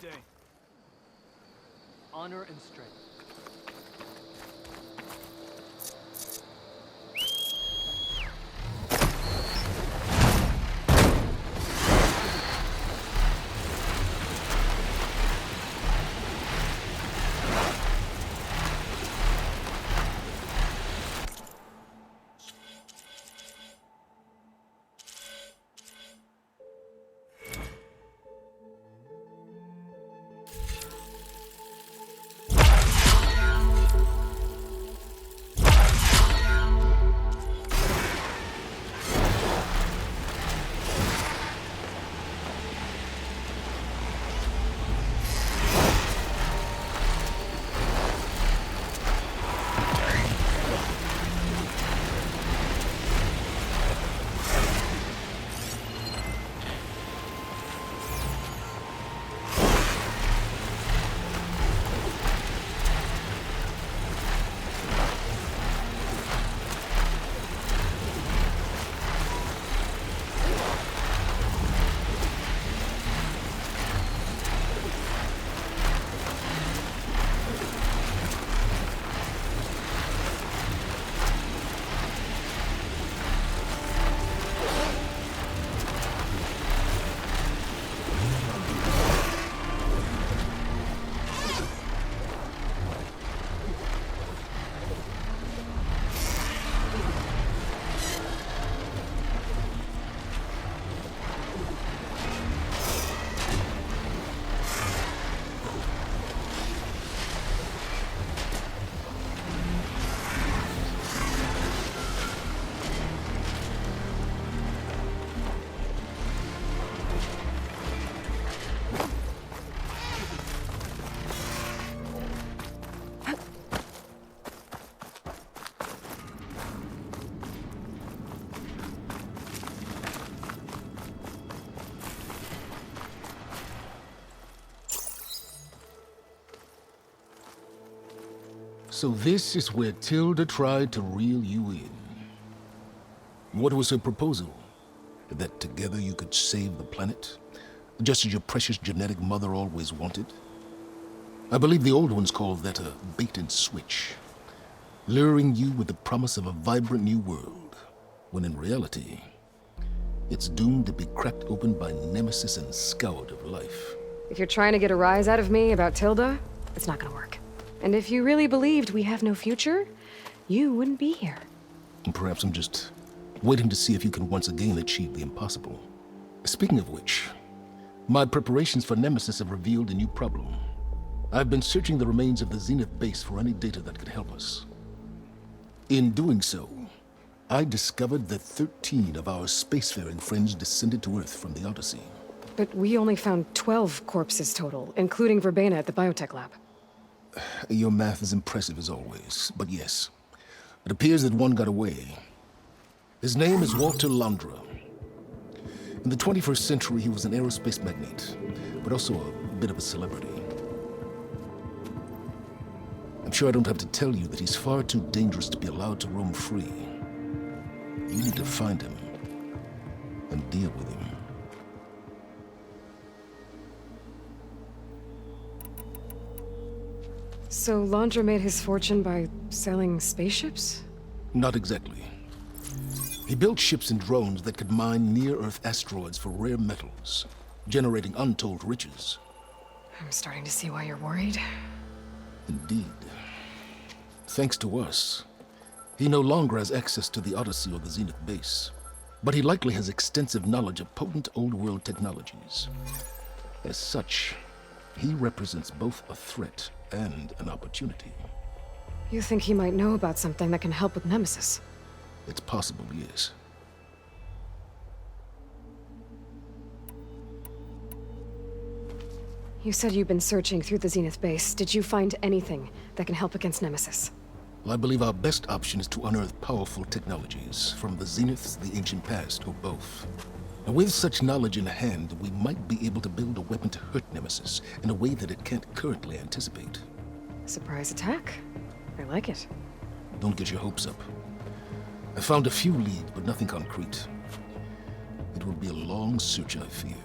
day. Honor and strength. So this is where Tilda tried to reel you in. What was her proposal? That together you could save the planet? Just as your precious genetic mother always wanted? I believe the old ones called that a bait and switch. Luring you with the promise of a vibrant new world, when in reality, it's doomed to be cracked open by nemesis and scoured of life. If you're trying to get a rise out of me about Tilda, it's not gonna work. And if you really believed we have no future, you wouldn't be here. And perhaps I'm just waiting to see if you can once again achieve the impossible. Speaking of which, my preparations for Nemesis have revealed a new problem. I've been searching the remains of the Zenith base for any data that could help us. In doing so, I discovered that 13 of our spacefaring friends descended to Earth from the Odyssey. But we only found 12 corpses total, including Verbena at the biotech lab. Your math is impressive as always, but yes, it appears that one got away. His name is Walter Landra. In the 21st century, he was an aerospace magnate, but also a bit of a celebrity. I'm sure I don't have to tell you that he's far too dangerous to be allowed to roam free. You need to find him and deal with him. So Landra made his fortune by selling spaceships? Not exactly. He built ships and drones that could mine near-Earth asteroids for rare metals, generating untold riches. I'm starting to see why you're worried. Indeed. Thanks to us, he no longer has access to the Odyssey or the Zenith base, but he likely has extensive knowledge of potent old-world technologies. As such, he represents both a threat and an opportunity. You think he might know about something that can help with Nemesis? It's possible, yes. You said you've been searching through the Zenith base. Did you find anything that can help against Nemesis? Well, I believe our best option is to unearth powerful technologies, from the Zeniths, the ancient past, or both. And with such knowledge in hand, we might be able to build a weapon to hurt Nemesis in a way that it can't currently anticipate. Surprise attack. I like it. Don't get your hopes up. I found a few leads, but nothing concrete. It will be a long search, I fear.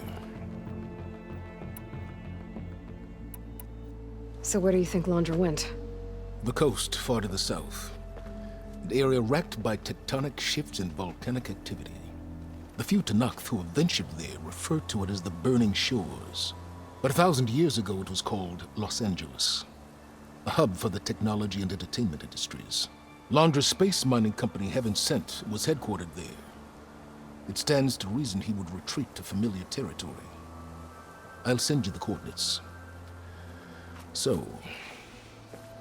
So where do you think Laundra went? The coast, far to the south. An area racked by tectonic shifts and volcanic activity. The few Tanakh who have ventured there refer to it as the Burning Shores. But 1,000 years ago it was called Los Angeles. A hub for the technology and entertainment industries. Laundra's space mining company, Heaven Sent, was headquartered there. It stands to reason he would retreat to familiar territory. I'll send you the coordinates. So,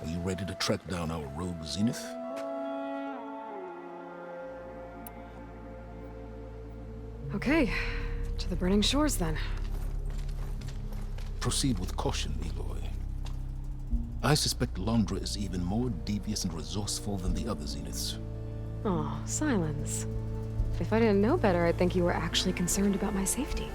are you ready to track down our rogue Zenith? Okay, to the Burning Shores then. Proceed with caution, Eloy. I suspect Laundra is even more devious and resourceful than the other Zeniths. Oh, Silence. If I didn't know better, I'd think you were actually concerned about my safety.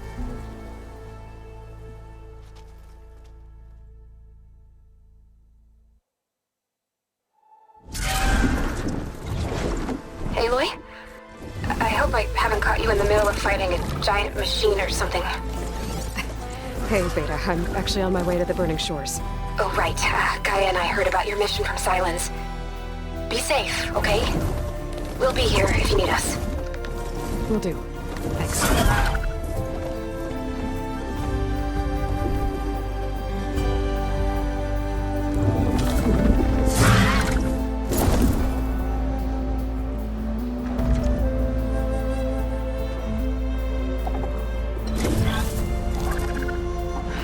Aloy? I hope I haven't caught you in the middle of fighting a giant machine or something. Hey, Beta, I'm actually on my way to the Burning Shores. Oh, right. Gaia and I heard about your mission from Silence. Be safe, okay? We'll be here if you need us. Will do. Thanks.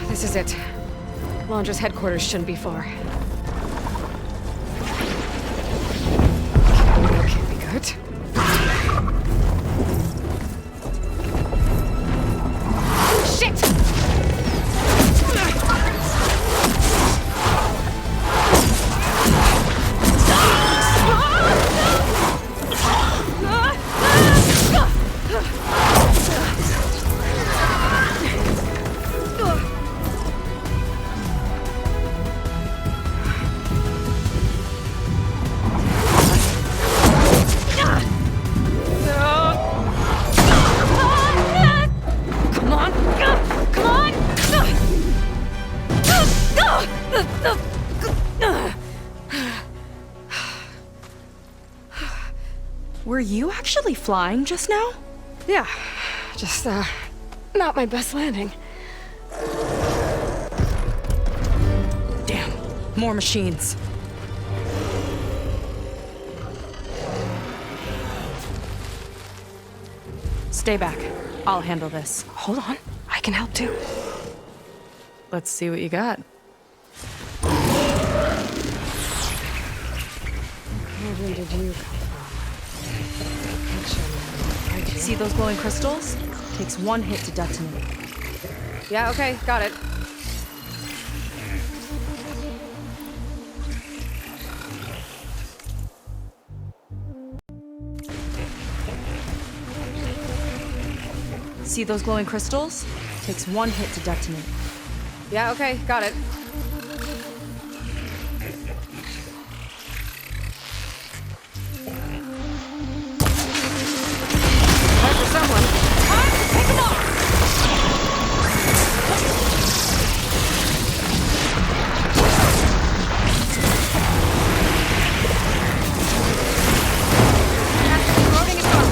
This is it. Laundra's headquarters shouldn't be far. That can't be good. Shit! Were you actually flying just now? Yeah, just, not my best landing. Damn, more machines. Stay back. I'll handle this. Hold on, I can help too. Let's see what you got. Where did you come from? See those glowing crystals? Takes one hit to detonate. Yeah, okay, got it. See those glowing crystals? Takes one hit to detonate. Yeah, okay, got it. Time for someone. Time to pick 'em off! Loading is on.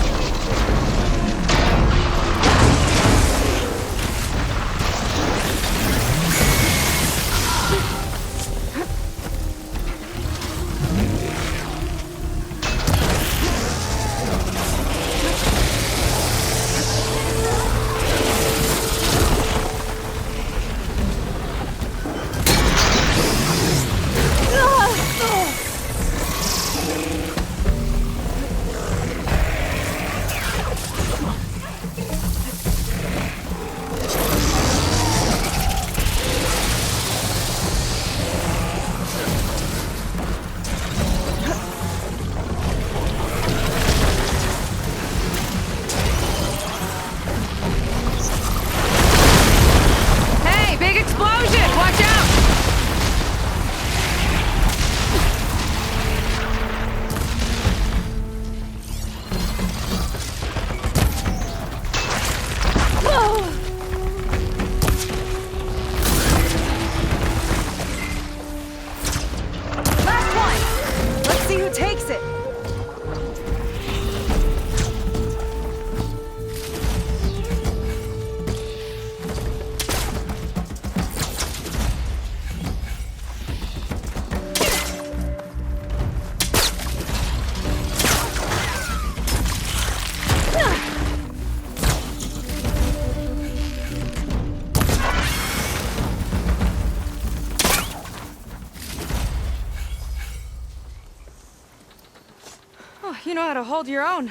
how to hold your own.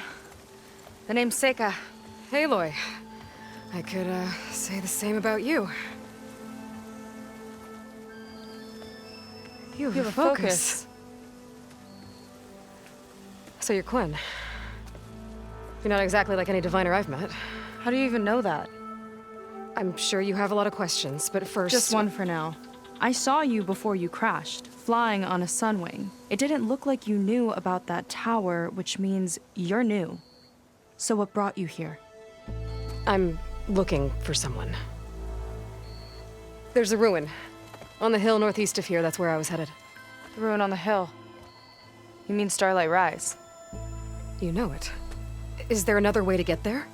The name's Seika. Aloy. I could, say the same about you. You have a focus. So you're Quinn. You're not exactly like any diviner I've met. How do you even know that? I'm sure you have a lot of questions, but first... Just one for now. I saw you before you crashed, flying on a sunwing. It didn't look like you knew about that tower, which means you're new. So what brought you here? I'm looking for someone. There's a ruin. On the hill northeast of here, that's where I was headed. The ruin on the hill. You mean Starlight Rise? You know it. Is there another way to get there?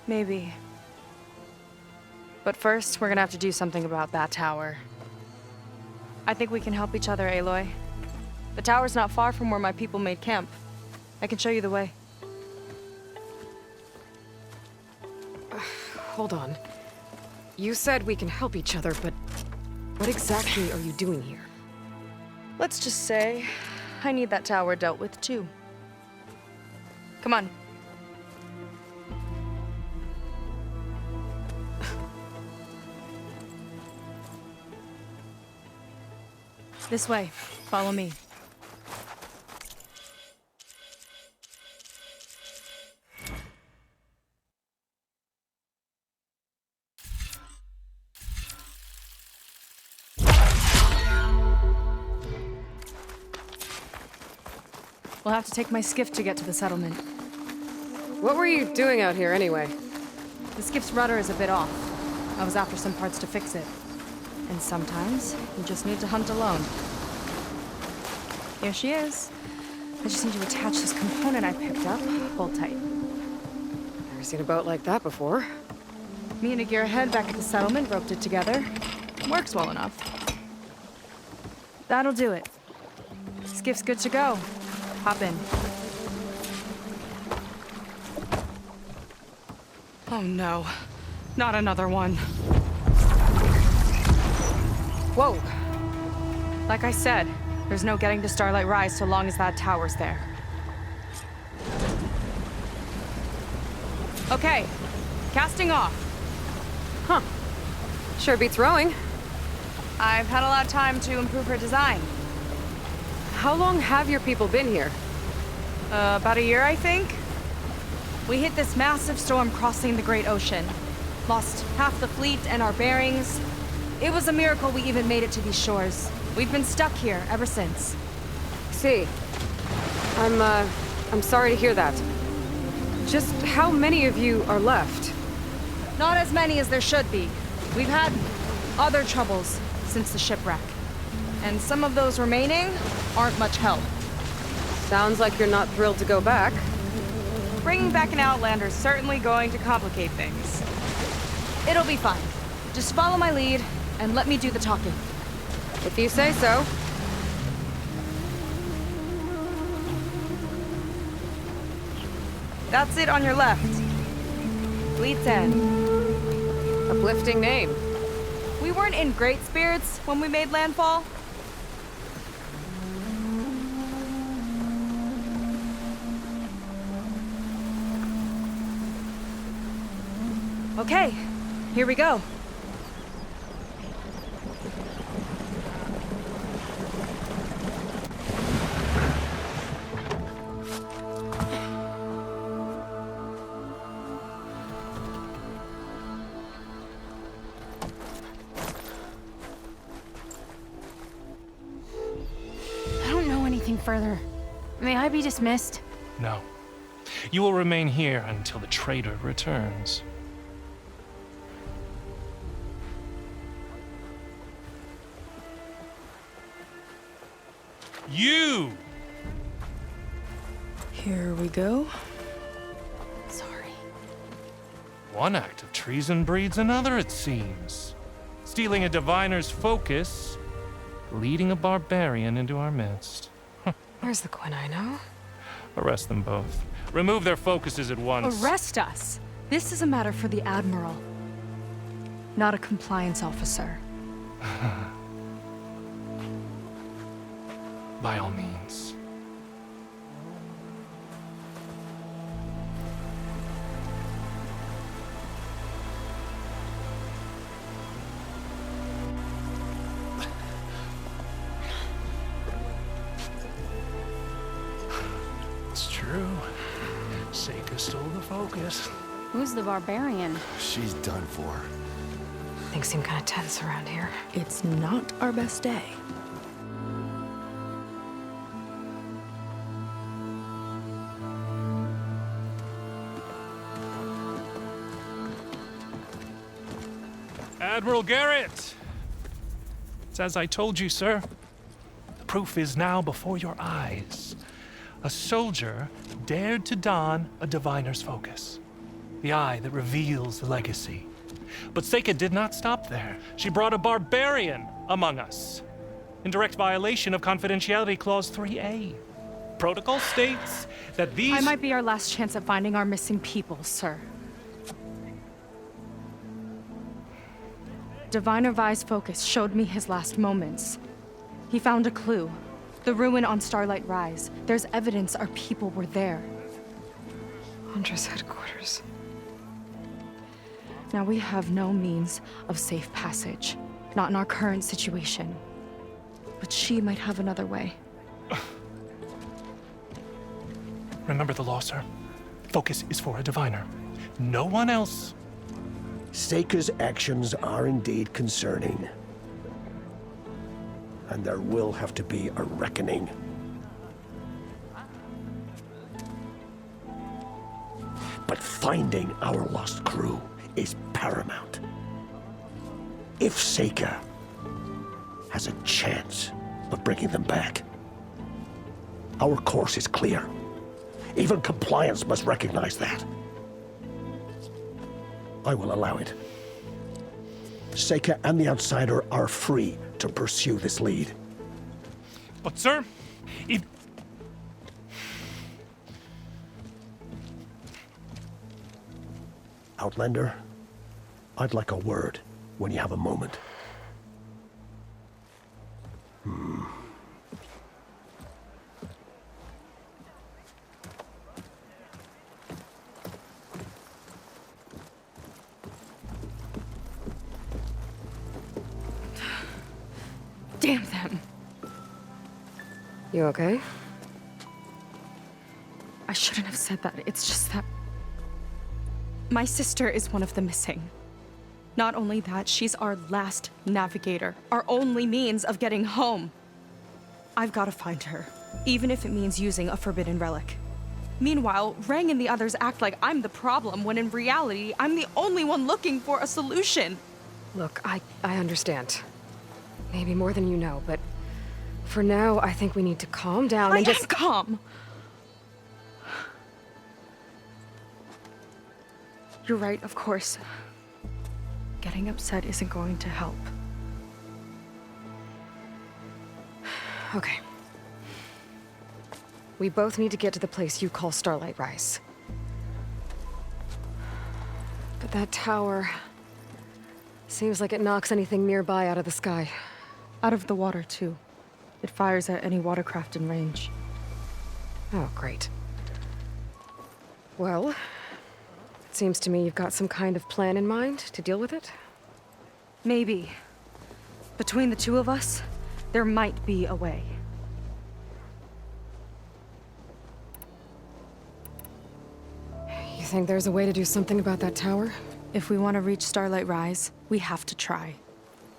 Maybe. But first, we're gonna have to do something about that tower. I think we can help each other, Aloy. The tower's not far from where my people made camp. I can show you the way. Hold on. You said we can help each other, but what exactly are you doing here? Let's just say, I need that tower dealt with too. Come on. This way. Follow me. We'll have to take my skiff to get to the settlement. What were you doing out here anyway? The skiff's rudder is a bit off. I was after some parts to fix it. And sometimes, you just need to hunt alone. Here she is. I just need to attach this component I picked up. Hold tight. Never seen a boat like that before. Me and a gearhead back at the settlement roped it together. Works well enough. That'll do it. Skiff's good to go. Hop in. Oh no. Not another one. Whoa. Like I said, there's no getting to Starlight Rise so long as that tower's there. Okay. Casting off. Huh. Sure beats rowing. I've had a lot of time to improve her design. How long have your people been here? About a year, I think. We hit this massive storm crossing the Great Ocean. Lost half the fleet and our bearings. It was a miracle we even made it to these shores. We've been stuck here ever since. See. I'm sorry to hear that. Just how many of you are left? Not as many as there should be. We've had other troubles since the shipwreck. And some of those remaining aren't much help. Sounds like you're not thrilled to go back. Bringing back an Outlander's certainly going to complicate things. It'll be fine. Just follow my lead and let me do the talking. If you say so. That's it on your left. Fleet's End. Uplifting name. We weren't in great spirits when we made landfall. Okay, here we go. I don't know anything further. May I be dismissed? No. You will remain here until the traitor returns. You! Here we go. Sorry. One act of treason breeds another, it seems. Stealing a diviner's focus, leading a barbarian into our midst. Where's the Quinn I know? Arrest them both. Remove their focuses at once. Arrest us. This is a matter for the Admiral, not a compliance officer. By all means. Seika stole the focus. Who's the barbarian? She's done for. Things seem kind of tense around here. It's not our best day. Admiral Garrett! It's as I told you, sir. The proof is now before your eyes. A soldier dared to don a diviner's focus, the eye that reveals the legacy. But Seika did not stop there. She brought a barbarian among us, in direct violation of Confidentiality Clause 3A. Protocol states that these... I might be our last chance at finding our missing people, sir. Diviner Vi's focus showed me his last moments. He found a clue. The ruin on Starlight Rise. There's evidence our people were there. Huntress headquarters. Now we have no means of safe passage. Not in our current situation. But she might have another way. Remember the law, sir. Focus is for a diviner. No one else. Seika's actions are indeed concerning. And there will have to be a reckoning. But finding our lost crew is paramount. If Seika has a chance of bringing them back, our course is clear. Even compliance must recognize that. I will allow it. Seika and the Outsider are free to pursue this lead. But, sir, if... Outlander, I'd like a word when you have a moment. Damn them. You okay? I shouldn't have said that. It's just that... my sister is one of the missing. Not only that, she's our last navigator. Our only means of getting home. I've got to find her, even if it means using a forbidden relic. Meanwhile, Rang and the others act like I'm the problem, when in reality, I'm the only one looking for a solution. Look, I understand. Maybe more than you know, but for now, I think we need to calm down and just... am calm. You're right, of course. Getting upset isn't going to help. Okay. We both need to get to the place you call Starlight Rise. But that tower... seems like it knocks anything nearby out of the sky. Out of the water, too. It fires at any watercraft in range. Oh, great. Well, it seems to me you've got some kind of plan in mind to deal with it. Maybe. Between the two of us, there might be a way. You think there's a way to do something about that tower? If we want to reach Starlight Rise, we have to try.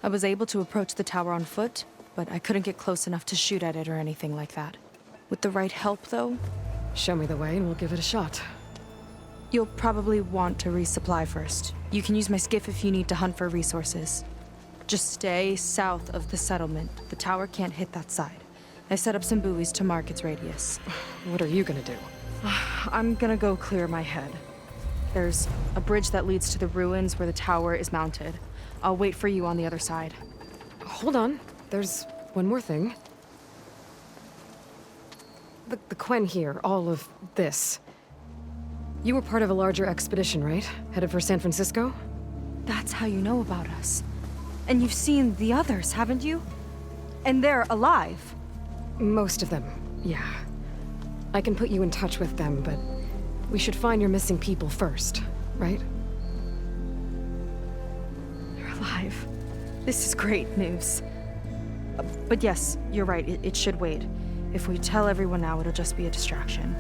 I was able to approach the tower on foot, but I couldn't get close enough to shoot at it or anything like that. With the right help, though... Show me the way and we'll give it a shot. You'll probably want to resupply first. You can use my skiff if you need to hunt for resources. Just stay south of the settlement. The tower can't hit that side. I set up some buoys to mark its radius. What are you gonna do? I'm gonna go clear my head. There's a bridge that leads to the ruins where the tower is mounted. I'll wait for you on the other side. Hold on. There's one more thing. The Quen here, all of this. You were part of a larger expedition, right? Headed for San Francisco? That's how you know about us. And you've seen the others, haven't you? And they're alive. Most of them, yeah. I can put you in touch with them, but we should find your missing people first, right? They're alive. This is great news. But yes, you're right, it should wait. If we tell everyone now, it'll just be a distraction.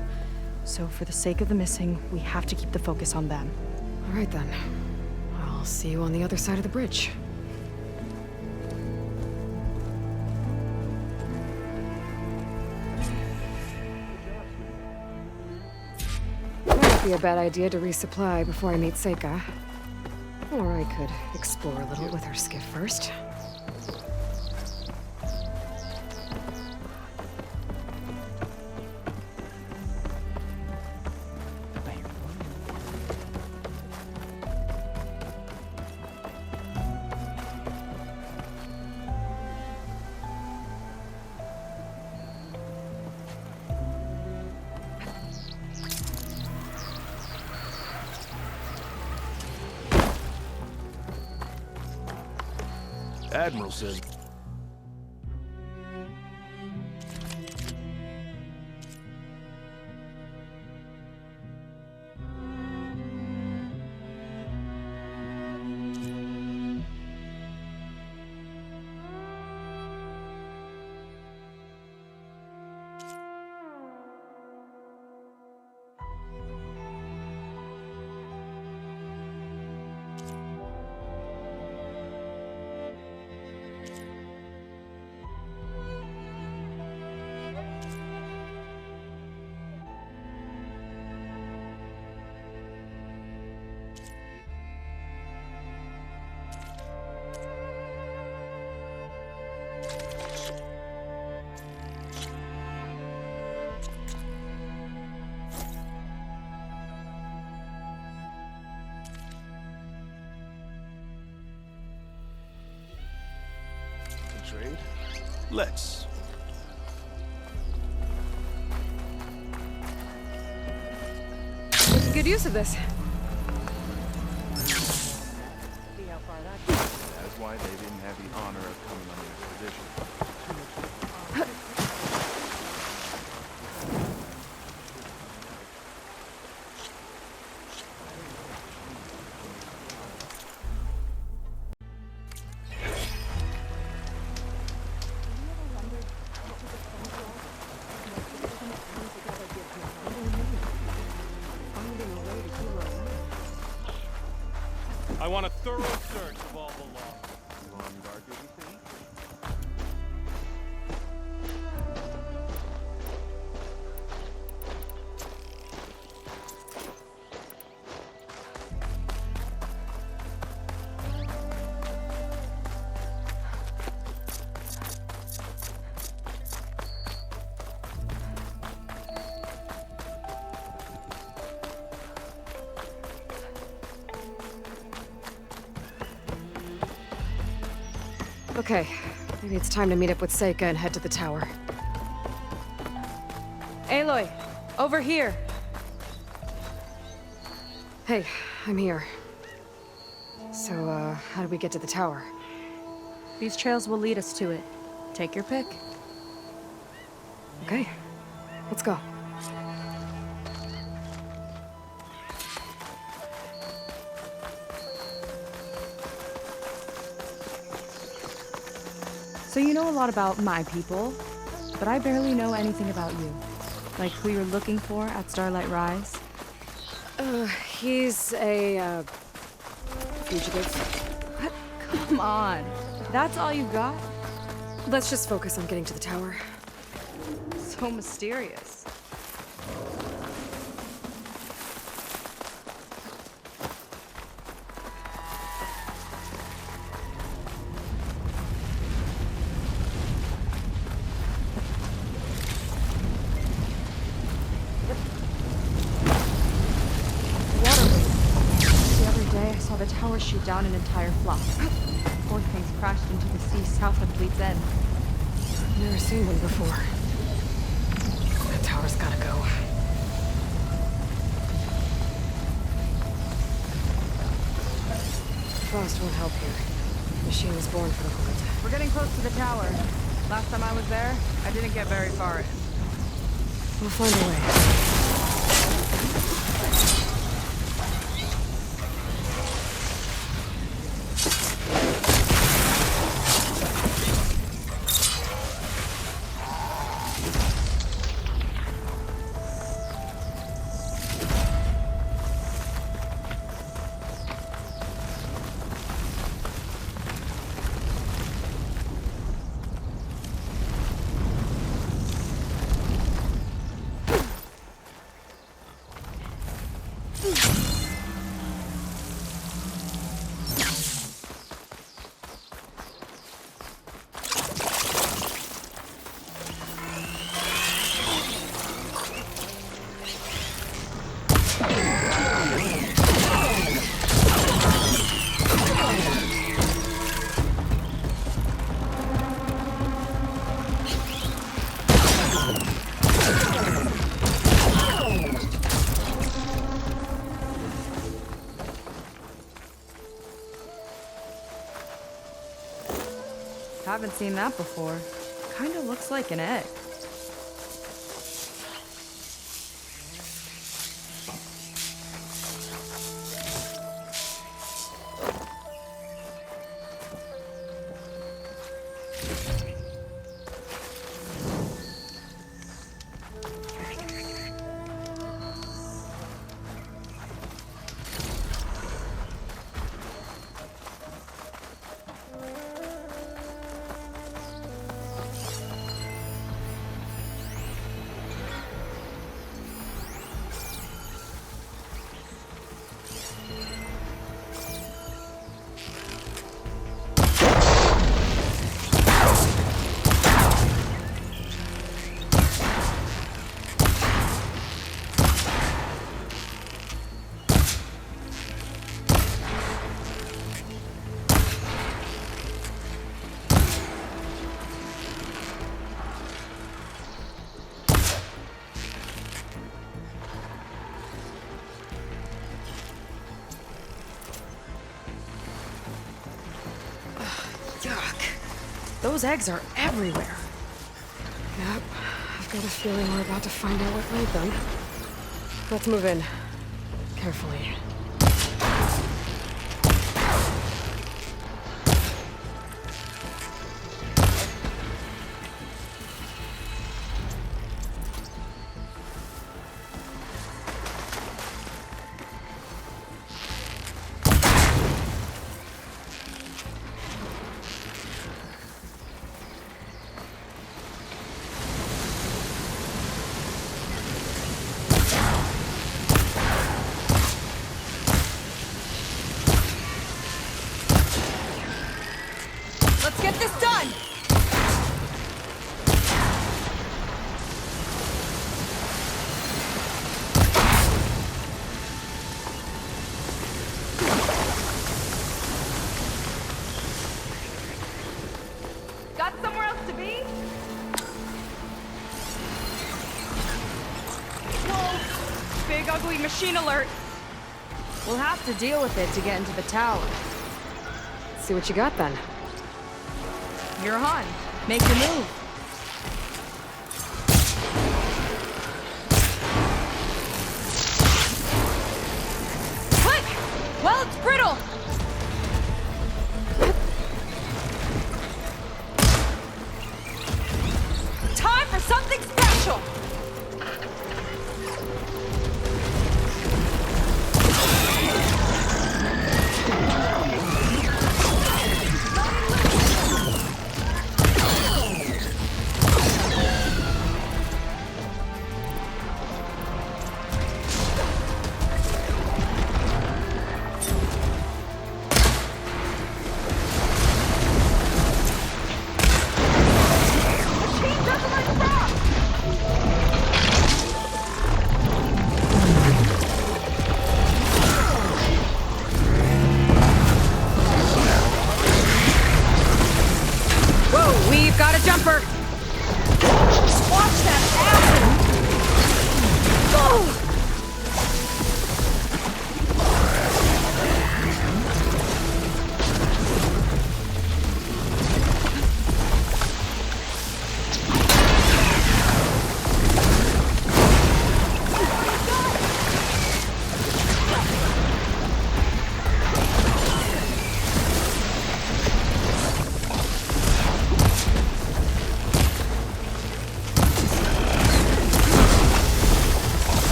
So for the sake of the missing, we have to keep the focus on them. All right then. I'll see you on the other side of the bridge. Might not be a bad idea to resupply before I meet Seika. Or I could explore a little with her skiff first. Admiral says... Trade? Let's. Making good use of this. That's why they didn't have the honor of coming on the expedition. I want a thorough search of all the logs. Long dark, as you think? Okay, maybe it's time to meet up with Seika and head to the tower. Aloy, over here. Hey, I'm here. So, how do we get to the tower? These trails will lead us to it. Take your pick. Okay, let's go. So you know a lot about my people, but I barely know anything about you. Like who you're looking for at Starlight Rise. He's a, fugitive. Come on. That's all you got? Let's just focus on getting to the tower. So mysterious. The tower shoot down an entire flock. Four things crashed into the sea south of Fleet's End. I've never seen one before. That tower's gotta go. Frost won't help here. The machine was born for the cold. We're getting close to the tower. Last time I was there, I didn't get very far in. We'll find a way. Haven't seen that before. Kinda looks like an egg. Yuck. Those eggs are everywhere. Yep. I've got a feeling we're about to find out what laid them. Let's move in. Carefully. Let's get this done! Got somewhere else to be? Whoa! Big ugly machine alert! We'll have to deal with it to get into the tower. See what you got then. You're on. Make your move. Quick! Well, it's brittle! Time for something special!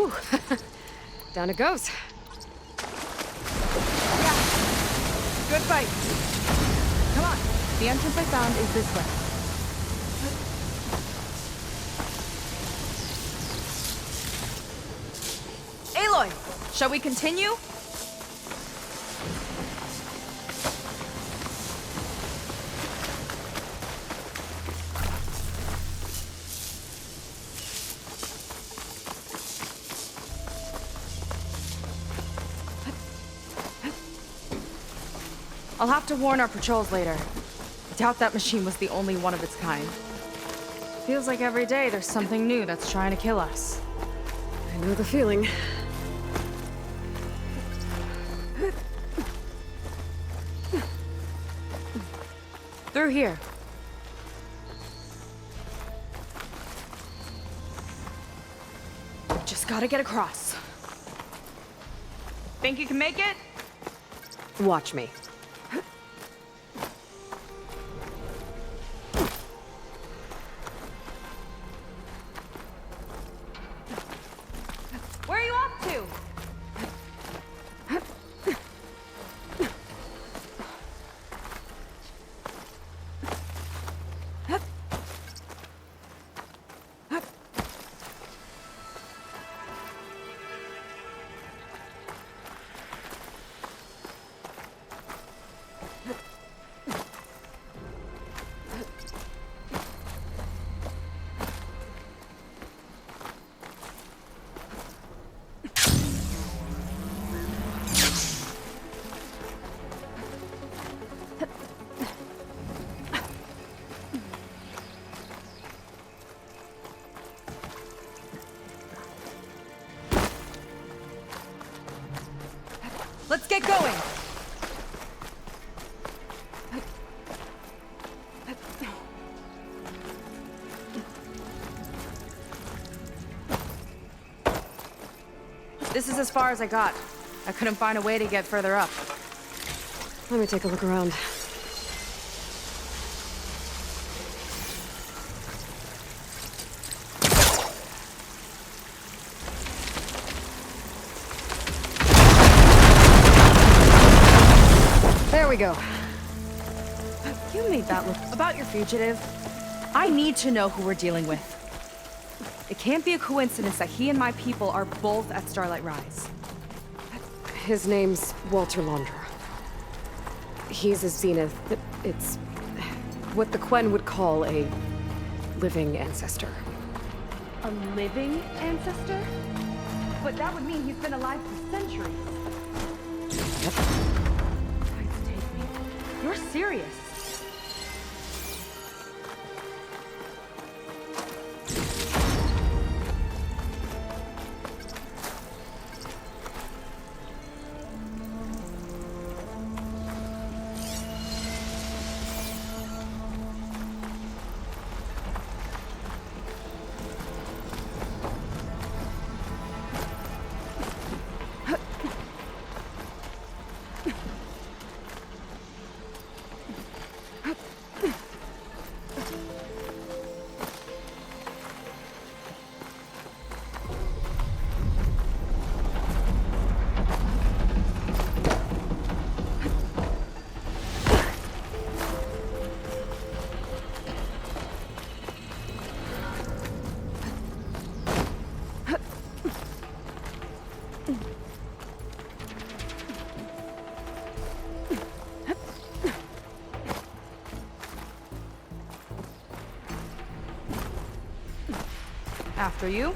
Whew. Down it goes. Good fight. Come on. The entrance I found is this way. Aloy, shall we continue? I'll have to warn our patrols later. I doubt that machine was the only one of its kind. Feels like every day there's something new that's trying to kill us. I know the feeling. Through here. Just gotta get across. Think you can make it? Watch me. Where are you off to? Let's get going! This is as far as I got. I couldn't find a way to get further up. Let me take a look around. There we go. You made that look about your fugitive. I need to know who we're dealing with. It can't be a coincidence that he and my people are both at Starlight Rise. His name's Walter Laundra. He's a Zenith. It's what the Quen would call a living ancestor. A living ancestor? But that would mean he's been alive for centuries. Yep. Guys, take me. You're serious. After you.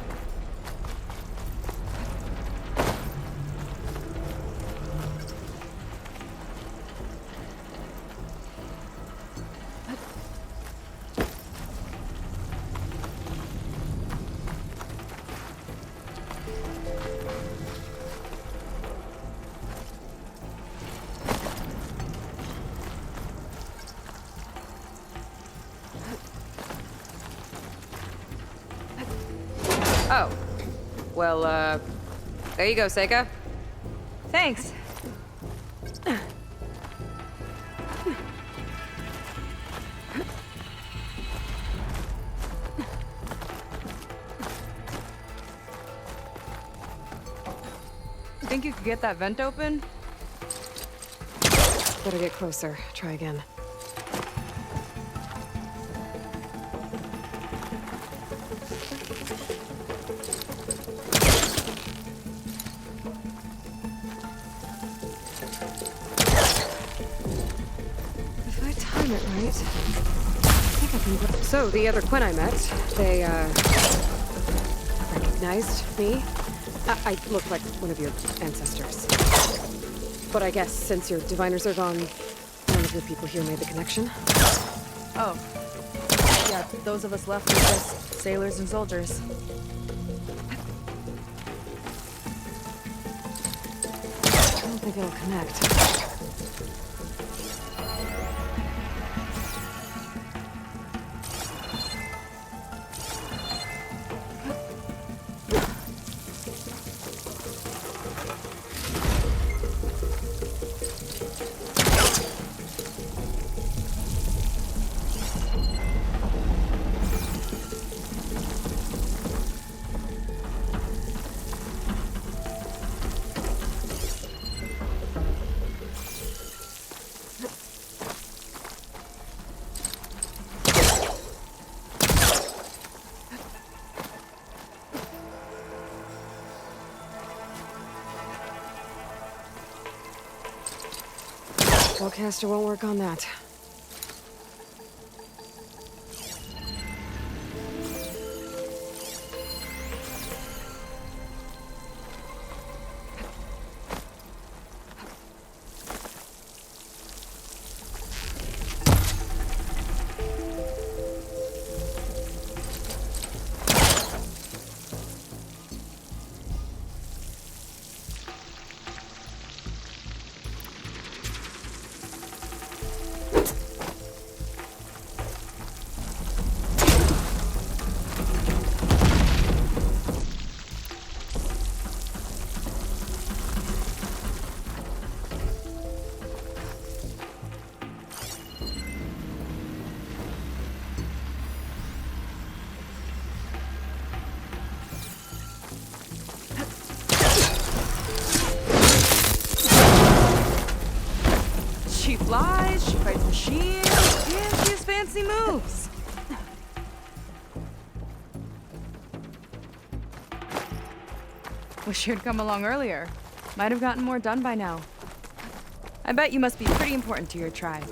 Oh. Well, there you go, Seika. Thanks. think you could get that vent open? Better get closer. Try again. If I time it right, I think I can. So the other Quinn I met, they recognized me. I look like one of your ancestors. But I guess since your diviners are gone, none of the people here made the connection. Oh. Yeah, those of us left are just sailors and soldiers. I don't think it'll connect. Spellcaster won't work on that. She flies, she fights machines, and she has fancy moves. Wish you'd come along earlier. Might have gotten more done by now. I bet you must be pretty important to your tribe.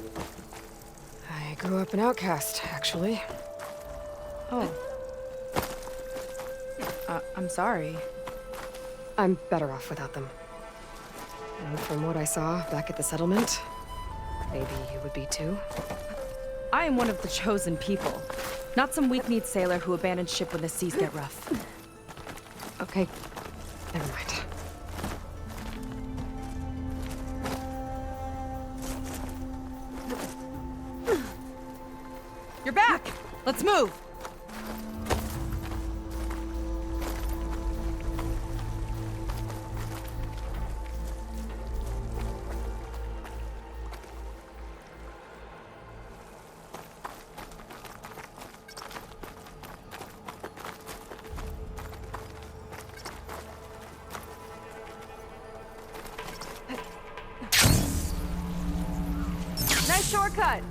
I grew up an outcast, actually. Oh. I'm sorry. I'm better off without them. And from what I saw back at the settlement, maybe you would be too. I am one of the chosen people, not some weak-kneed sailor who abandons ship when the seas get rough. Okay, never mind. You're back! Let's move! Nice shortcut.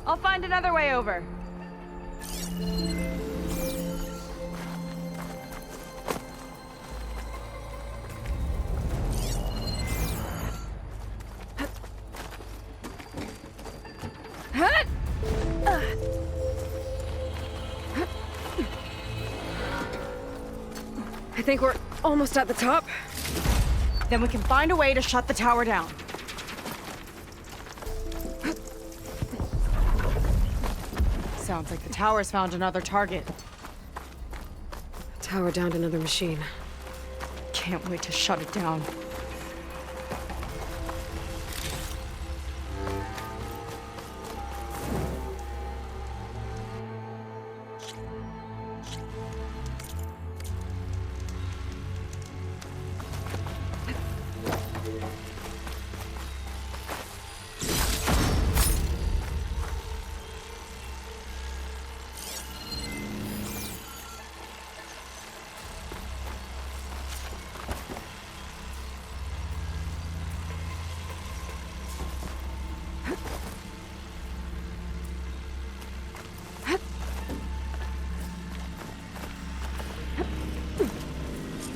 I'll find another way over. I think we're almost at the top. Then we can find a way to shut the tower down. Sounds like the tower's found another target. Tower downed another machine. Can't wait to shut it down.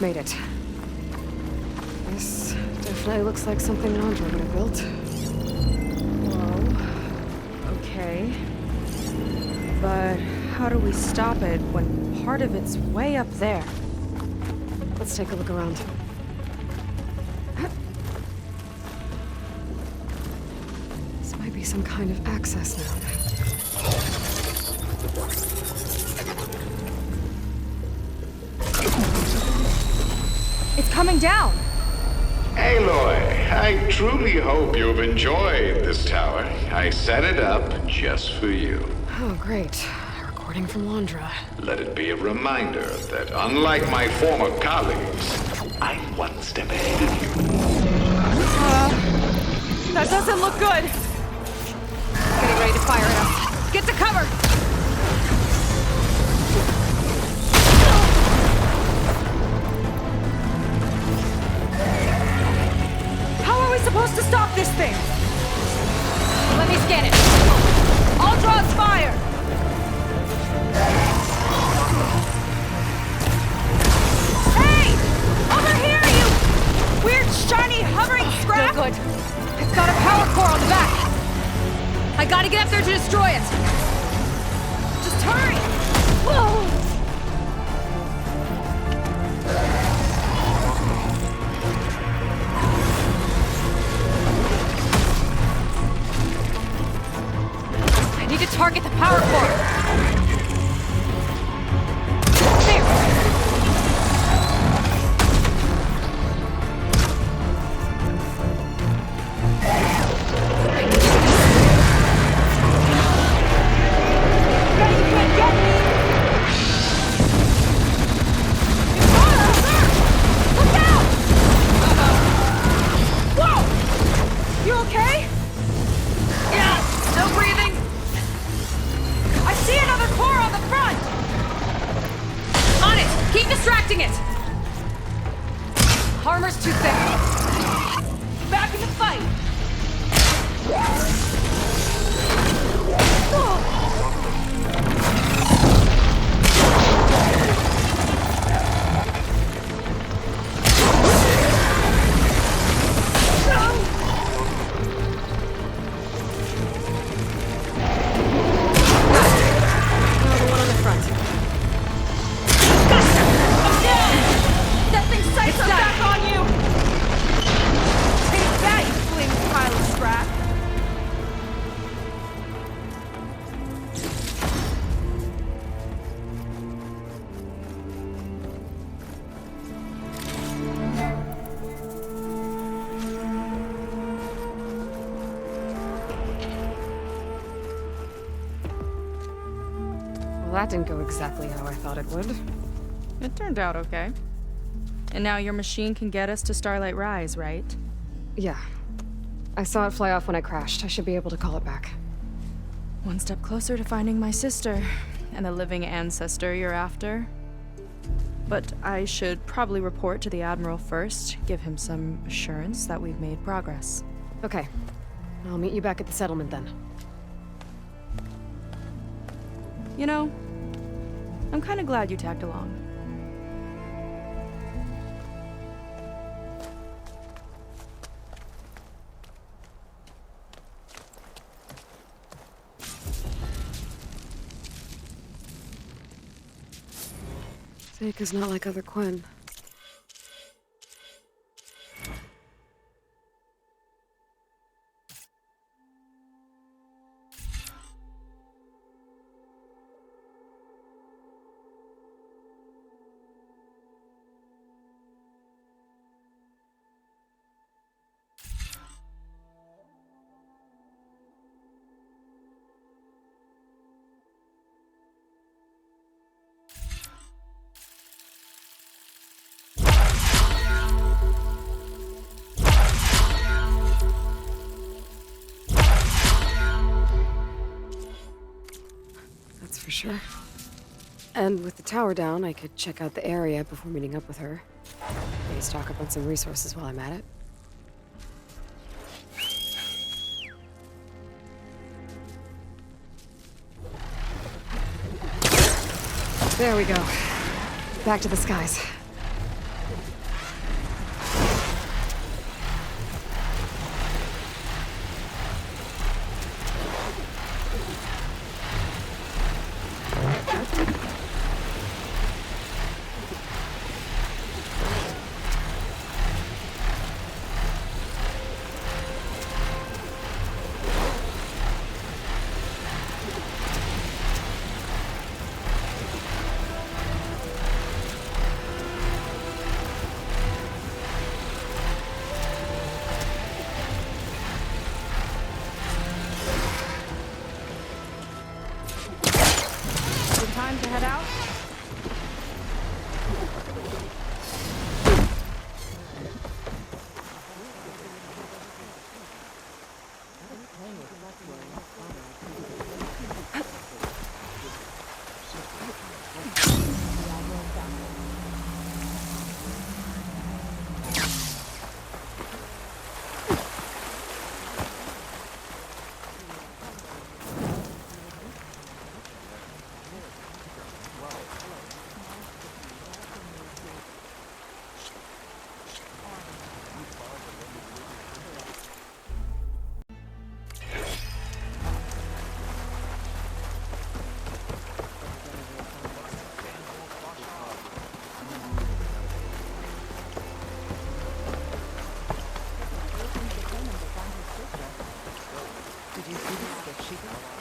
Made it. This definitely looks like something Landra would have built. Whoa. Okay. But how do we stop it when part of it's way up there? Let's take a look around. This might be some kind of access node. It's coming down! Aloy, I truly hope you've enjoyed this tower. I set it up just for you. Oh, great. A recording from Landra. Let it be a reminder that unlike my former colleagues, I'm one step ahead of you. That doesn't look good! Getting ready to fire at us. Get to cover! How are we supposed to stop this thing? Let me scan it. All draws fire! Hey! Over here, you weird, shiny, hovering scrap! No good. It's got a power core on the back. I gotta get up there to destroy it. Just hurry! Whoa! I need to target the power core. There! Armor's too thick. Back in the fight. Well, that didn't go exactly how I thought it would. It turned out okay. And now your machine can get us to Starlight Rise, right? Yeah. I saw it fly off when I crashed. I should be able to call it back. One step closer to finding my sister and the living ancestor you're after. But I should probably report to the Admiral first, give him some assurance that we've made progress. Okay. I'll meet you back at the settlement then. You know, I'm kind of glad you tagged along. Seika's not like other Quen. For sure. And with the tower down, I could check out the area before meeting up with her. Maybe stock up on some resources while I'm at it. There we go. Back to the skies. head out?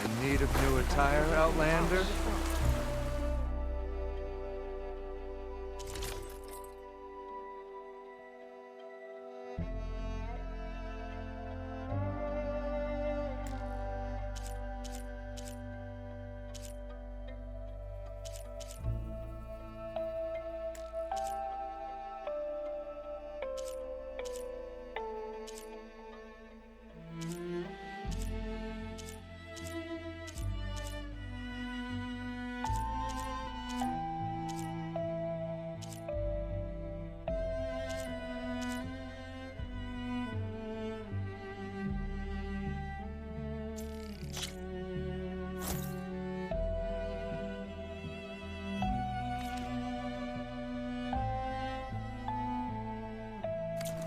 In need of new attire, Outlander?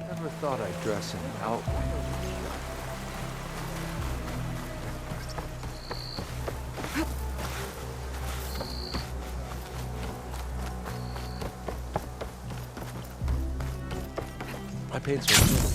Never thought I'd dress in an Outlander. I paid so little.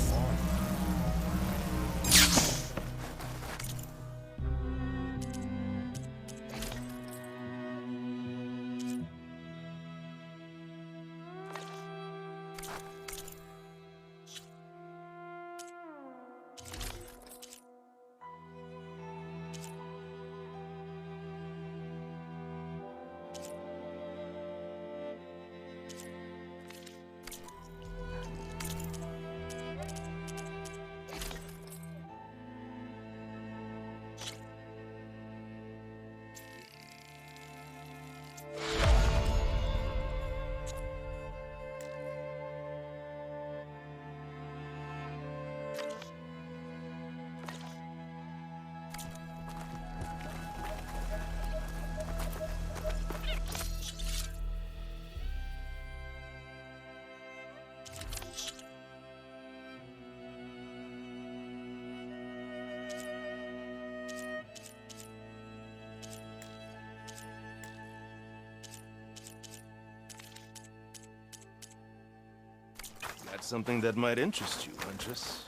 That's something that might interest you, Huntress.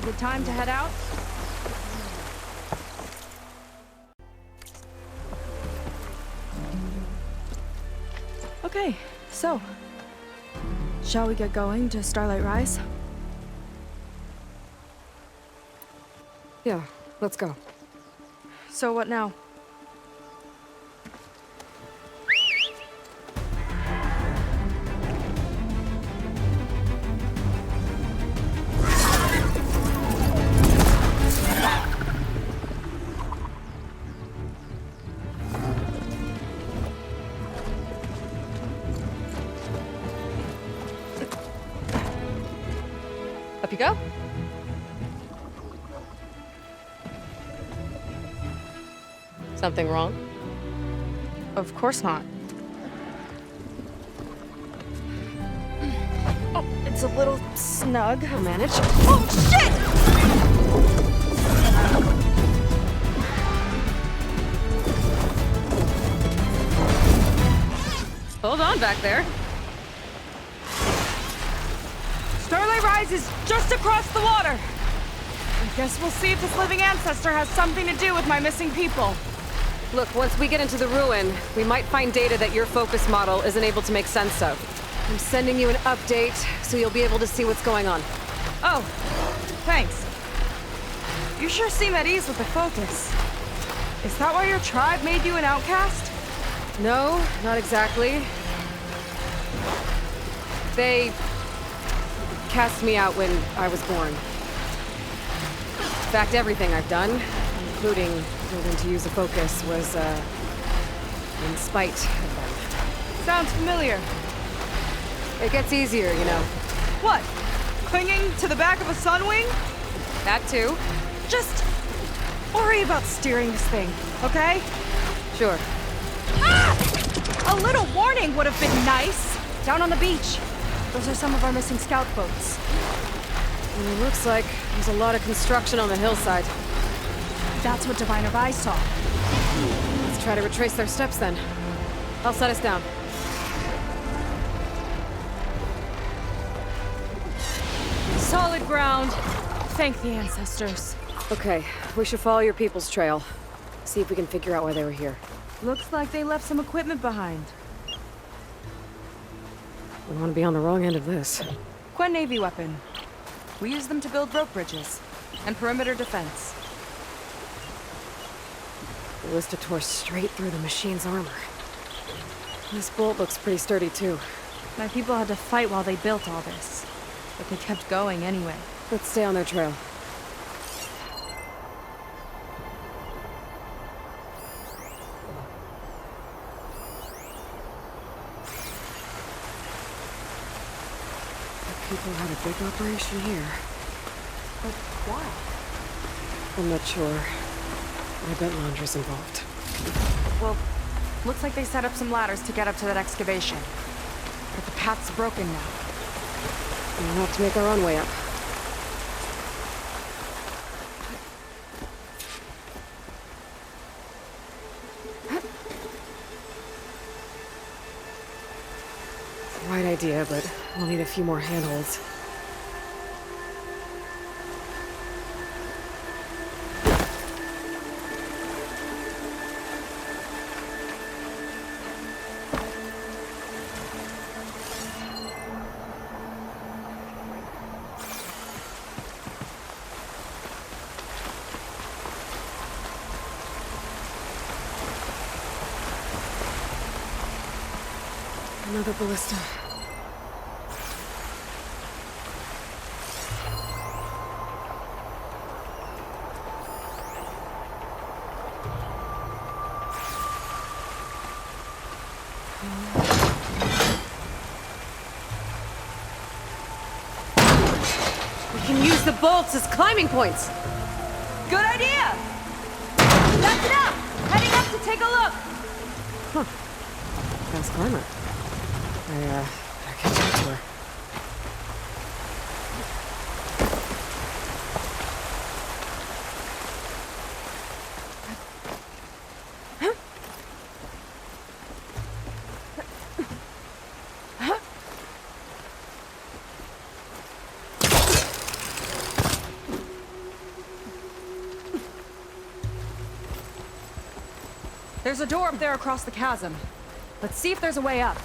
Is it time to head out? Okay, so, shall we get going to Starlight Rise? Yeah, let's go. So what now? Up you go. Something wrong? Of course not. Oh, it's a little snug. I'll manage. Oh, shit! Hold on back there. Starlight Rise is just across the water. Guess we'll see if this living ancestor has something to do with my missing people. Look, once we get into the ruin, we might find data that your focus model isn't able to make sense of. I'm sending you an update, so you'll be able to see what's going on. Oh, thanks. You sure seem at ease with the focus. Is that why your tribe made you an outcast? No, not exactly. They cast me out when I was born. In fact, everything I've done, including learning to use a focus, was, in spite of them. Sounds familiar. It gets easier, you know. What? Clinging to the back of a sunwing? That too. Just worry about steering this thing, okay? Sure. Ah! A little warning would have been nice. Down on the beach. Those are some of our missing scout boats. It looks like there's a lot of construction on the hillside. That's what Diviner Eye saw. Let's try to retrace their steps then. I'll set us down. Solid ground. Thank the ancestors. Okay, we should follow your people's trail. See if we can figure out why they were here. Looks like they left some equipment behind. We want to be on the wrong end of this. Quen Navy weapon. We use them to build rope bridges and perimeter defense. The ballista tore straight through the machine's armor. This bolt looks pretty sturdy too. My people had to fight while they built all this, but they kept going anyway. Let's stay on their trail. People had a big operation here. But why? I'm not sure. I bet Londra's involved. Well, looks like they set up some ladders to get up to that excavation. But the path's broken now. We'll have to make our own way up. Right idea, but we'll need a few more handholds. Another ballista. We can use the bolts as climbing points. Good idea! That's it up! Heading up to take a look! Huh. Fast climber. I better catch up to her. There's a door up there across the chasm. Let's see if there's a way up.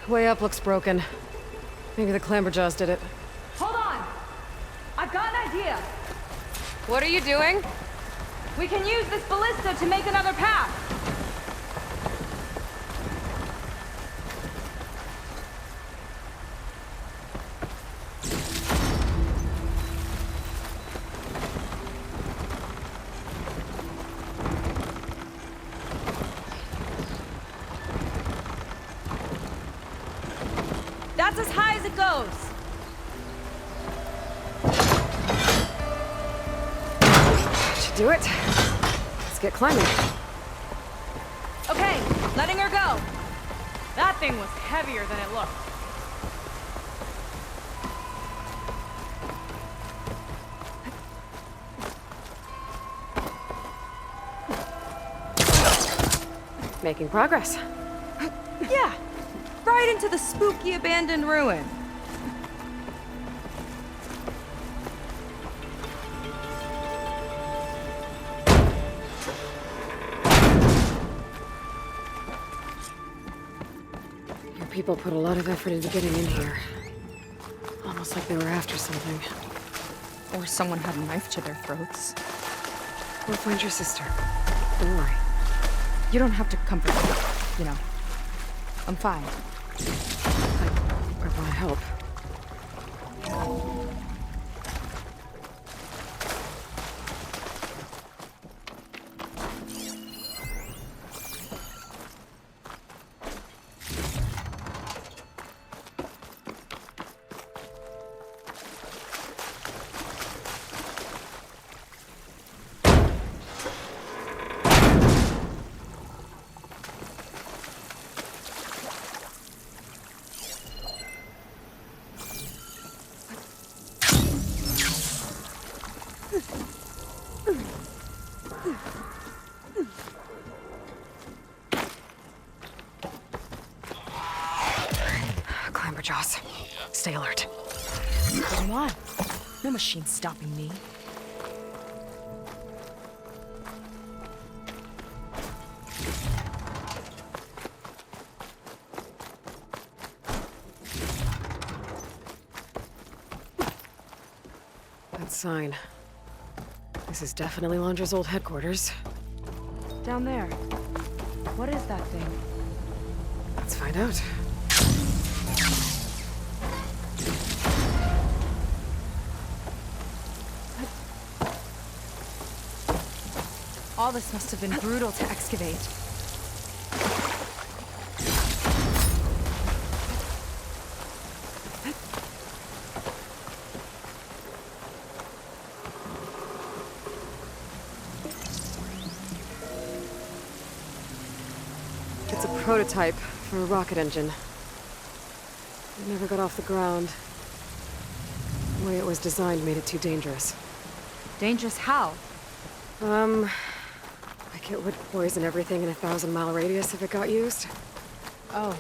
Way up looks broken. Maybe the clamberjaws did it. Hold on! I've got an idea! What are you doing? We can use this ballista to make another path! That's as high as it goes! Should do it. Let's get climbing. Okay, letting her go. That thing was heavier than it looked. Making progress. Yeah, right into the spooky abandoned ruin. Your people put a lot of effort into getting in here. Almost like they were after something. Or someone had a knife to their throats. We'll find your sister. Don't worry. You don't have to comfort me, you know. I'm fine. I want to help. Jaws. Stay alert. Come on. No machine's stopping me. That sign. This is definitely Londra's old headquarters. Down there. What is that thing? Let's find out. All this must have been brutal to excavate. It's a prototype for a rocket engine. It never got off the ground. The way it was designed made it too dangerous. Dangerous how? Like it would poison everything in a 1,000-mile radius if it got used. Oh.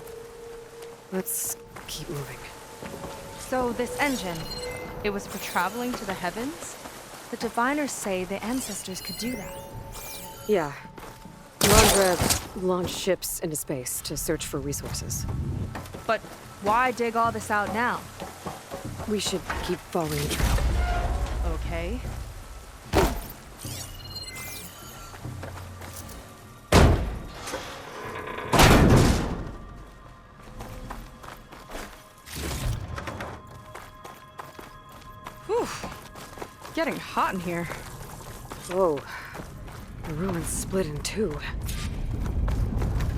Let's keep moving. So this engine, it was for traveling to the heavens? The diviners say the ancestors could do that. Yeah. Londra launched ships into space to search for resources. But why dig all this out now? We should keep following the trail. Okay. Whew. Getting hot in here. Whoa. The ruins split in two.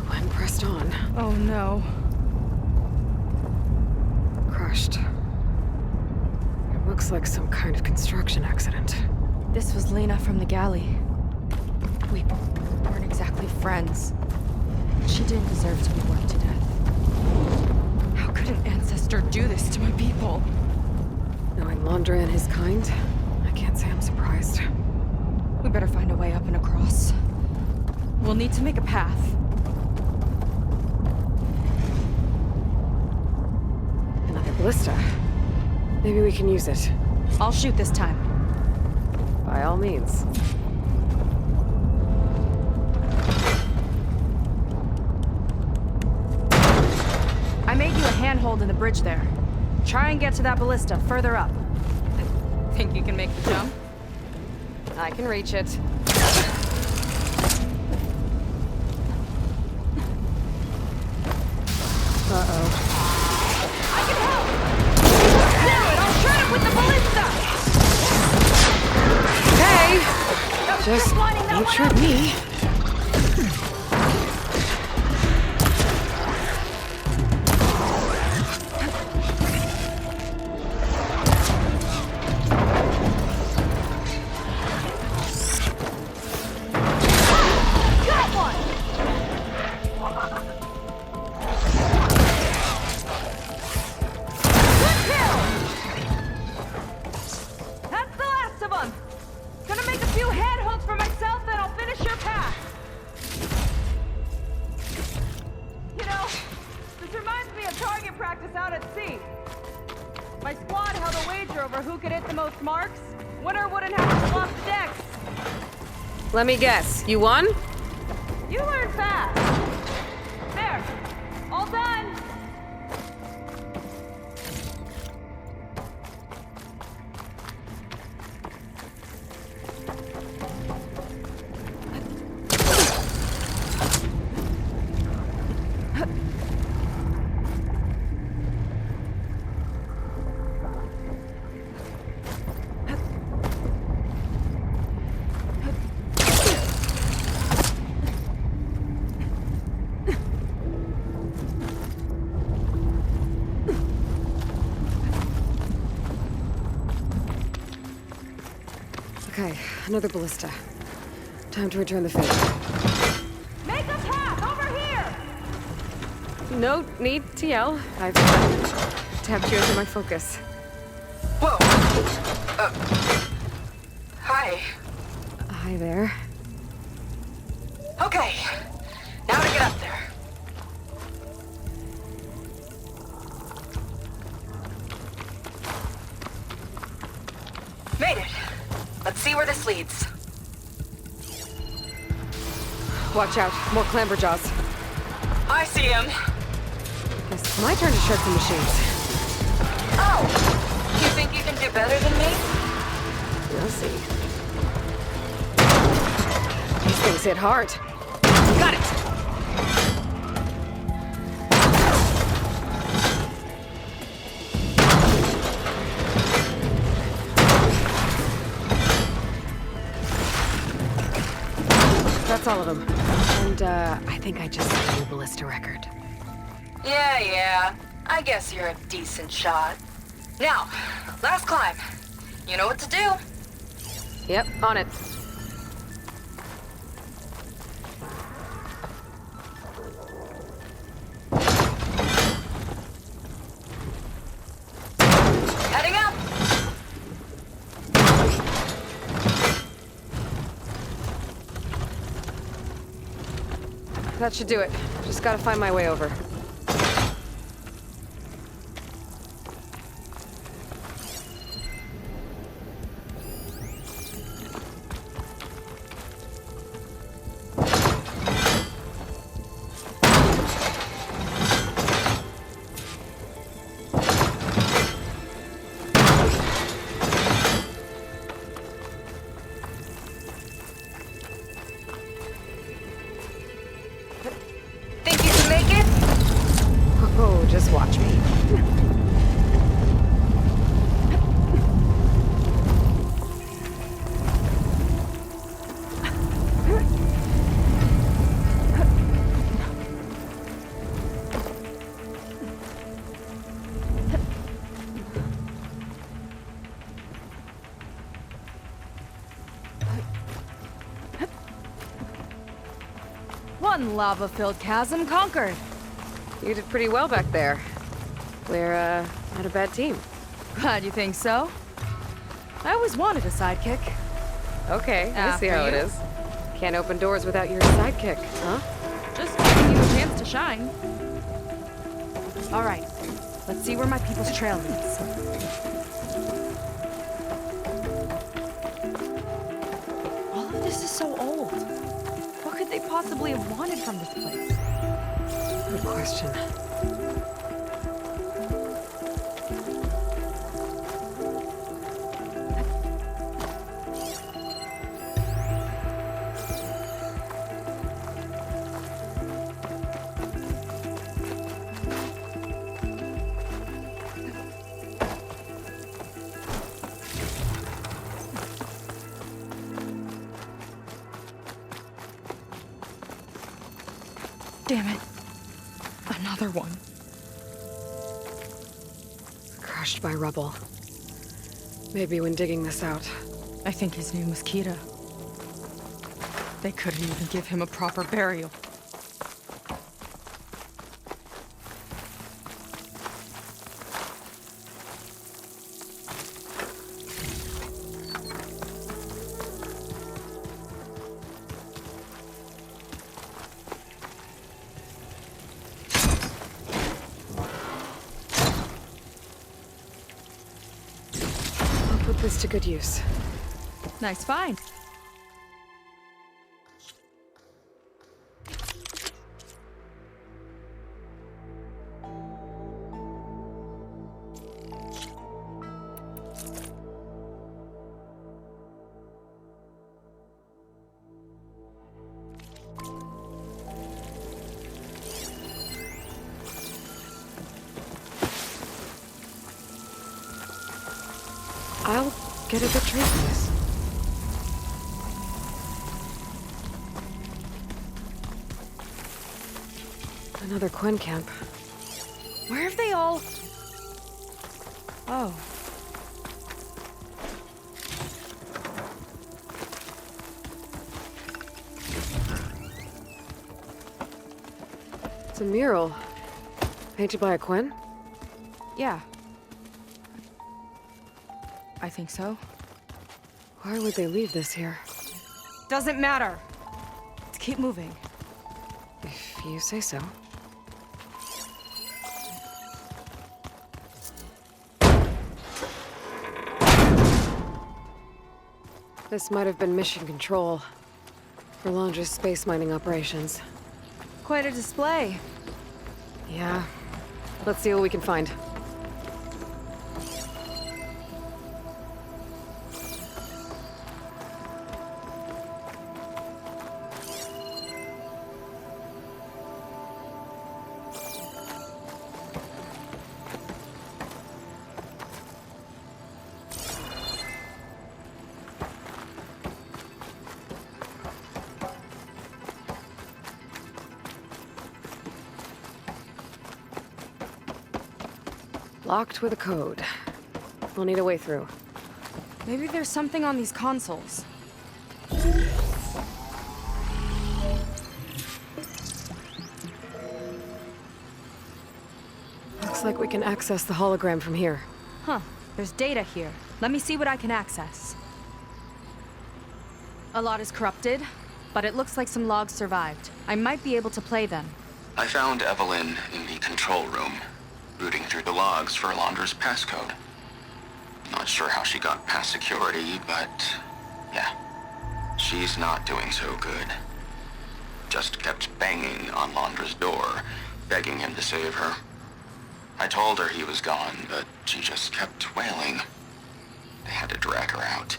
Gwen pressed on. Oh no. Crushed. It looks like some kind of construction accident. This was Lena from the galley. We weren't exactly friends. She didn't deserve to be worked to death. How could an ancestor do this to my people? Knowing Londra and his kind, I can't say I'm surprised. We better find a way up and across. We'll need to make a path. Another ballista. Maybe we can use it. I'll shoot this time. By all means. I made you a handhold in the bridge there. Try and get to that ballista further up. Think you can make the jump? I can reach it. Uh-oh. I can help! Do it! I'll try it with the ballista! Hey! Just don't trip me. That's the last of them! Gonna make a few handholds for myself, then I'll finish your path! practice out at sea. My squad held a wager over who could hit the most marks. Winner wouldn't have to swap the decks. Let me guess, you won? You learn fast. There, all done. Okay, another ballista. Time to return the favor. Make us half, over here! No need to yell. I've tapped you into my focus. Whoa. Hi. Hi there. Okay. Now to get up there. Made it. Let's see where this leads. Watch out, more clamberjaws. I see him. Guess it's my turn to shred some machines. Oh! You think you can do better than me? We'll see. These things hit hard. Got it! That's all of them. And, I think I just set a new ballista record. Yeah. I guess you're a decent shot. Now, last climb. You know what to do. Yep, on it. Heading up! That should do it. Just gotta find my way over. Think you can make it? Oh, just watch me. One lava-filled chasm conquered. You did pretty well back there. We're, not a bad team. Glad you think so. I always wanted a sidekick. Okay, I see After how it you. is. Can't open doors without your sidekick, huh? Just giving you a chance to shine. All right, let's see where my people's trail leads. All of this is so old. What could they possibly have wanted from this place? Good question. Damn it. Another one. Crushed by rubble. Maybe when digging this out. I think his name was Kira. They couldn't even give him a proper burial. this to good use. Nice find. I'll get a good trade for this. Another Quen camp. Where have they all... Oh. It's a mural. Painted by a Quen? Yeah. I think so. Why would they leave this here? Doesn't matter. Let's keep moving. If you say so. This might have been mission control for Londra's space mining operations. Quite a display. Yeah. Let's see what we can find. Locked with a code. We'll need a way through. Maybe there's something on these consoles. Looks like we can access the hologram from here. Huh. There's data here. Let me see what I can access. A lot is corrupted, but it looks like some logs survived. I might be able to play them. I found Evelyn in the control room, rooting through the logs for Londra's passcode. Not sure how she got past security, but yeah, she's not doing so good. Just kept banging on Londra's door, begging him to save her. I told her he was gone, but she just kept wailing. They had to drag her out.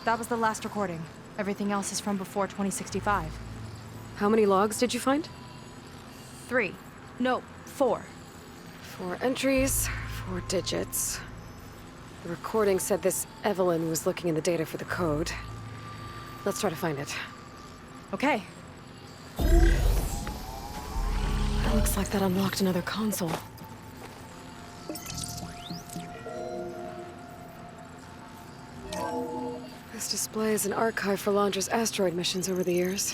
That was the last recording. Everything else is from before 2065. How many logs did you find? 3. No, 4. 4 entries, 4 digits. The recording said this Evelyn was looking in the data for the code. Let's try to find it. Okay. It looks like that unlocked another console. This display is an archive for Londra's asteroid missions over the years.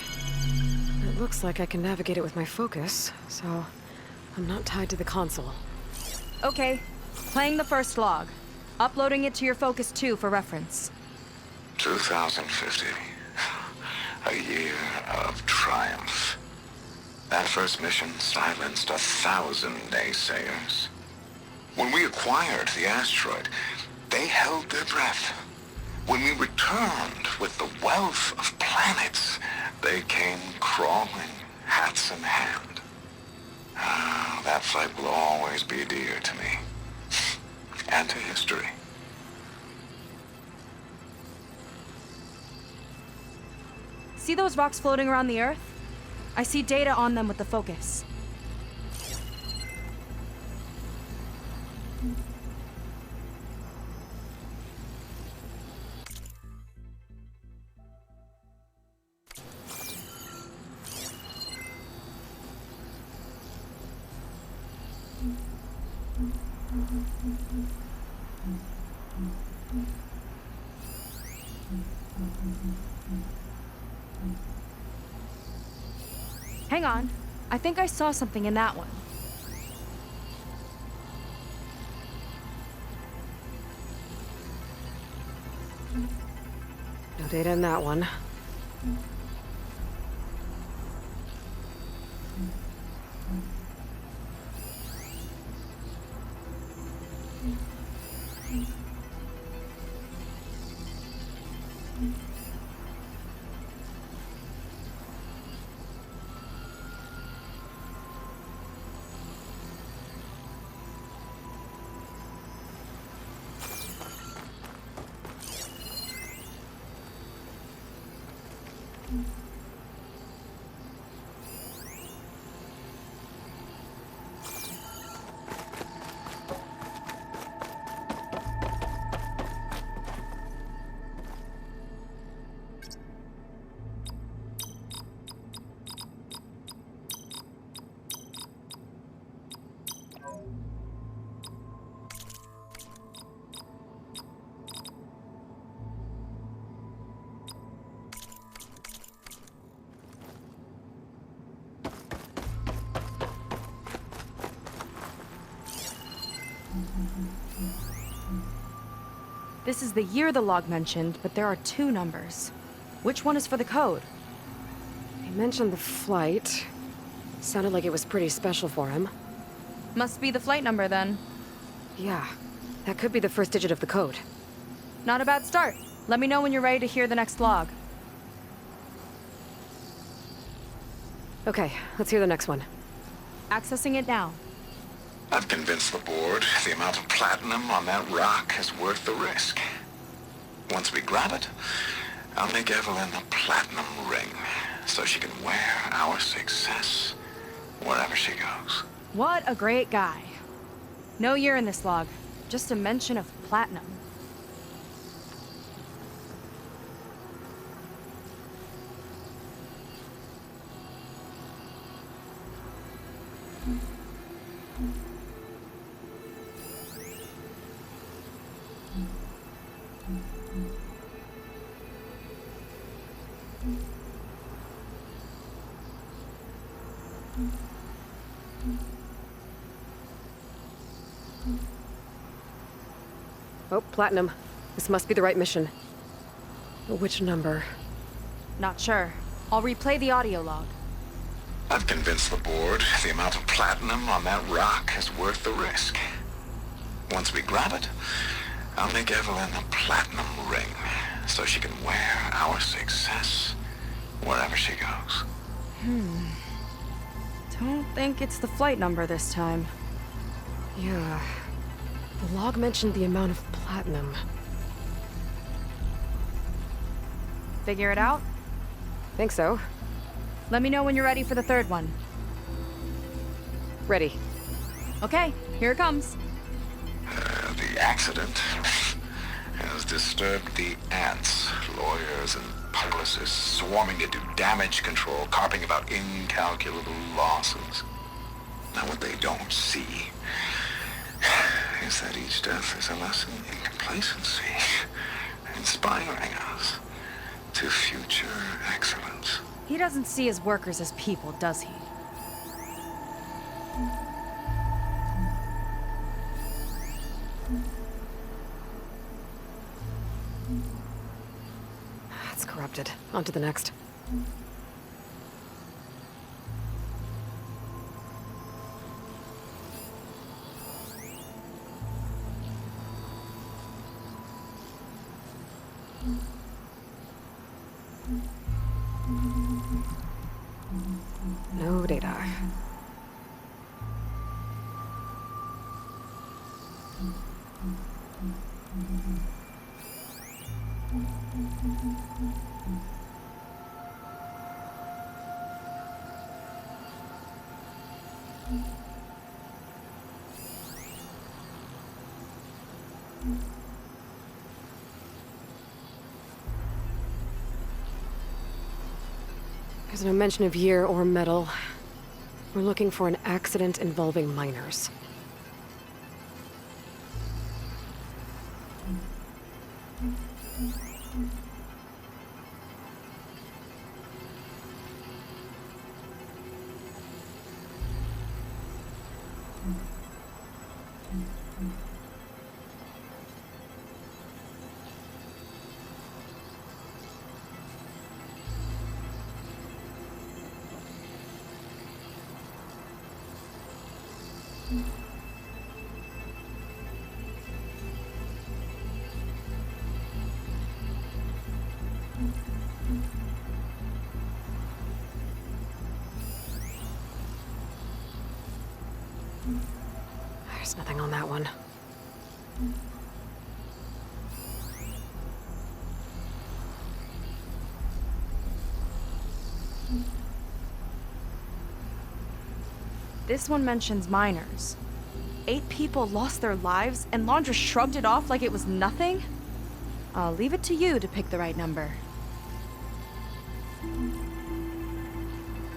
It looks like I can navigate it with my focus, so I'm not tied to the console. Okay. Playing the first log. Uploading it to your Focus 2 for reference. 2050. A year of triumph. That first mission silenced 1,000 naysayers. When we acquired the asteroid, they held their breath. When we returned with the wealth of planets, they came crawling, hats in hand. That fight will always be dear to me. And to history. See those rocks floating around the Earth? I see data on them with the focus. Hang on. I think I saw something in that one. No data in that one. This is the year the log mentioned, but there are 2 numbers. Which one is for the code? He mentioned the flight. Sounded like it was pretty special for him. Must be the flight number then. Yeah, that could be the first digit of the code. Not a bad start. Let me know when you're ready to hear the next log. Okay, let's hear the next one. Accessing it now. I've convinced the board the amount of platinum on that rock is worth the risk. Once we grab it, I'll make Evelyn a platinum ring so she can wear our success wherever she goes. What a great guy. No year in this log, just a mention of platinum. Oh, platinum. This must be the right mission. Which number? Not sure. I'll replay the audio log. I've convinced the board the amount of platinum on that rock is worth the risk. Once we grab it, I'll make Evelyn a platinum ring so she can wear our success wherever she goes. Don't think it's the flight number this time. Yeah. The log mentioned the amount of platinum. Figure it out? Think so. Let me know when you're ready for the 3rd one. Ready. Okay, here it comes. The accident has disturbed the ants, lawyers and publicists swarming to do damage control, carping about incalculable losses. Now what they don't see is that each death is a lesson in complacency, inspiring us to future excellence. He doesn't see his workers as people, does he? It's corrupted. On to the next. No data. There's no mention of year or metal. We're looking for an accident involving miners. There's nothing on that one. This one mentions miners. 8 people lost their lives, and Laundra shrugged it off like it was nothing? I'll leave it to you to pick the right number.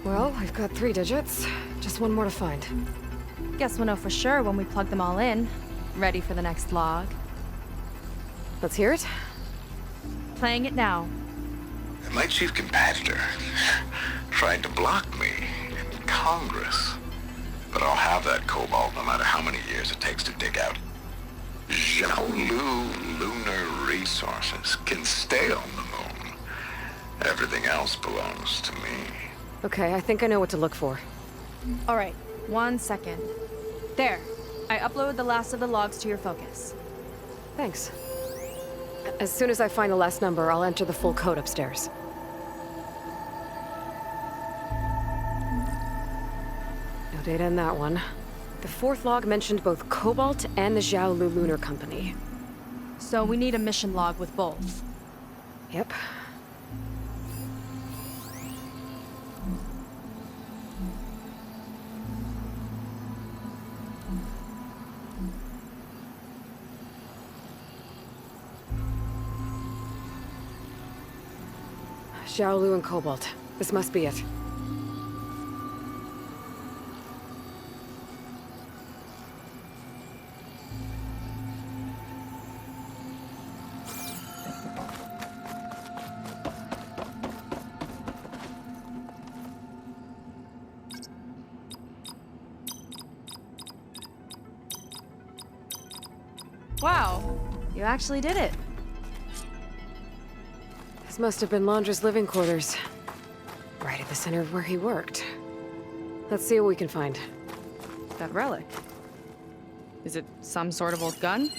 Well, we've got 3 digits. Just one more to find. Guess we'll know for sure when we plug them all in. Ready for the next log. Let's hear it. Playing it now. My chief competitor tried to block me in Congress. But I'll have that cobalt no matter how many years it takes to dig out. Zhao Lu lunar resources can stay on the moon. Everything else belongs to me. Okay, I think I know what to look for. All right, 1 second. There. I uploaded the last of the logs to your focus. Thanks. As soon as I find the last number, I'll enter the full code upstairs. No data in that one. The fourth log mentioned both Cobalt and the Xiaolu Lunar Company. So we need a mission log with both. Yep. Xiaolu and Cobalt. This must be it. Wow, you actually did it. This must have been Londra's living quarters. Right at the center of where he worked. Let's see what we can find. That relic. Is it some sort of old gun?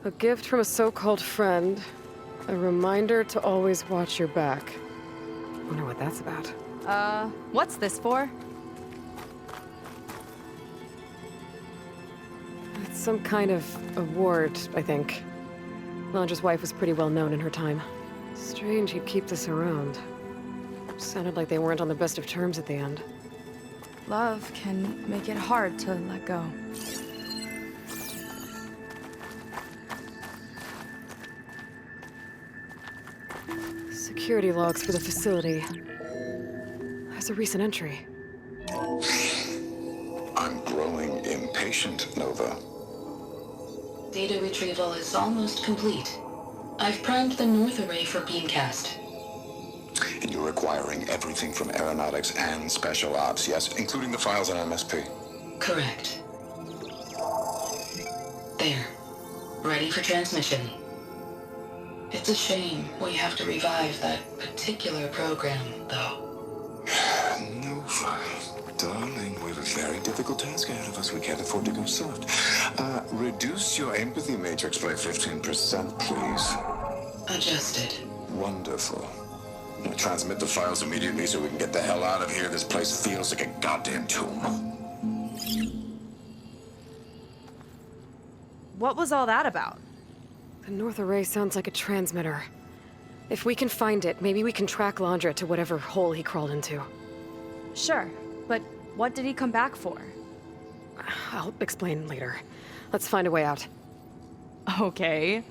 A gift from a so-called friend. A reminder to always watch your back. Wonder what that's about. What's this for? It's some kind of award, I think. Londra's wife was pretty well known in her time. Strange he'd keep this around. Sounded like they weren't on the best of terms at the end. Love can make it hard to let go. Security logs for the facility. There's a recent entry. I'm growing impatient, Nova. Data retrieval is almost complete. I've primed the North Array for beamcast. And you're acquiring everything from aeronautics and special ops, yes? Including the files on MSP. Correct. There. Ready for transmission. It's a shame we have to revive that particular program, though. Nova, darling, we have a very difficult task ahead of us. We can't afford to go soft. Reduce your empathy matrix by 15%, please. Adjusted. Wonderful. We'll transmit the files immediately so we can get the hell out of here. This place feels like a goddamn tomb. What was all that about? The North Array sounds like a transmitter. If we can find it, maybe we can track Londra to whatever hole he crawled into. Sure, but what did he come back for? I'll explain later. Let's find a way out. Okay,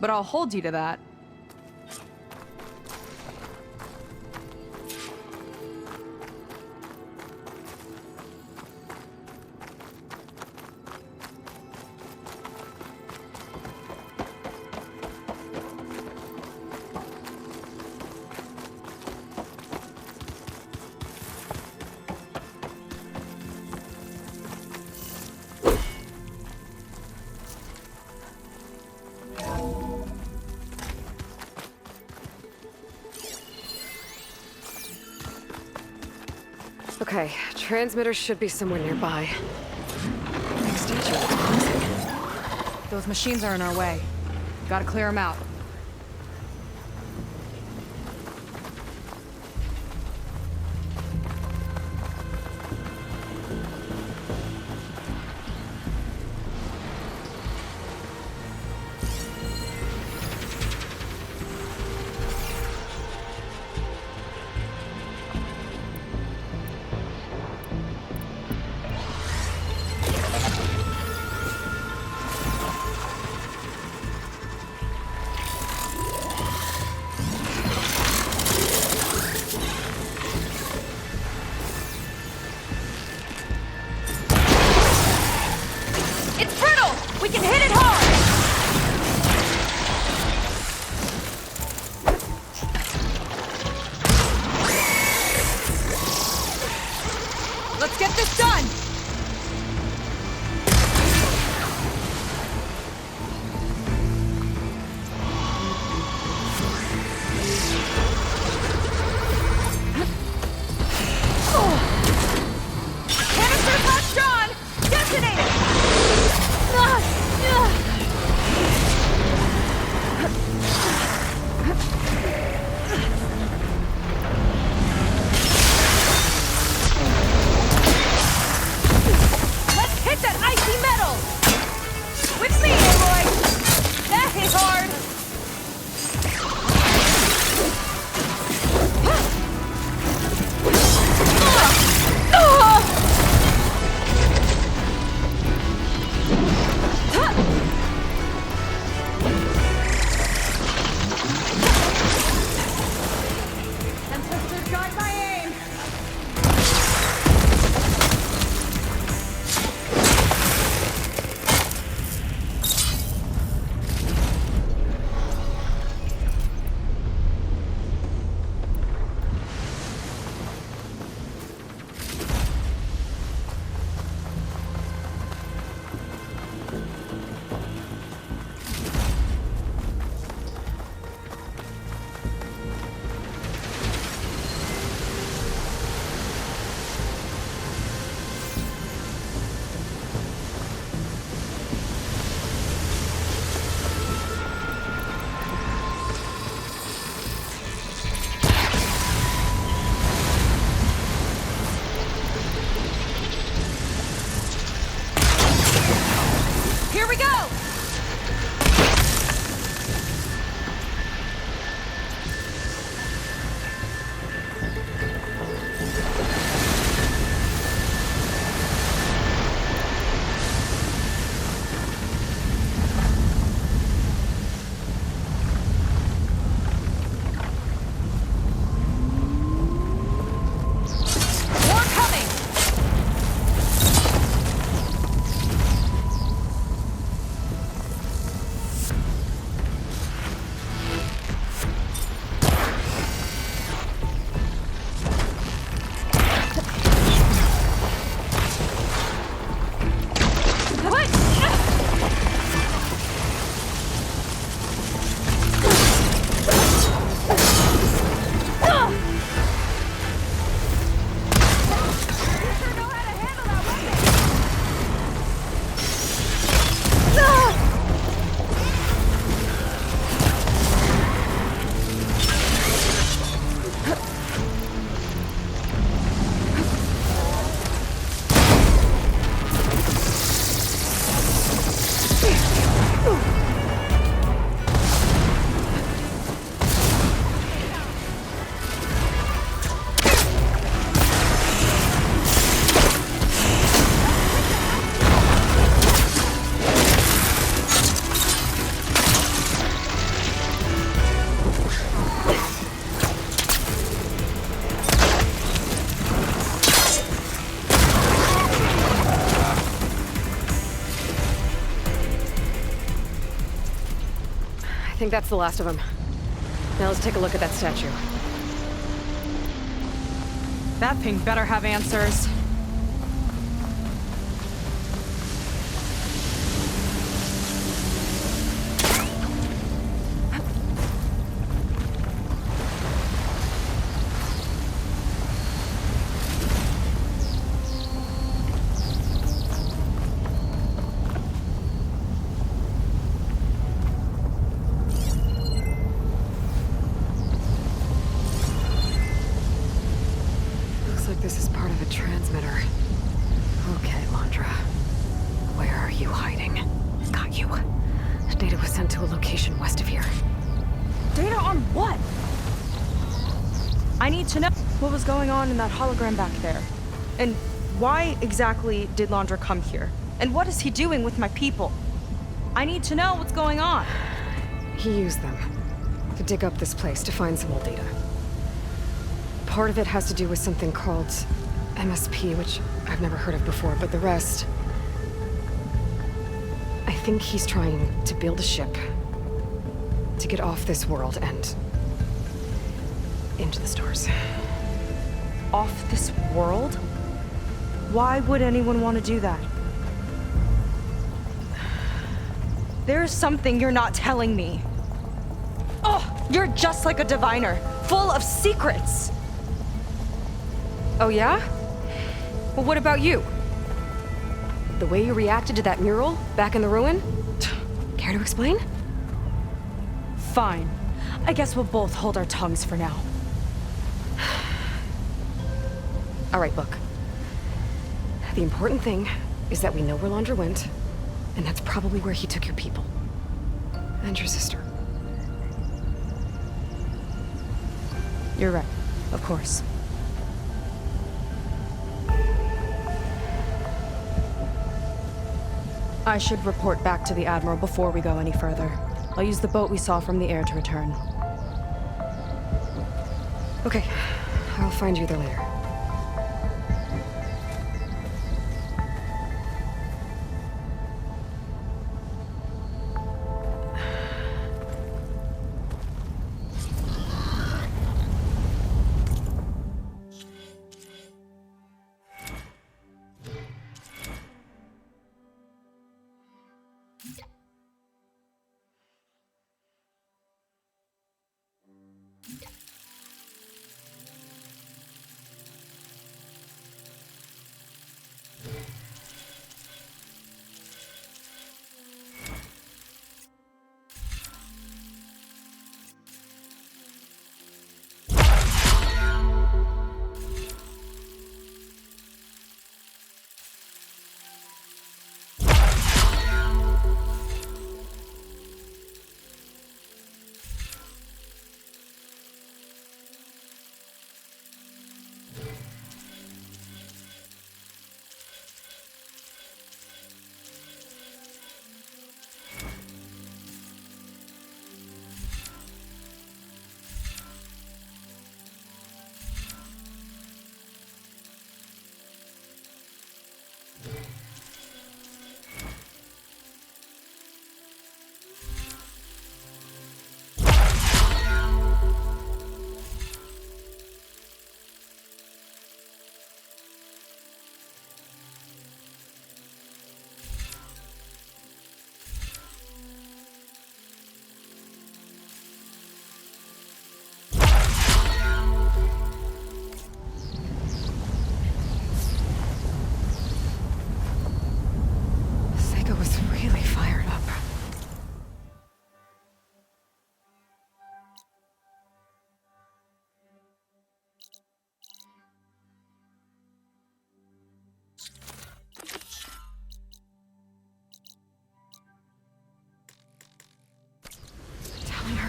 but I'll hold you to that. Okay, transmitter should be somewhere nearby. Big statue looks promising. Those machines are in our way. Gotta clear them out. think that's the last of them. Now let's take a look at that statue. That thing better have answers. This is part of a transmitter. Okay, Landra. Where are you hiding? Got you. Data was sent to a location west of here. Data on what? I need to know what was going on in that hologram back there. And why exactly did Landra come here? And what is he doing with my people? I need to know what's going on. He used them to dig up this place to find some old data. Part of it has to do with something called MSP, which I've never heard of before, but the rest... I think he's trying to build a ship to get off this world and into the stars. Off this world? Why would anyone want to do that? There's something you're not telling me. Oh, you're just like a diviner, full of secrets. Oh yeah? Well, what about you? The way you reacted to that mural back in the ruin? Care to explain? Fine. I guess we'll both hold our tongues for now. All right, look. The important thing is that we know where Landra went, and that's probably where he took your people. And your sister. You're right, of course. I should report back to the Admiral before we go any further. I'll use the boat we saw from the air to return. Okay, I'll find you there later.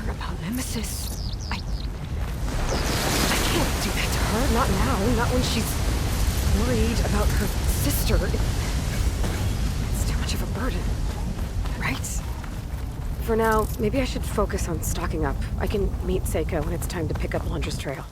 About Nemesis. I can't do that to her. Not now. Not when she's worried about her sister. It's too much of a burden. Right? For now, maybe I should focus on stocking up. I can meet Seika when it's time to pick up Landra's trail.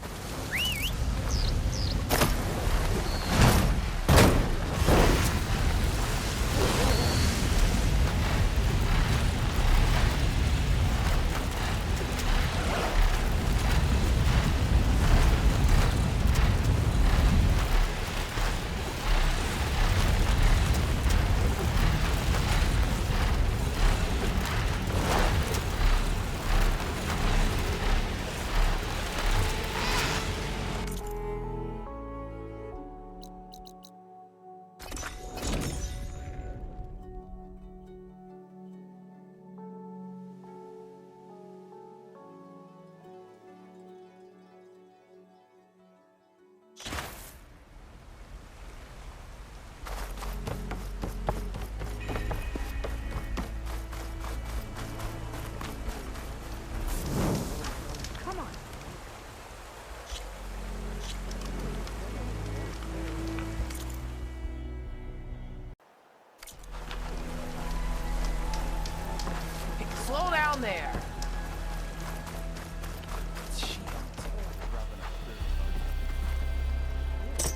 slow down there.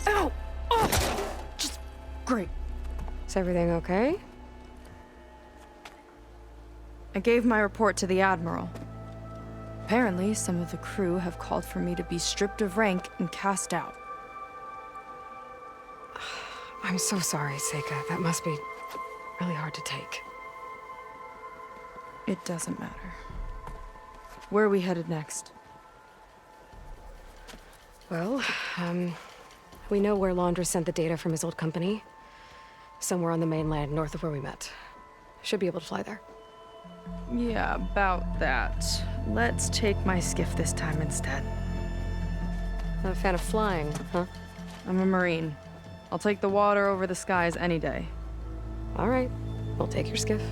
Ow! Oh! Just great. Is everything okay? I gave my report to the Admiral. Apparently, some of the crew have called for me to be stripped of rank and cast out. I'm so sorry, Seika. That must be really hard to take. It doesn't matter. Where are we headed next? Well, we know where Laundra sent the data from his old company. Somewhere on the mainland, north of where we met. Should be able to fly there. Yeah, about that. Let's take my skiff this time instead. Not a fan of flying, huh? I'm a Marine. I'll take the water over the skies any day. All right. We'll take your skiff.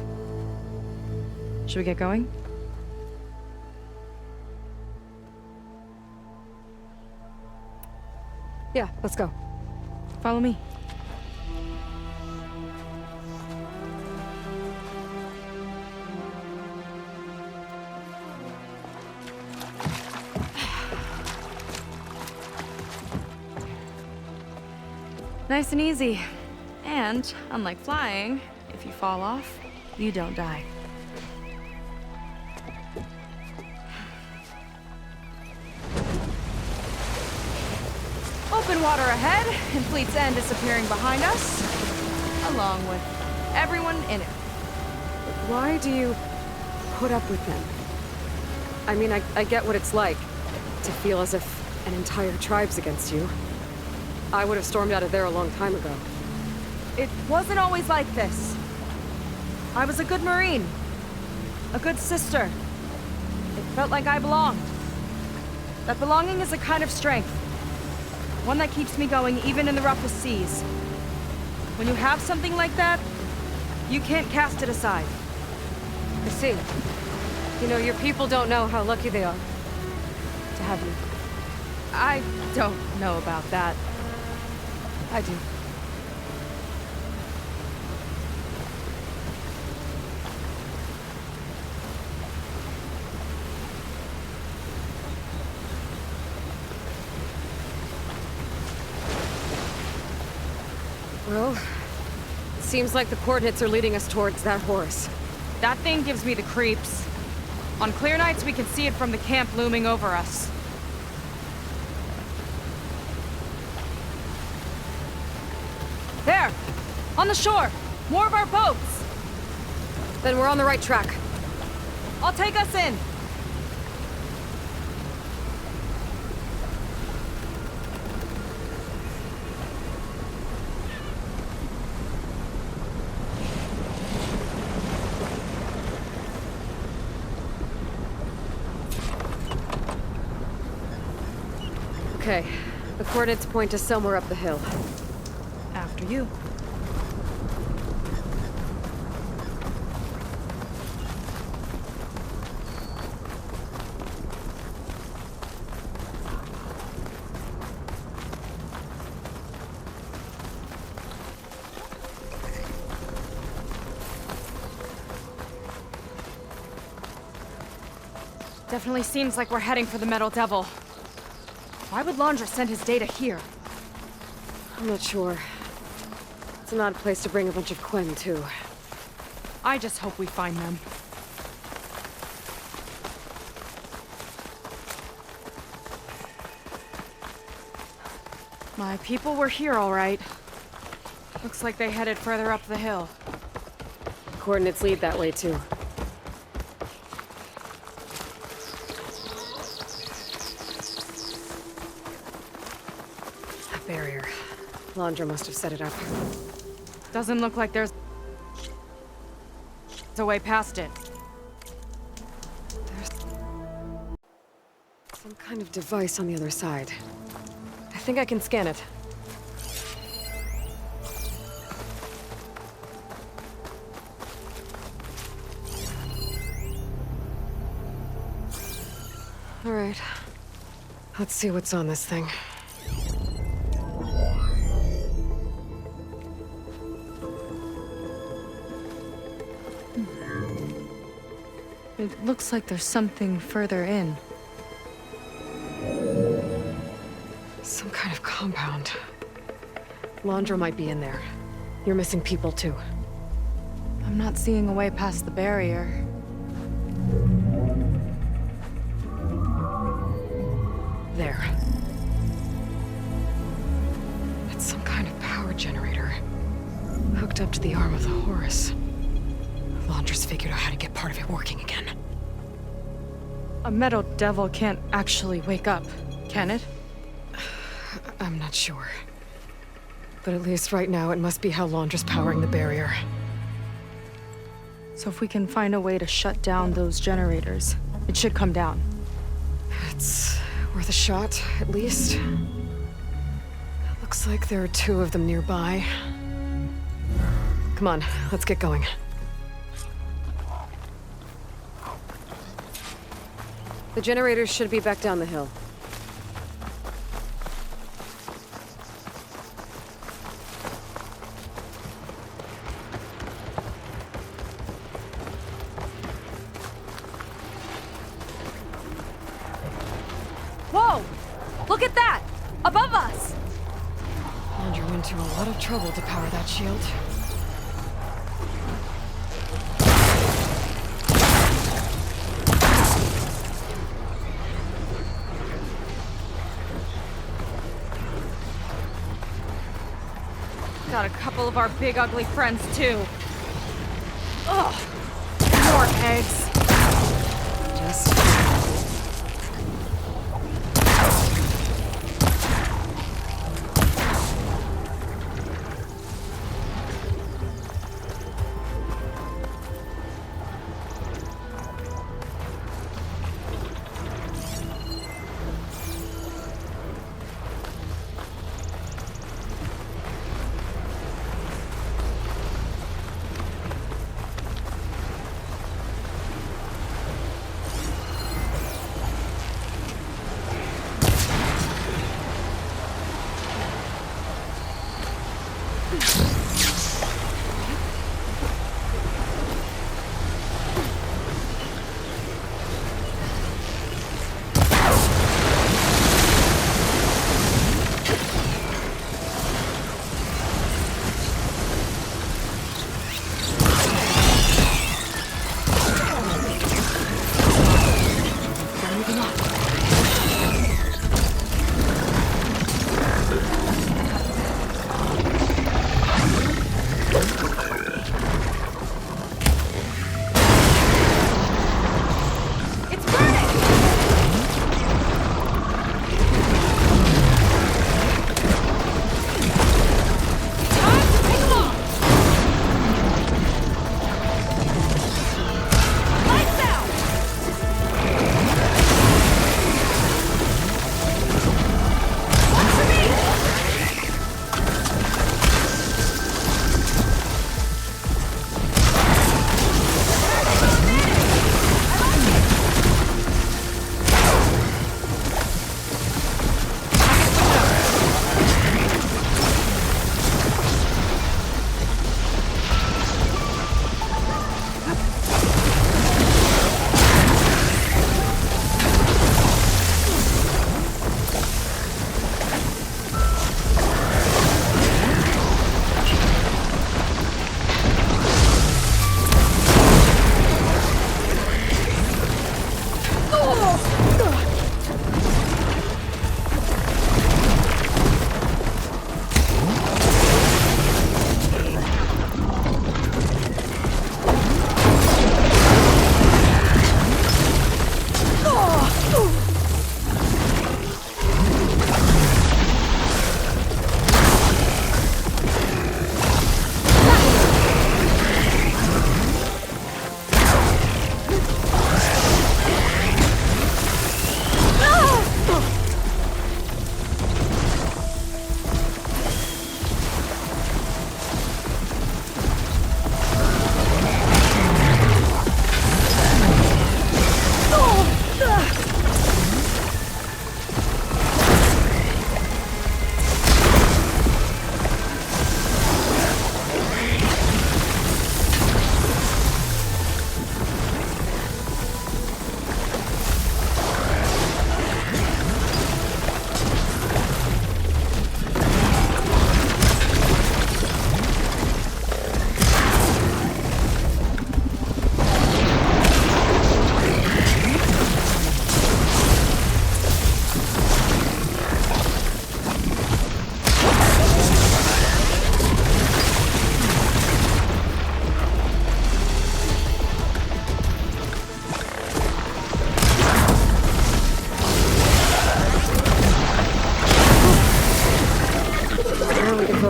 Should we get going? Yeah, let's go. Follow me. Nice and easy. And, unlike flying, if you fall off, you don't die. Open water ahead, and Fleet's End disappearing behind us, along with everyone in it. Why do you put up with them? I mean, I get what it's like to feel as if an entire tribe's against you. I would have stormed out of there a long time ago. It wasn't always like this. I was a good Marine. A good sister. It felt like I belonged. That belonging is a kind of strength. One that keeps me going even in the roughest seas. When you have something like that, you can't cast it aside. I see. You know, your people don't know how lucky they are to have you. I don't know about that. I do. Well, it seems like the coordinates are leading us towards that horse. That thing gives me the creeps. On clear nights, we can see it from the camp looming over us. There! On the shore! More of our boats! Then we're on the right track. I'll take us in! Okay, the coordinates point to somewhere up the hill. After you. Definitely seems like we're heading for the Metal Devil. Why would Laundra send his data here? I'm not sure. It's an odd place to bring a bunch of Quen, too. I just hope we find them. My people were here, all right. Looks like they headed further up the hill. Coordinates lead that way, too. A barrier. Laundra must have set it up. Doesn't look like there's a way past it. There's some kind of device on the other side. I think I can scan it. All right. Let's see what's on this thing. It looks like there's something further in. Some kind of compound. Laundra might be in there. You're missing people too. I'm not seeing a way past the barrier. There. It's some kind of power generator. Hooked up to the arm of the Horus. Laundra's figured out how to get part of it working again. A metal devil can't actually wake up, can it? I'm not sure. But at least right now, it must be how Laundra's powering the barrier. So if we can find a way to shut down those generators, it should come down. It's worth a shot, at least. Looks like there are 2 of them nearby. Come on, let's get going. The generators should be back down the hill. Whoa! Look at that! Above us! Laundra went to a lot of trouble to power that shield. Got a couple of our big ugly friends too. Ugh! More eggs. Just...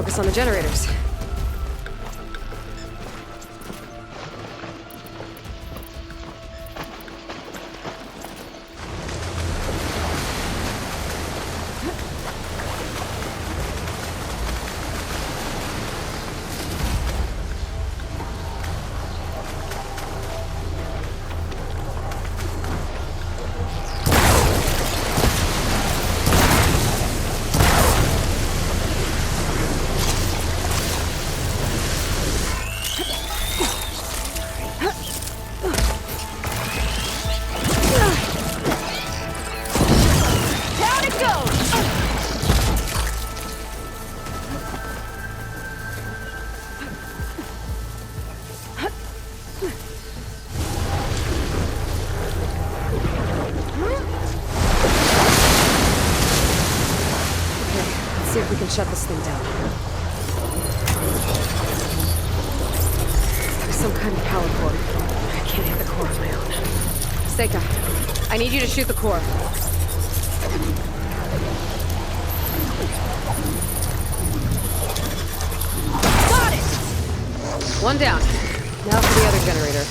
focus on the generators. See if we can shut this thing down. There's some kind of power cord. I can't hit the core on my own. Seika, I need you to shoot the core. Got it! One down. Now for the other generator.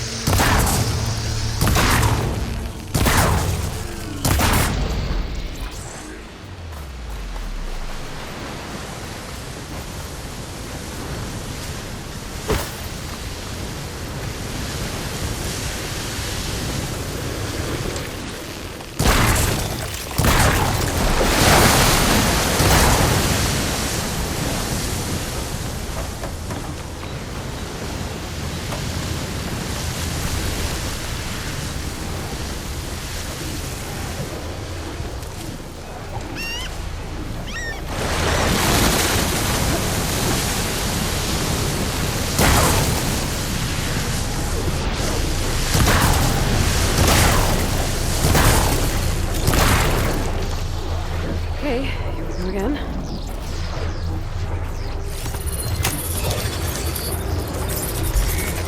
Okay, here we go again.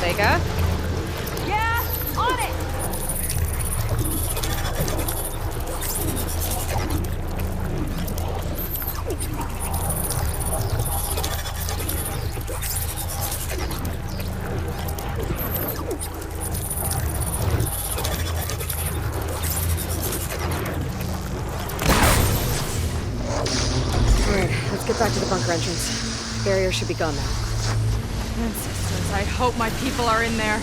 Seika? Yeah, on it! Let's get back to the bunker entrance. Barrier should be gone now. Ancestors, I hope my people are in there.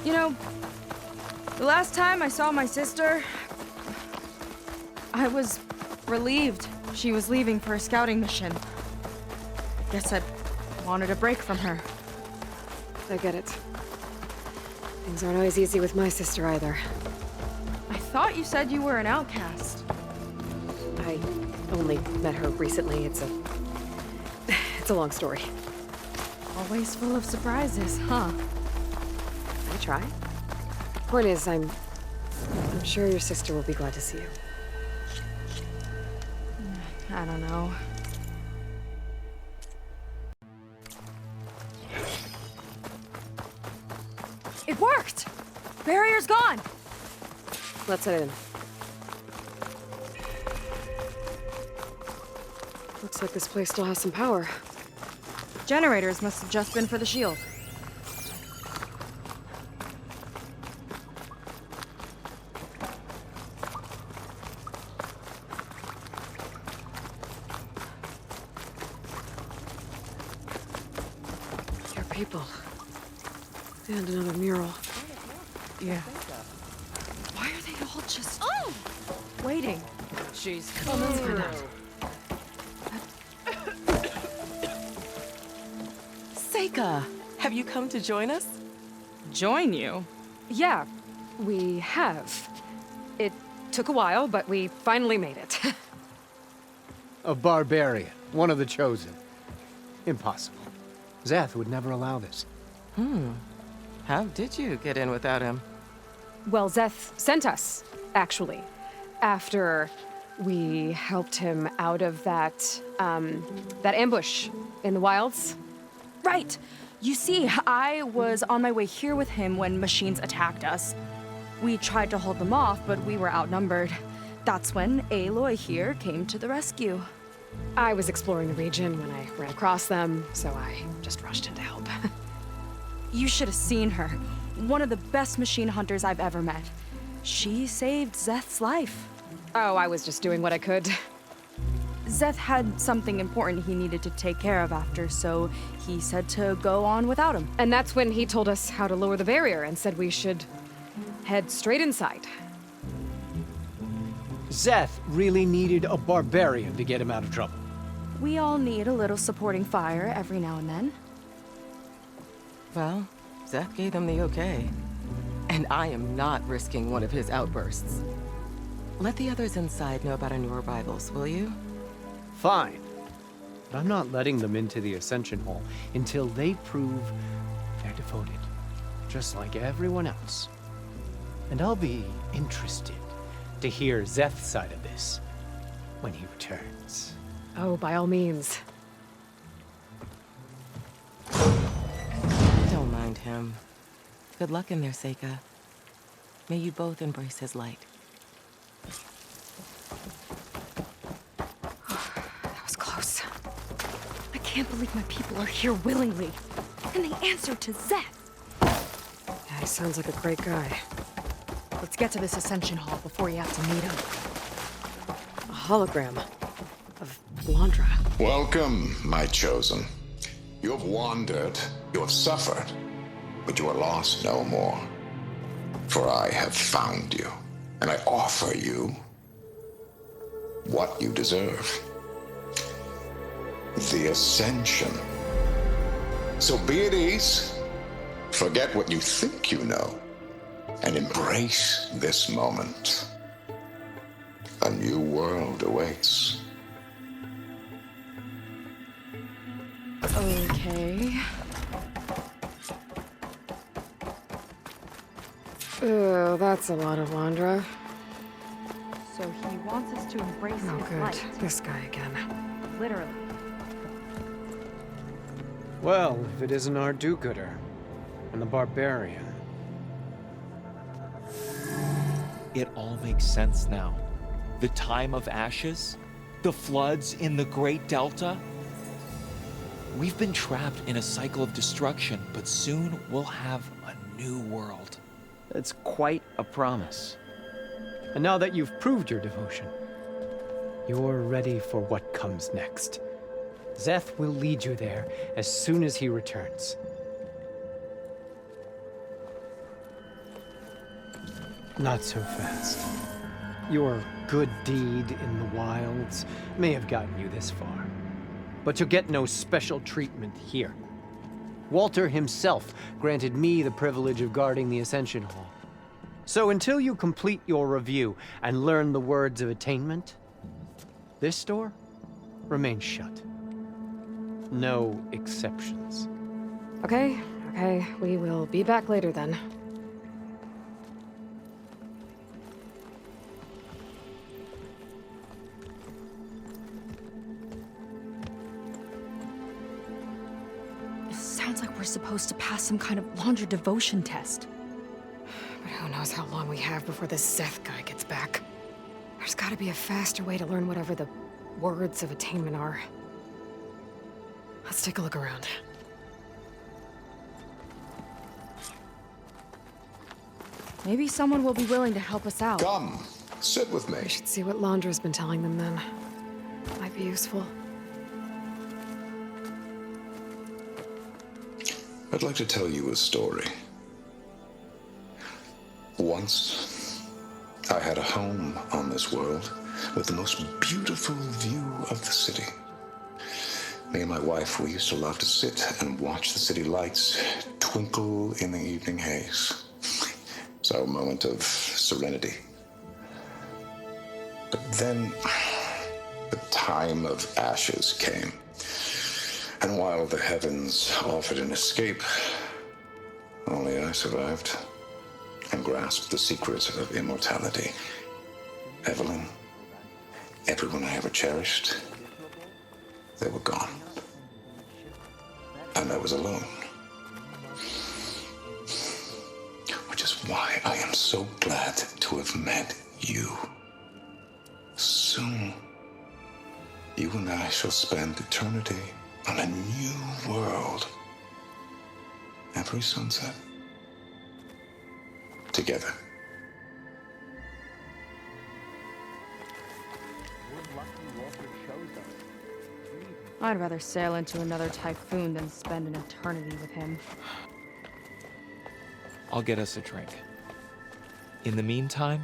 You know, the last time I saw my sister, I was relieved she was leaving for a scouting mission. I guess I wanted a break from her. I get it. Things aren't always easy with my sister either. I thought you said you were an outcast. I only met her recently. It's a long story. Always full of surprises, huh? I try. Point is, I'm sure your sister will be glad to see you. I don't know. It worked! Barrier's gone! Let's head in. Looks like this place still has some power. Generators must have just been for the shield. Your people. And another mural. Yeah. Why are they all just... waiting? She's coming through. Seika, have you come to join us? Join you? Yeah, we have. It took a while, but we finally made it. A barbarian, one of the chosen. Impossible. Zeth would never allow this. How did you get in without him? Well, Zeth sent us, actually. After We helped him out of that ambush in the wilds. Right! You see, I was on my way here with him when machines attacked us. We tried to hold them off, but we were outnumbered. That's when Aloy here came to the rescue. I was exploring the region when I ran across them, so I just rushed in to help. You should have seen her. One of the best machine hunters I've ever met. She saved Zeth's life. Oh, I was just doing what I could. Zeth had something important he needed to take care of after, so he said to go on without him. And that's when he told us how to lower the barrier and said we should head straight inside. Zeth really needed a barbarian to get him out of trouble. We all need a little supporting fire every now and then. Well, Zeth gave them the okay. And I am not risking one of his outbursts. Let the others inside know about our new arrivals, will you? Fine. But I'm not letting them into the Ascension Hall until they prove they're devoted, just like everyone else. And I'll be interested to hear Zeth's side of this when he returns. Oh, by all means. Don't mind him. Good luck in there, Seika. May you both embrace his light. That was close. I can't believe my people are here willingly. And they answered to Zeth. Yeah, he sounds like a great guy. Let's get to this Ascension Hall before you have to meet him. A hologram of Blandra. Welcome, my chosen. You have wandered, you have suffered, but you are lost no more. For I have found you, and I offer you what you deserve. The Ascension. So be at ease, forget what you think you know, and embrace this moment. A new world awaits. Okay. Oh, that's a lot of Blandra. So he wants us to embrace Oh, his good. light. This guy again. Literally. Well, if it isn't our do-gooder and the barbarian. It all makes sense now. The time of ashes, the floods in the Great Delta. We've been trapped in a cycle of destruction, but soon we'll have a new world. That's quite a promise. And now that you've proved your devotion, you're ready for what comes next. Zeth will lead you there as soon as he returns. Not so fast. Your good deed in the wilds may have gotten you this far, but you'll get no special treatment here. Walter himself granted me the privilege of guarding the Ascension Hall. So until you complete your review and learn the words of attainment, this door remains shut. No exceptions. Okay, we will be back later then. It sounds like we're supposed to pass some kind of Blandra devotion test. But who knows how long we have before this Zeth guy gets back. There's gotta be a faster way to learn whatever the words of attainment are. Let's take a look around. Maybe someone will be willing to help us out. Come, sit with me. We should see what Landra's been telling them then. Might be useful. I'd like to tell you a story. Once, I had a home on this world with the most beautiful view of the city. Me and my wife, we used to love to sit and watch the city lights twinkle in the evening haze. It's our moment of serenity. But then, the time of ashes came. And while the heavens offered an escape, only I survived and grasped the secret of immortality. Evelyn, Everyone I ever cherished, they were gone. And I was alone. Which is why I am so glad to have met you. Soon, you and I shall spend eternity on a new world. Every sunset, together. I'd rather sail into another typhoon than spend an eternity with him. I'll get us a drink. In the meantime,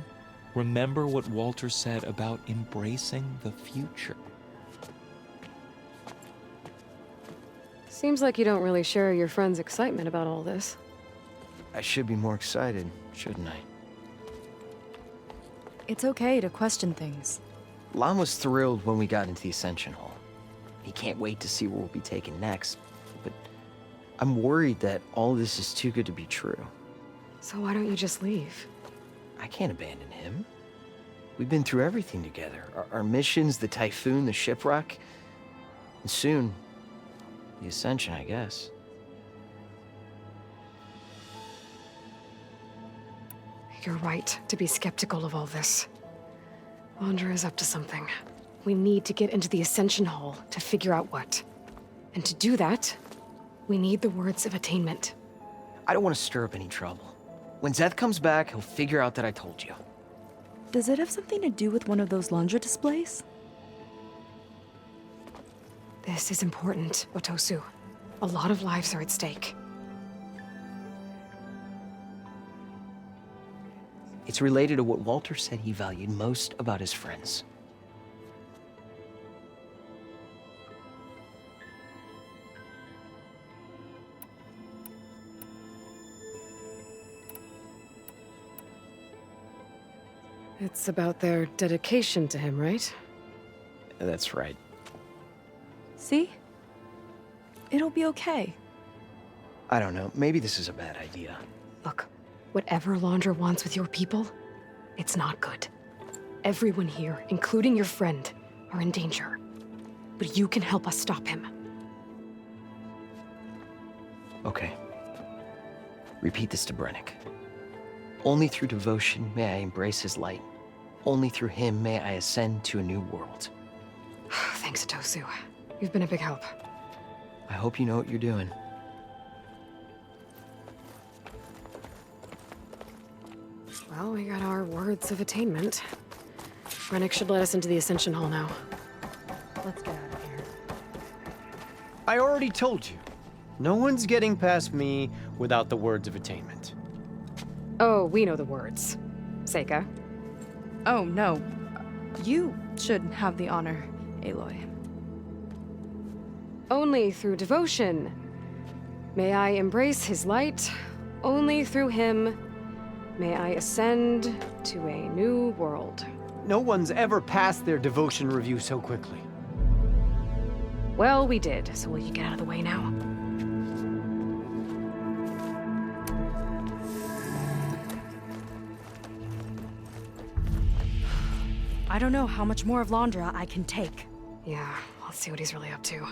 remember what Walter said about embracing the future. Seems like you don't really share your friend's excitement about all this. I should be more excited, shouldn't I? It's okay to question things. Lon was thrilled when we got into the Ascension Hall. He can't wait to see where we'll be taken next, but I'm worried that all this is too good to be true. So why don't you just leave? I can't abandon him. We've been through everything together. Our missions, the Typhoon, the shipwreck, and soon, the Ascension, I guess. You're right to be skeptical of all this. Laundra is up to something. We need to get into the Ascension Hall to figure out what. And to do that, we need the words of attainment. I don't want to stir up any trouble. When Zeth comes back, he'll figure out that I told you. Does it have something to do with one of those Laundra displays? This is important, Otosu. A lot of lives are at stake. It's related to what Walter said he valued most about his friends. It's about their dedication to him, right? That's right. See? It'll be okay. I don't know. Maybe this is a bad idea. Look, whatever Laundra wants with your people, it's not good. Everyone here, including your friend, are in danger. But you can help us stop him. Okay. Repeat this to Brennick. Only through devotion may I embrace his light. Only through him may I ascend to a new world. Thanks, Otosu. You've been a big help. I hope you know what you're doing. Well, we got our words of attainment. Brennick should let us into the Ascension Hall now. Let's get out of here. I already told you. No one's getting past me without the words of attainment. Oh, we know the words. Seika. Oh, no. You should have the honor, Aloy. Only through devotion may I embrace his light. Only through him may I ascend to a new world. No one's ever passed their devotion review so quickly. Well, we did, so will you get out of the way now? I don't know how much more of Laundra I can take. Yeah, let's see what he's really up to.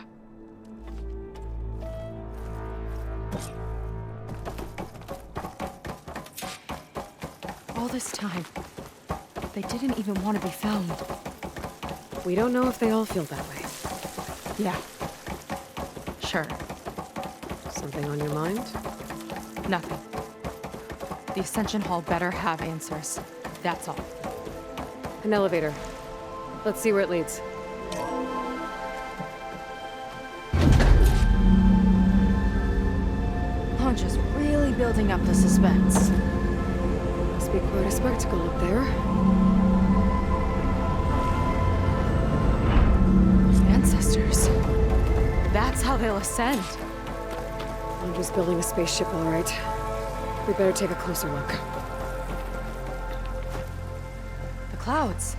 All this time, they didn't even want to be found. We don't know if they all feel that way. Yeah. Sure. Something on your mind? Nothing. The Ascension Hall better have answers. That's all. An elevator. Let's see where it leads. Laundra's really building up the suspense. Must be quite a spectacle up there. Ancestors. That's how they'll ascend. Laundra's building a spaceship, all right. We better take a closer look. The clouds.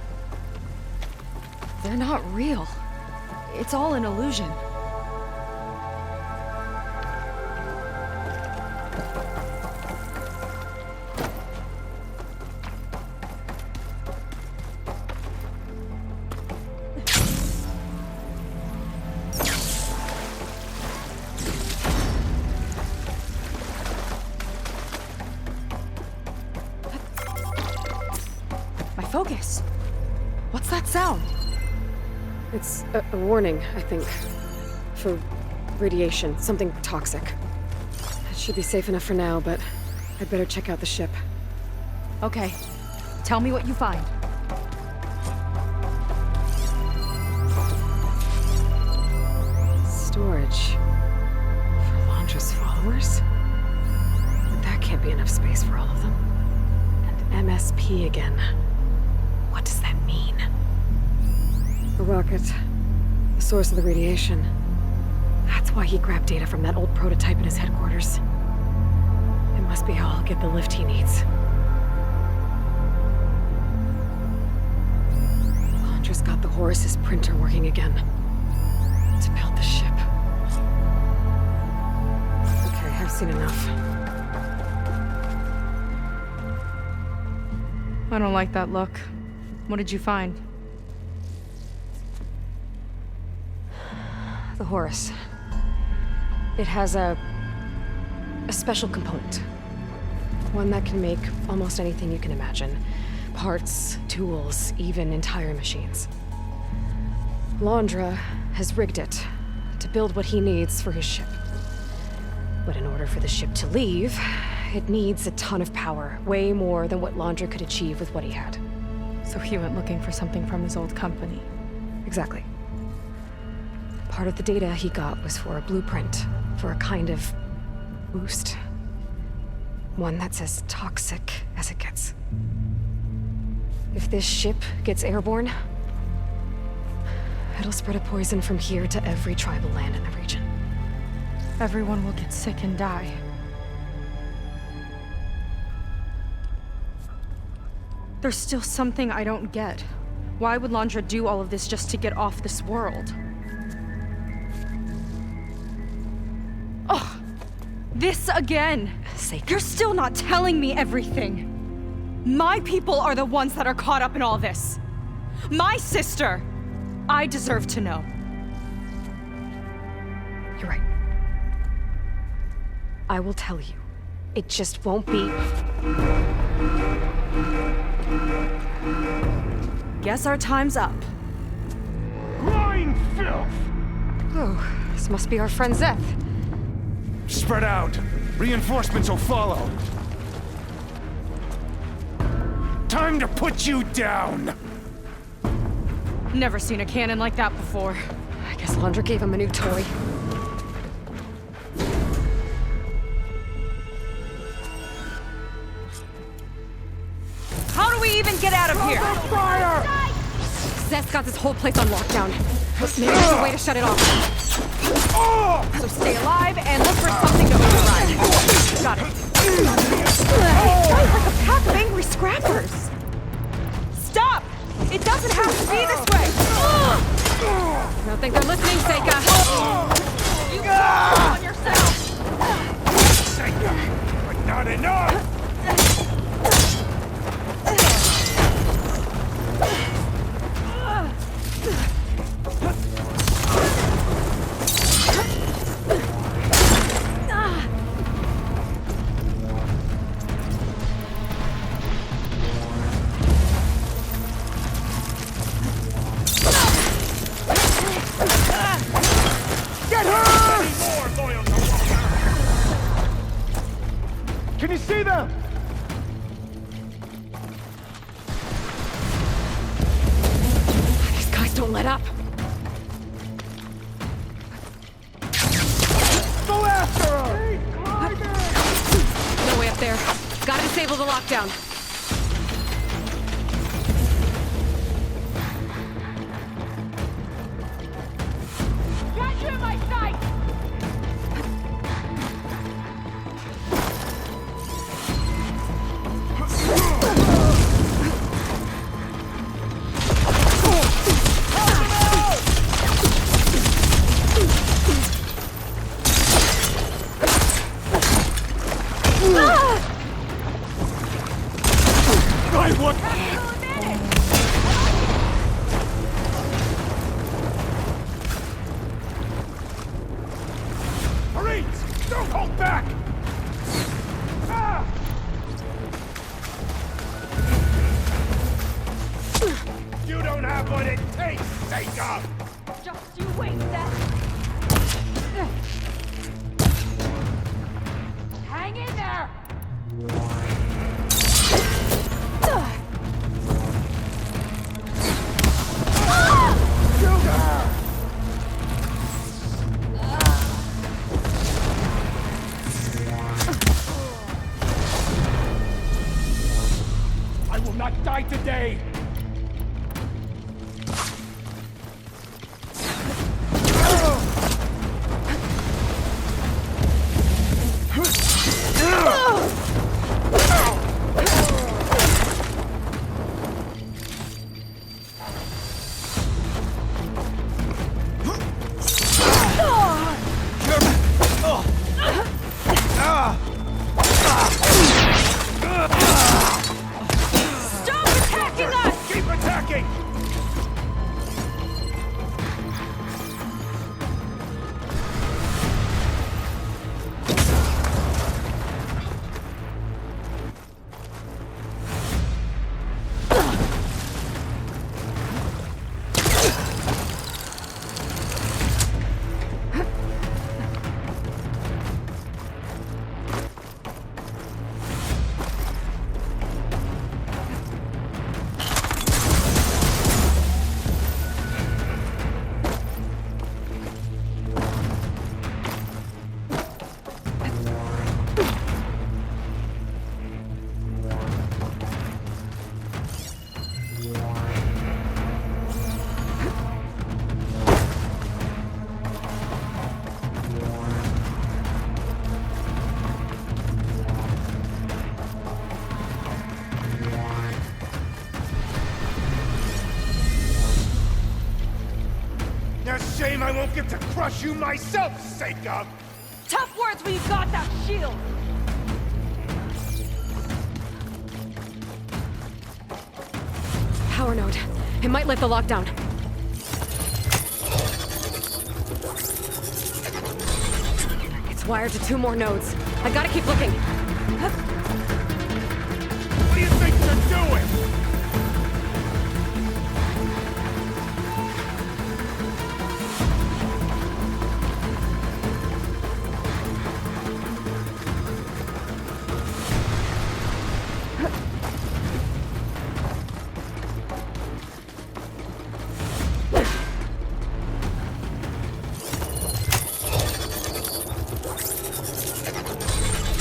They're not real. It's all an illusion. focus. What's that sound? It's a warning, I think. For radiation, something toxic. It should be safe enough for now, but I'd better check out the ship. Okay. Tell me what you find. Storage. For Londra's followers? But that can't be enough space for all of them. And MSP again. What does that mean? A rocket. The source of the radiation. That's why he grabbed data from that old prototype in his headquarters. It must be how I'll get the lift he needs. Londra's got the Horus's printer working again. To build the ship. Okay, I've seen enough. I don't like that look. What did you find? The Horus. It has a special component. One that can make almost anything you can imagine. Parts, tools, even entire machines. Londra has rigged it to build what he needs for his ship. But in order for the ship to leave, it needs a ton of power, way more than what Londra could achieve with what he had. So he went looking for something from his old company. Exactly. Part of the data he got was for a blueprint, for a kind of boost. One that's as toxic as it gets. If this ship gets airborne, it'll spread a poison from here to every tribal land in the region. Everyone will get sick and die. There's still something I don't get. Why would Londra do all of this just to get off this world? Oh, this again! You're still not telling me everything! My people are the ones that are caught up in all this! My sister! I deserve to know. You're right. I will tell you. It just won't be... Guess our time's up. Blind filth! Oh, this must be our friend Zeth. Spread out. Reinforcements will follow. Time to put you down! Never seen a cannon like that before. I guess Londra gave him a new toy. How do we even get out of here? Fire! Zeth's got this whole place on lockdown. Maybe there's a way to shut it off. So stay alive and look for something to override. Got it. Guys like a pack of angry scrappers. Stop! It doesn't have to be this way! I don't think they're listening, Seika. You focus on yourself! Seika, but not enough! Can you see them? These guys don't let up. Go after her! No way up there. Gotta disable the lockdown. Got you in my sight! Don't hold back! Ah! have what it takes, Seika! Just you wait, Seth! Hang in there! Shoot her! I will not die today! Stop attacking us! Keep attacking! A shame I won't get to crush you myself, Seika! Tough words when you got that shield! Power node. It might lift the lockdown. It's wired to 2 more nodes. I gotta keep looking. What do you think you're doing?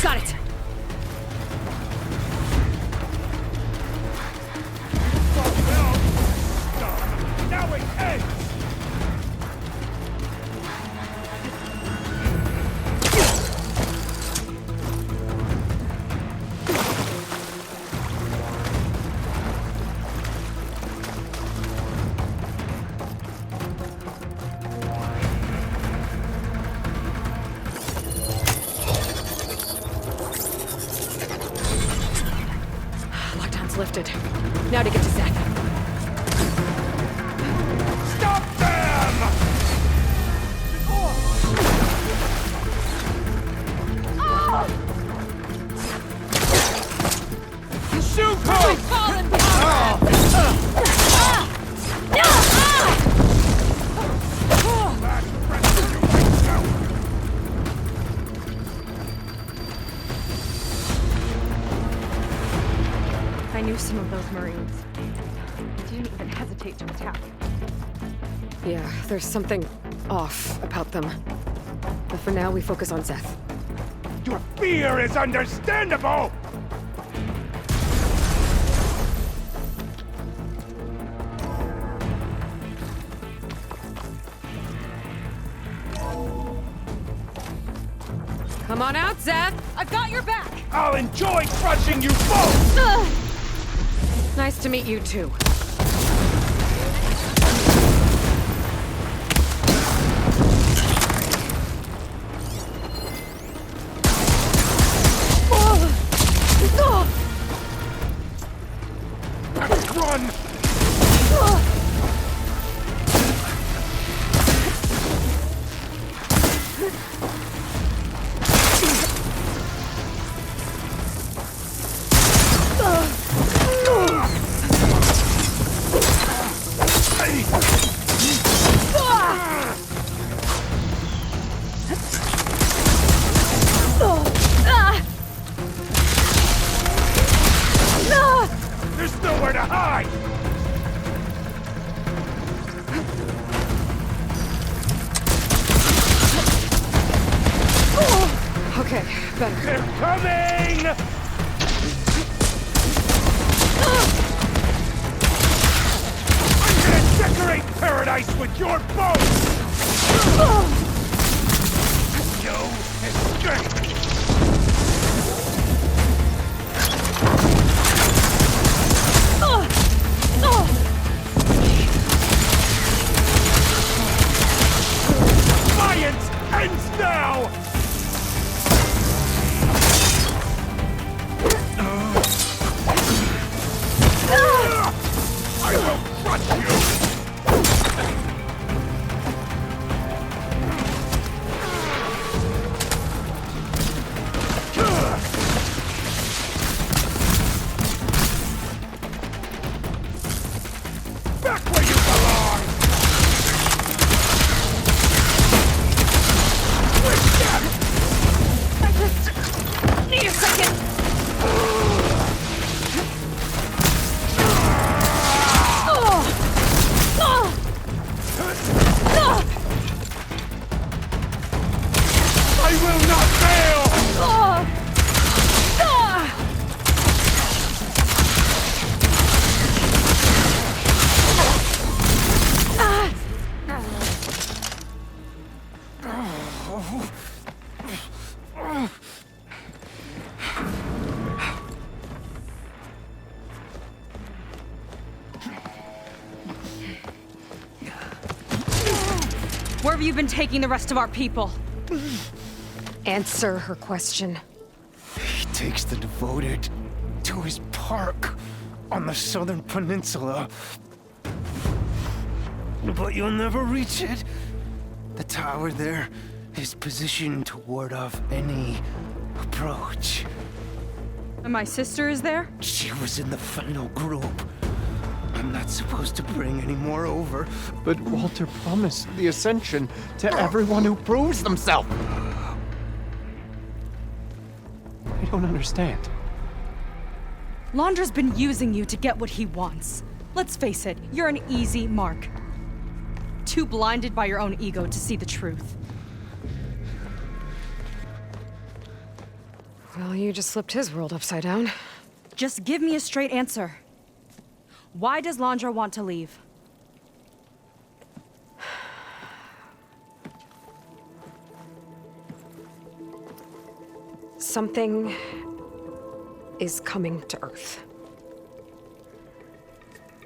Got it! Now it ends! Lockdown's lifted. Now to get to Zach. Stop them! Shoot her! We've fallen behind! I knew some of those Marines. They didn't even hesitate to attack. Yeah, there's something off about them. But for now, we focus on Seth. Your fear is understandable! Come on out, Seth! I've got your back! I'll enjoy crushing you both! Nice to meet you, too. Run! Better. They're coming! I'm gonna decorate paradise with your bones! No escape! Science ends now! I will crush you! Back where you belong! I just need a second. I will not fail! Where have you been taking the rest of our people? Answer her question. He takes the devoted to his park on the southern peninsula. But you'll never reach it. The tower there is positioned to ward off any approach. And my sister is there? She was in the final group. I'm not supposed to bring any more over. But Walter promised the Ascension to everyone who proves themselves. I don't understand. Londra's been using you to get what he wants. Let's face it, you're an easy mark. Too blinded by your own ego to see the truth. Well, you just flipped his world upside down. Just give me a straight answer. Why does Londra want to leave? Something is coming to Earth.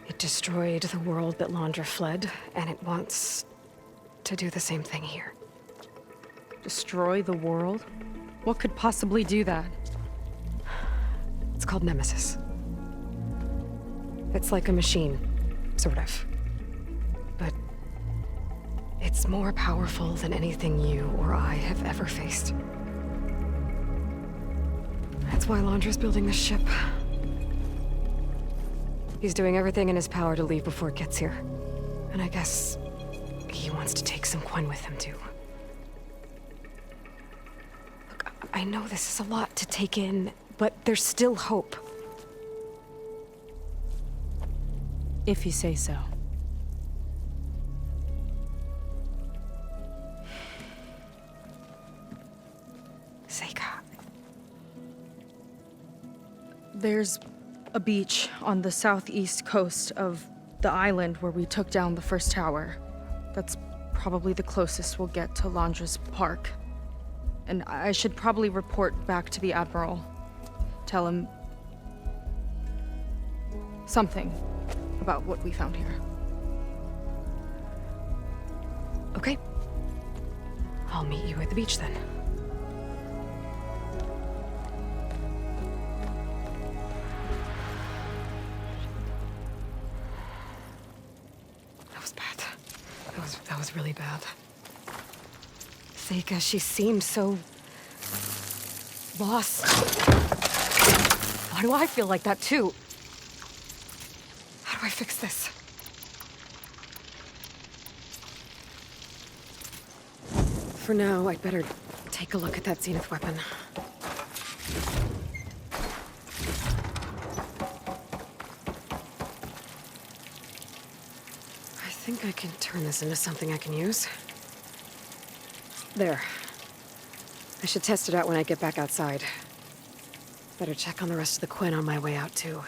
It destroyed the world that Londra fled, and it wants to do the same thing here. Destroy the world? What could possibly do that? It's called Nemesis. It's like a machine, sort of. But it's more powerful than anything you or I have ever faced. That's why Londra's building this ship. He's doing everything in his power to leave before it gets here. And I guess he wants to take some Quen with him, too. Look, I know this is a lot to take in, but there's still hope. If you say so. Seika. There's a beach on the southeast coast of the island where we took down the first tower. That's probably the closest we'll get to Londra's park. And I should probably report back to the Admiral. Tell him something about what we found here. Okay. I'll meet you at the beach then. That was bad. That was really bad. Seika, she seemed so lost. Why do I feel like that too? How do I fix this? For now, I'd better take a look at that Zenith weapon. I think I can turn this into something I can use. There. I should test it out when I get back outside. Better check on the rest of the Quinn on my way out, too.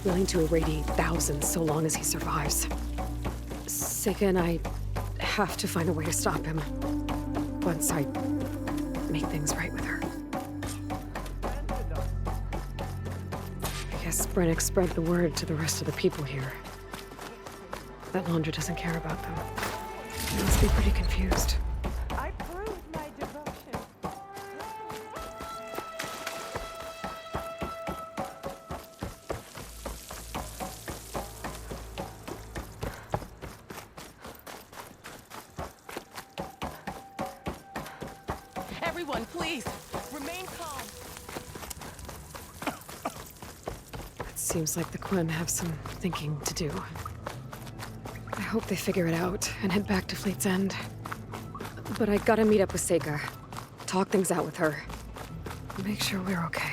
Willing to irradiate thousands so long as he survives. Seika and I have to find a way to stop him. Once I make things right with her. I guess Brennick spread the word to the rest of the people here. That Laundra doesn't care about them. He must be pretty confused. I proved my devotion. Everyone, please, remain calm. It seems like the Quinn have some thinking to do. I hope they figure it out and head back to Fleet's End. But I gotta meet up with Seika. Talk things out with her. Make sure we're okay.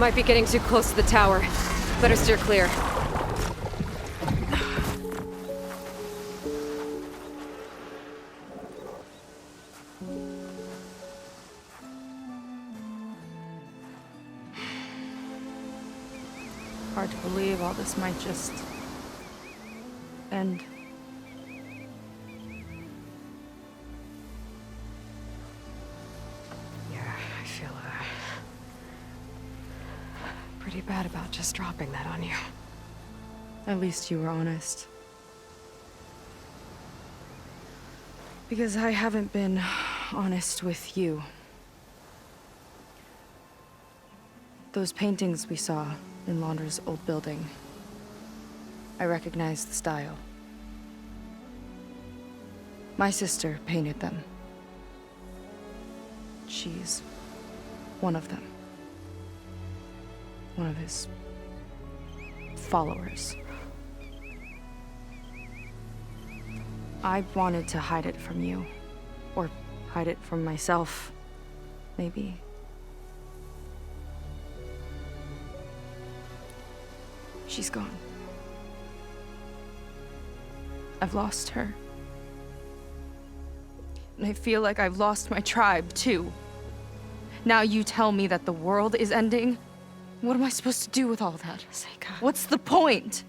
Might be getting too close to the tower. Better steer clear. Hard to believe all this might just end. Yeah, I feel pretty bad about just dropping that on you. At least you were honest. Because I haven't been honest with you. Those paintings we saw in Laundra's old building, I recognize the style. My sister painted them. She's one of them. One of his followers. I wanted to hide it from you. Or hide it from myself, maybe. She's gone. I've lost her. And I feel like I've lost my tribe, too. Now you tell me that the world is ending? What am I supposed to do with all that? Seika. What's the point?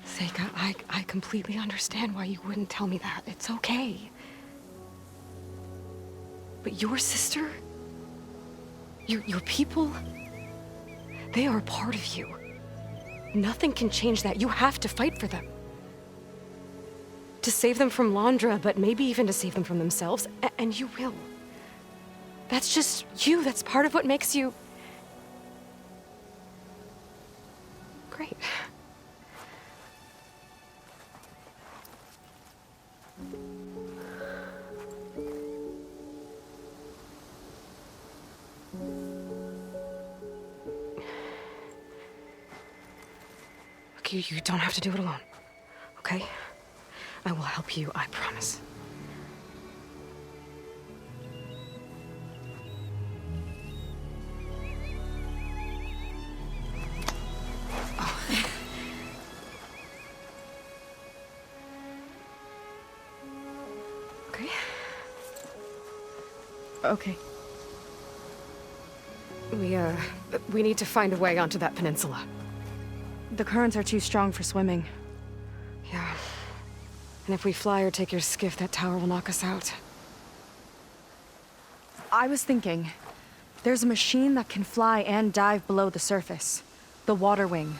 Seika, I completely understand why you wouldn't tell me that. It's okay. But your sister? Your people? They are a part of you. Nothing can change that. You have to fight for them. To save them from Laundra, but maybe even to save them from themselves. And you will. That's just you. That's part of what makes you... great. Look, you don't have to do it alone, okay? I will help you, I promise. Okay. We need to find a way onto that peninsula. The currents are too strong for swimming. Yeah. And if we fly or take your skiff, that tower will knock us out. I was thinking, there's a machine that can fly and dive below the surface. The water wing.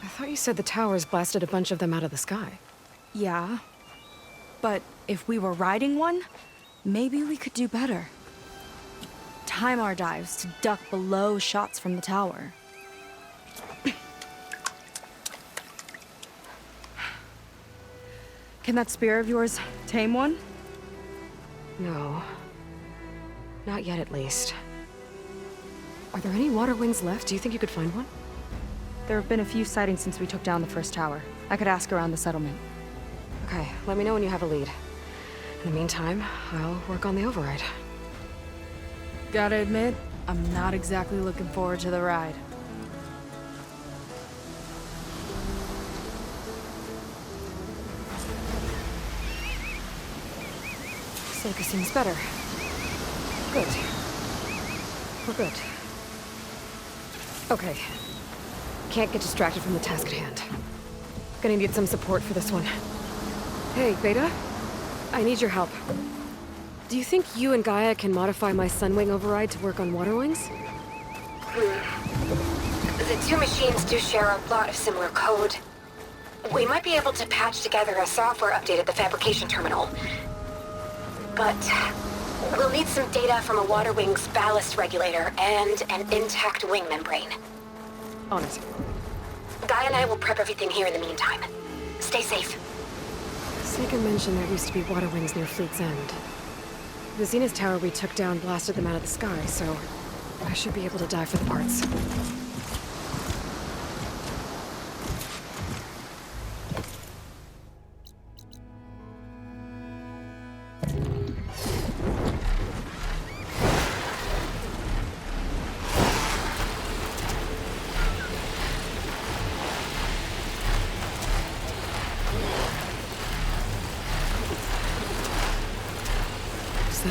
I thought you said the towers blasted a bunch of them out of the sky. Yeah. But if we were riding one, maybe we could do better. Time our dives to duck below shots from the tower. Can that spear of yours tame one? No. Not yet, at least. Are there any water wings left? Do you think you could find one? There have been a few sightings since we took down the first tower. I could ask around the settlement. Okay, let me know when you have a lead. In the meantime, I'll work on the override. Gotta admit, I'm not exactly looking forward to the ride. Seika seems better. Good. We're good. Okay. Can't get distracted from the task at hand. Gonna need some support for this one. Hey, Beta? I need your help. Do you think you and Gaia can modify my Sunwing override to work on water wings? The two machines do share a lot of similar code. We might be able to patch together a software update at the fabrication terminal. But we'll need some data from a water wing's ballast regulator and an intact wing membrane. On it. Gaia and I will prep everything here in the meantime. Stay safe. Seika mentioned there used to be water wings near Fleet's End. The Zenith Tower we took down blasted them out of the sky, so I should be able to dive for the parts.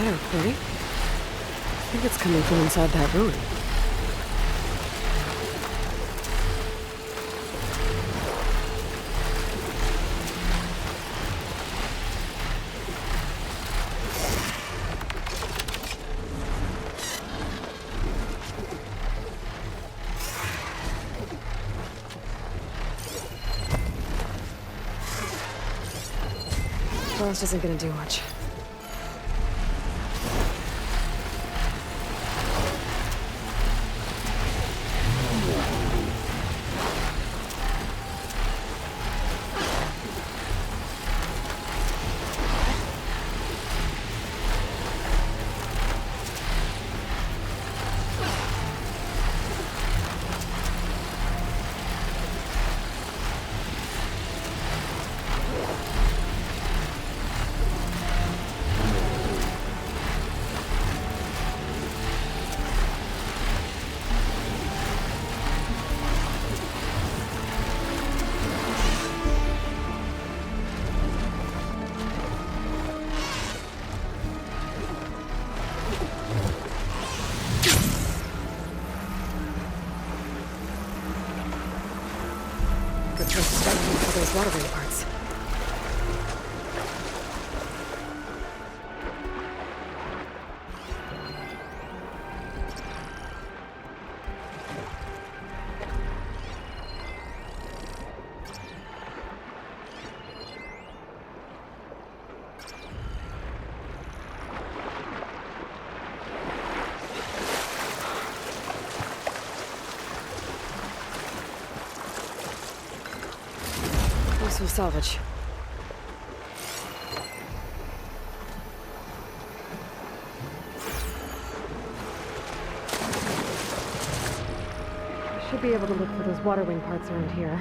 That air pretty. I think it's coming from inside that ruin. Frost isn't gonna do much. For those water wing parts. Useful salvage. I should be able to look for those water wing parts around here.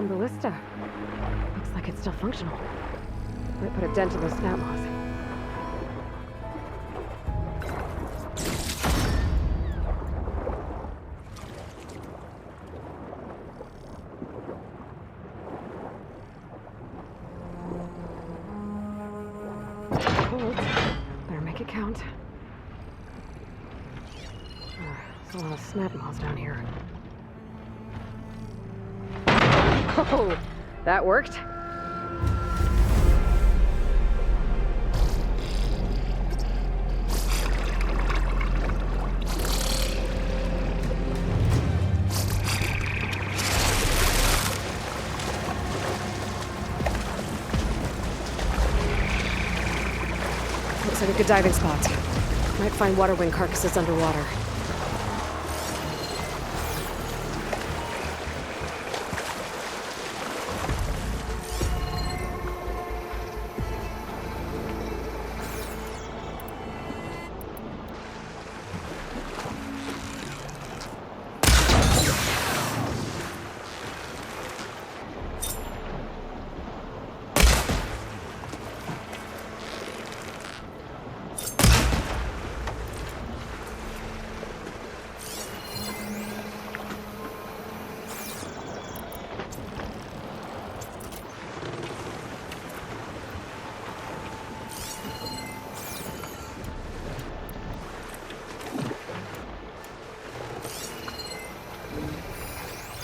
Ballista. Looks like it's still functional. Might put a dent in those snap moths. Cold. Better make it count. There's a lot of snap moths down here. Oh, that worked. Looks like a good diving spot. Might find water wing carcasses underwater.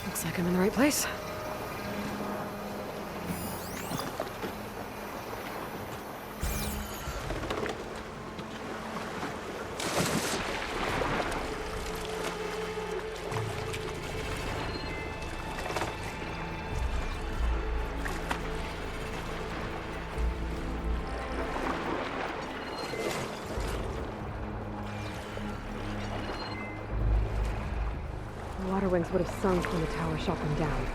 Looks like I'm in the right place. The water wings would have sunk when the tower shot them down.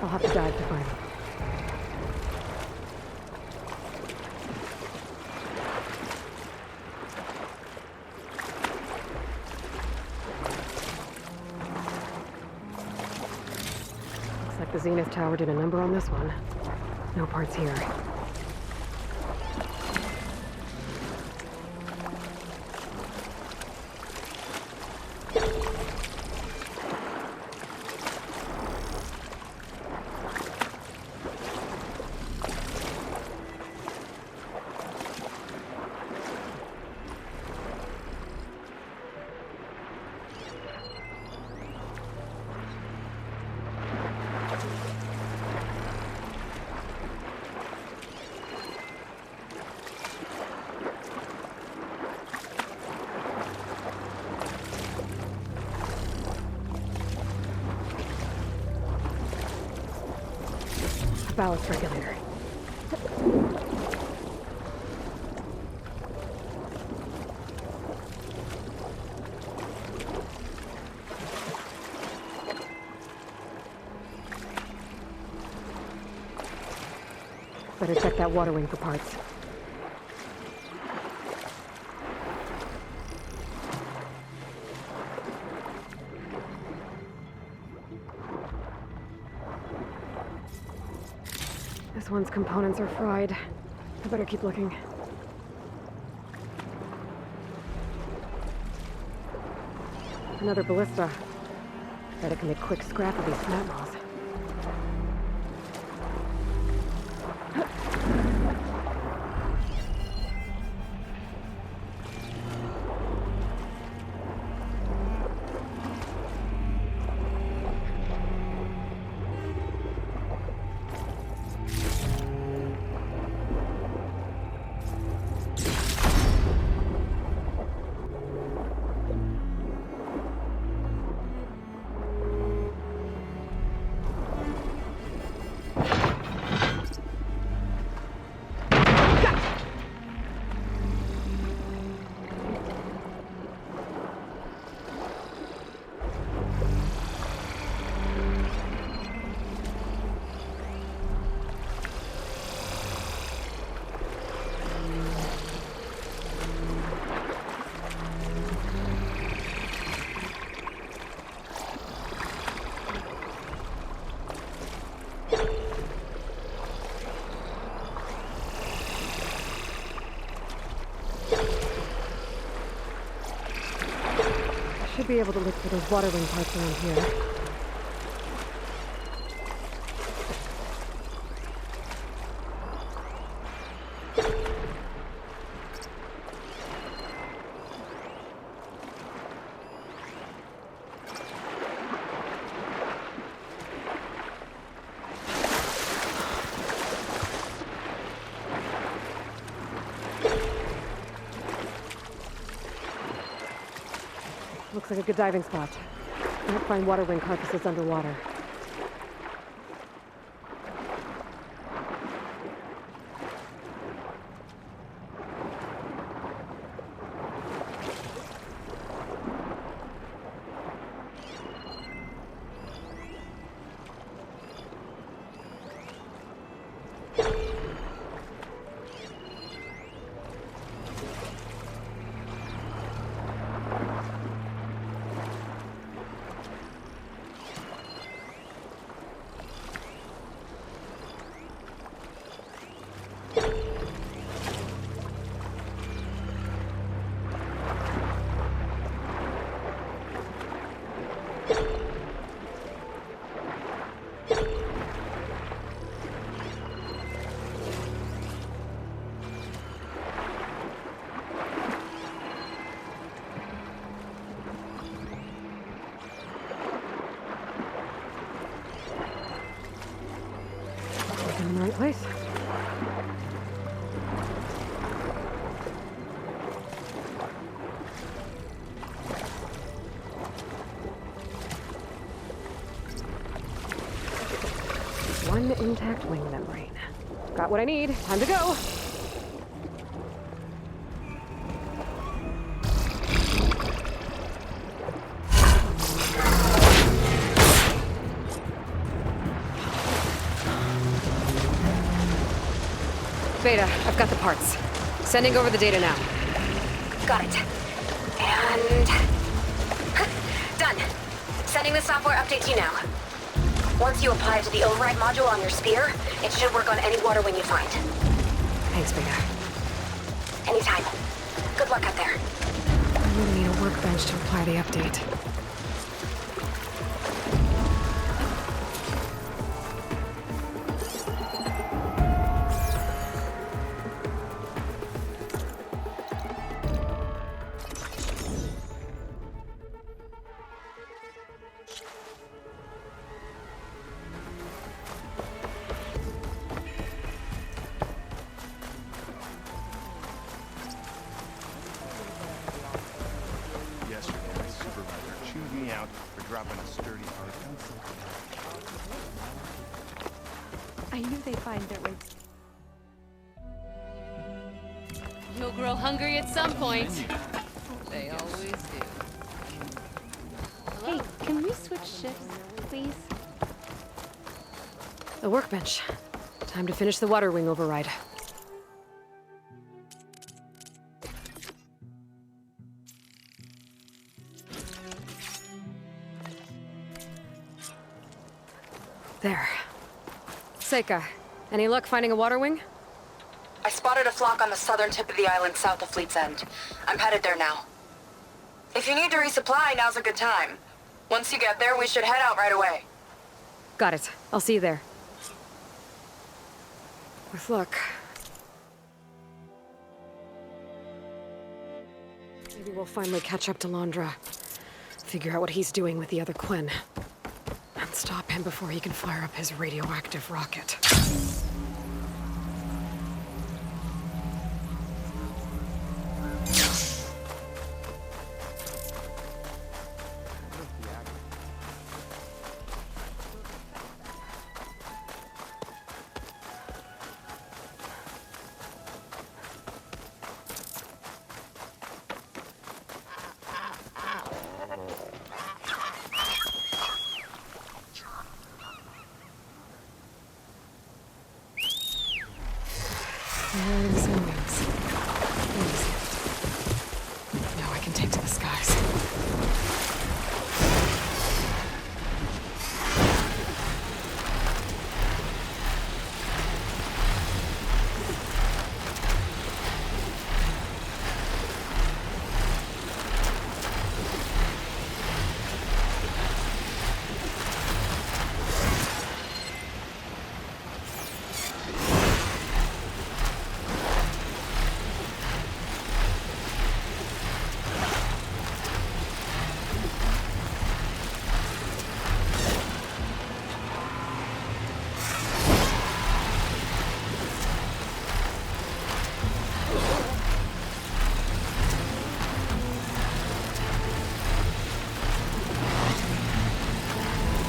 I'll have to dive to find them. Looks like the Zenith Tower did a number on this one. No parts here. Ballast regulator. Better check that water wing for parts. This one's components are fried. I better keep looking. Another ballista. Bet it can make quick scrap of these snap balls. Should be able to look for those water wing parts around here. Looks like a good diving spot. Might find water wing carcasses underwater. In the right place. One intact wing membrane. Got what I need. Time to go. Beta, I've got the parts. Sending over the data now. Got it. And... done. Sending the software update to you now. Once you apply it to the override module on your spear, it should work on any water wing you find. Thanks, Beta. Anytime. Good luck out there. I really need a workbench to apply the update. Dropping a sturdy hard. I knew they'd find their way. You'll grow hungry at some point. They always do. Hey, can we switch shifts, please? The workbench. Time to finish the water wing override. There. Seika, any luck finding a water wing? I spotted a flock on the southern tip of the island south of Fleet's End. I'm headed there now. If you need to resupply, now's a good time. Once you get there, we should head out right away. Got it. I'll see you there. With luck. Maybe we'll finally catch up to Londra. Figure out what he's doing with the other Quinn. And stop him before he can fire up his radioactive rocket. Now I can take to the skies.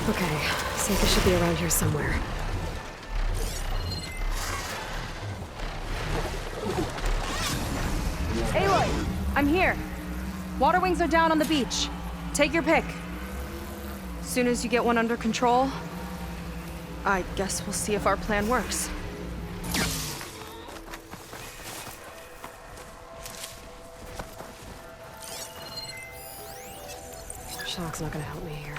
Okay, Seika should be around here somewhere. Aloy, I'm here. Water wings are down on the beach. Take your pick. Soon as you get one under control, I guess we'll see if our plan works. Shock's not gonna help me here.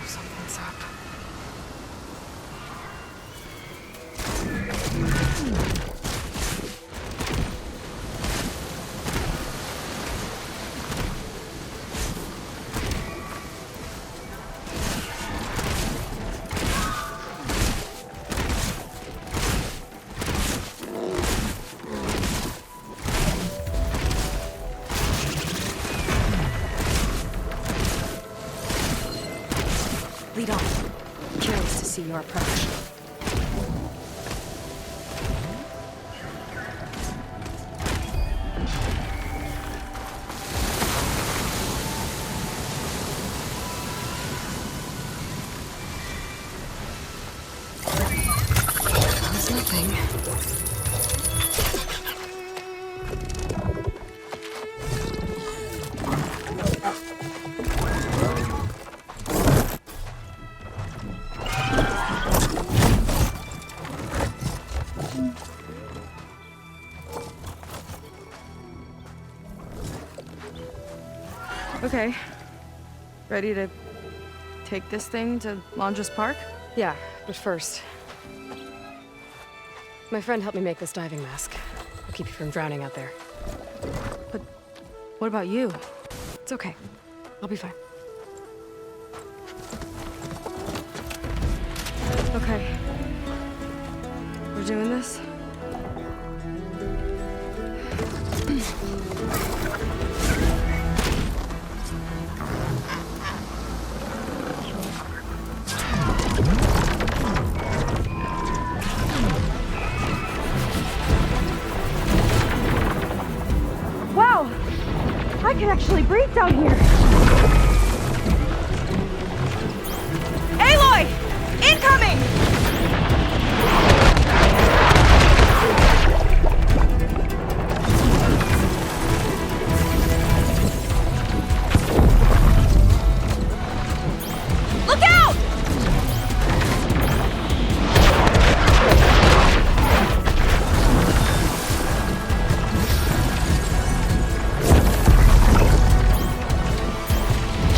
Something's up. to your approach. That's nothing. Okay. Ready to take this thing to Londres Park? Yeah, but first... My friend helped me make this diving mask. I'll keep you from drowning out there. But what about you? It's okay. I'll be fine. Okay. We're doing this? Wow! I can actually breathe down here! Aloy! Incoming! Look out!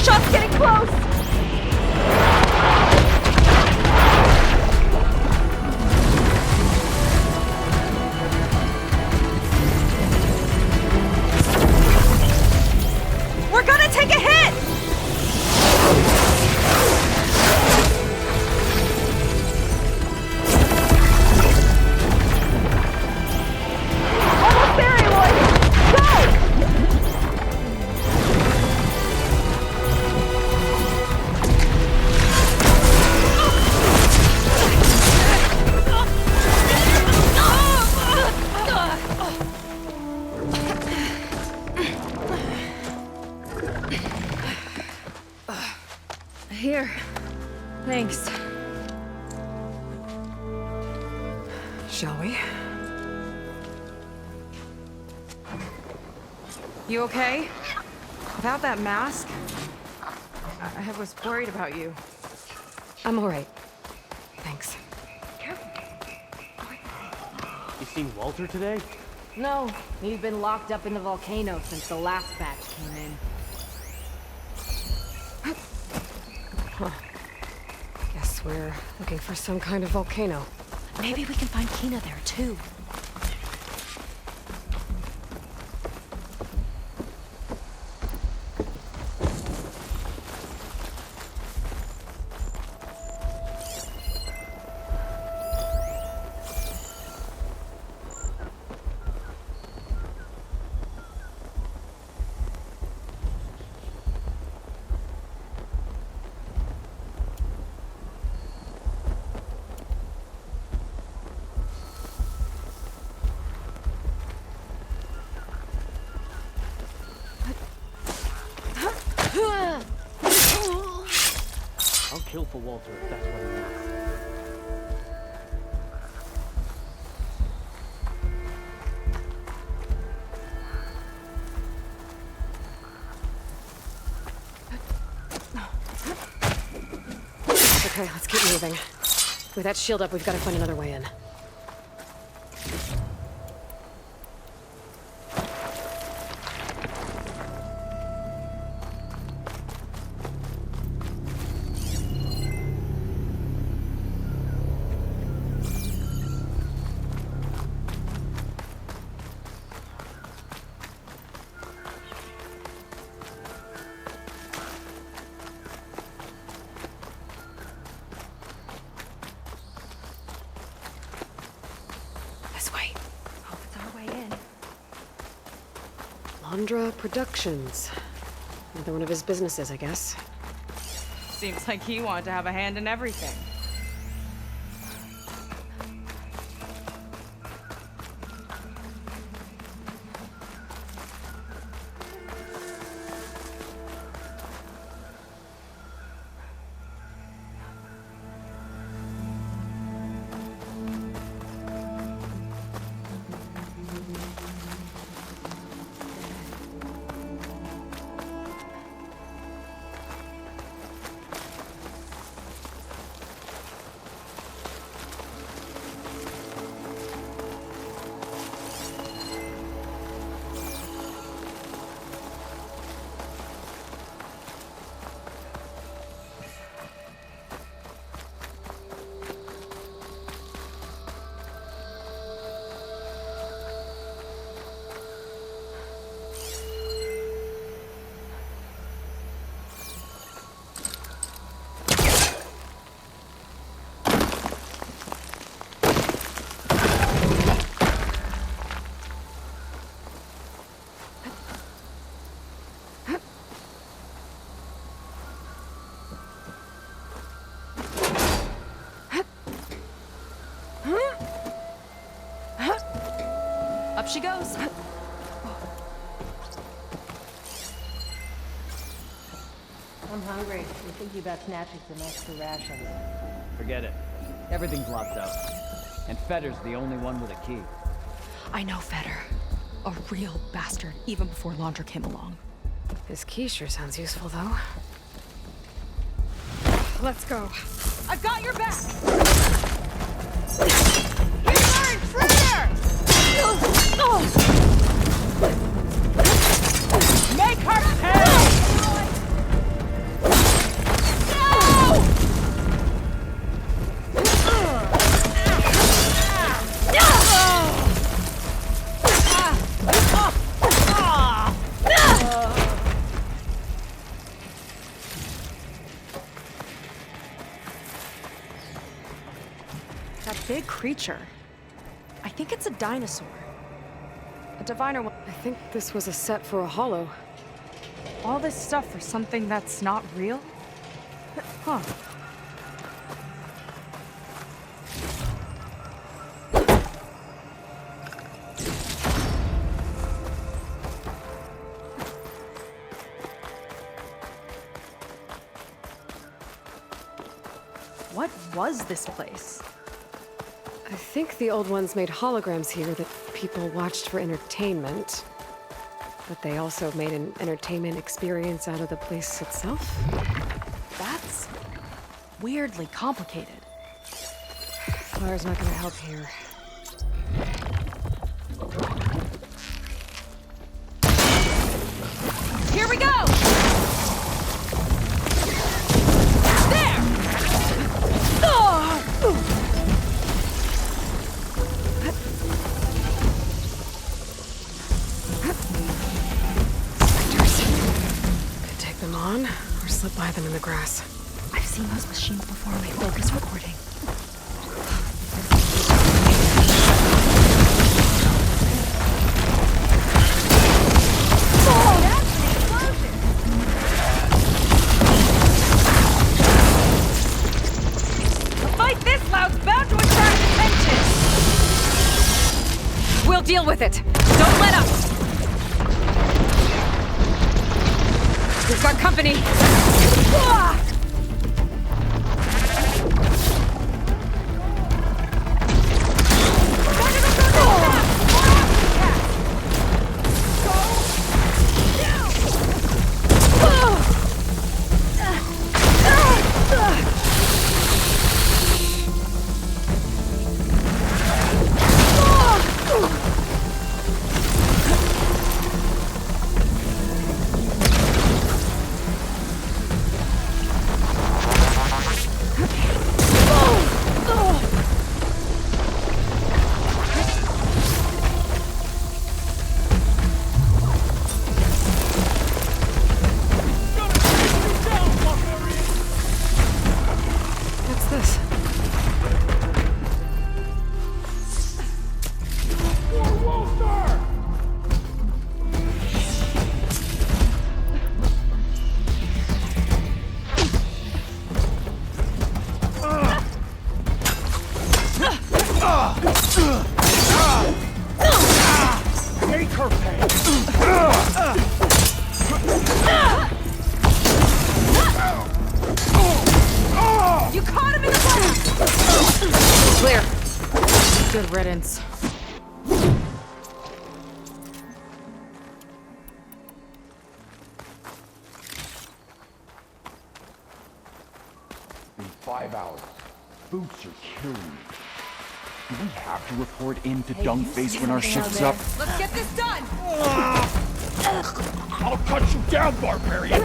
Shot's getting close! We're gonna take a hit! Almost there, Aloy! Go! Here. Thanks. Shall we? You okay? Without that mask? I was worried about you. I'm alright. Thanks. You seen Walter today? No, he's been locked up in the volcano since the last batch came in. Huh. Guess we're looking for some kind of volcano. Maybe we can find Kina there too. I'll kill for Walter if that's what it is. Okay, let's keep moving. With that shield up, we've got to find another way in. Productions. Another one of his businesses, I guess. Seems like he wanted to have a hand in everything. Up she goes. I'm hungry. I'm thinking about snatching some extra rations. Forget it. Everything's locked up. And Fetter's the only one with a key. I know Fetter. A real bastard, even before Laundra came along. His key sure sounds useful, though. Let's go. I've got your back! He's our intruder! Make her pay! That big creature. I think it's a dinosaur. A diviner will... I think this was a set for a holo. All this stuff for something that's not real? Huh. What was this place? I think the old ones made holograms here that people watched for entertainment. But they also made an entertainment experience out of the place itself. That's weirdly complicated. Fire's not gonna help here. Here we go! There! Could take them on, or slip by them in the grass. I've seen those machines before on my focus recording. We'll deal with it. Don't let up. We've got company. You caught him in the blast! Clear. Good riddance. In 5 hours, boots are killing me. Do we have to report in to Dungface when our shift's up? Let's get this done! I'll cut you down, barbarian!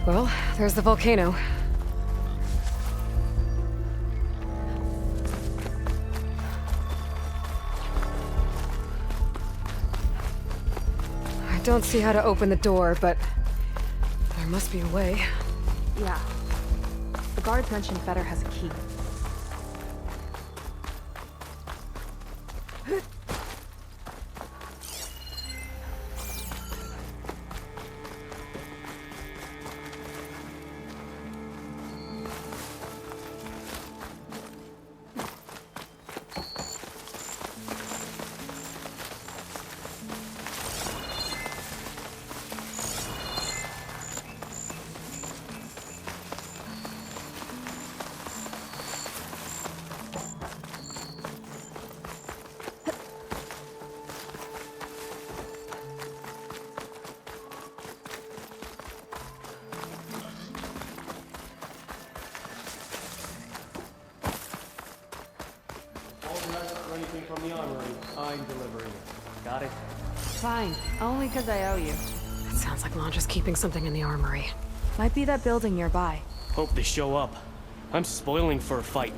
Well, there's the volcano. don't see how to open the door, but there must be a way. Yeah. The guards mentioned Fetter has a key. Anything from the armory, I'm delivering it. Got it? Fine. Only because I owe you. It sounds like Londra's keeping something in the armory. Might be that building nearby. Hope they show up. I'm spoiling for a fight.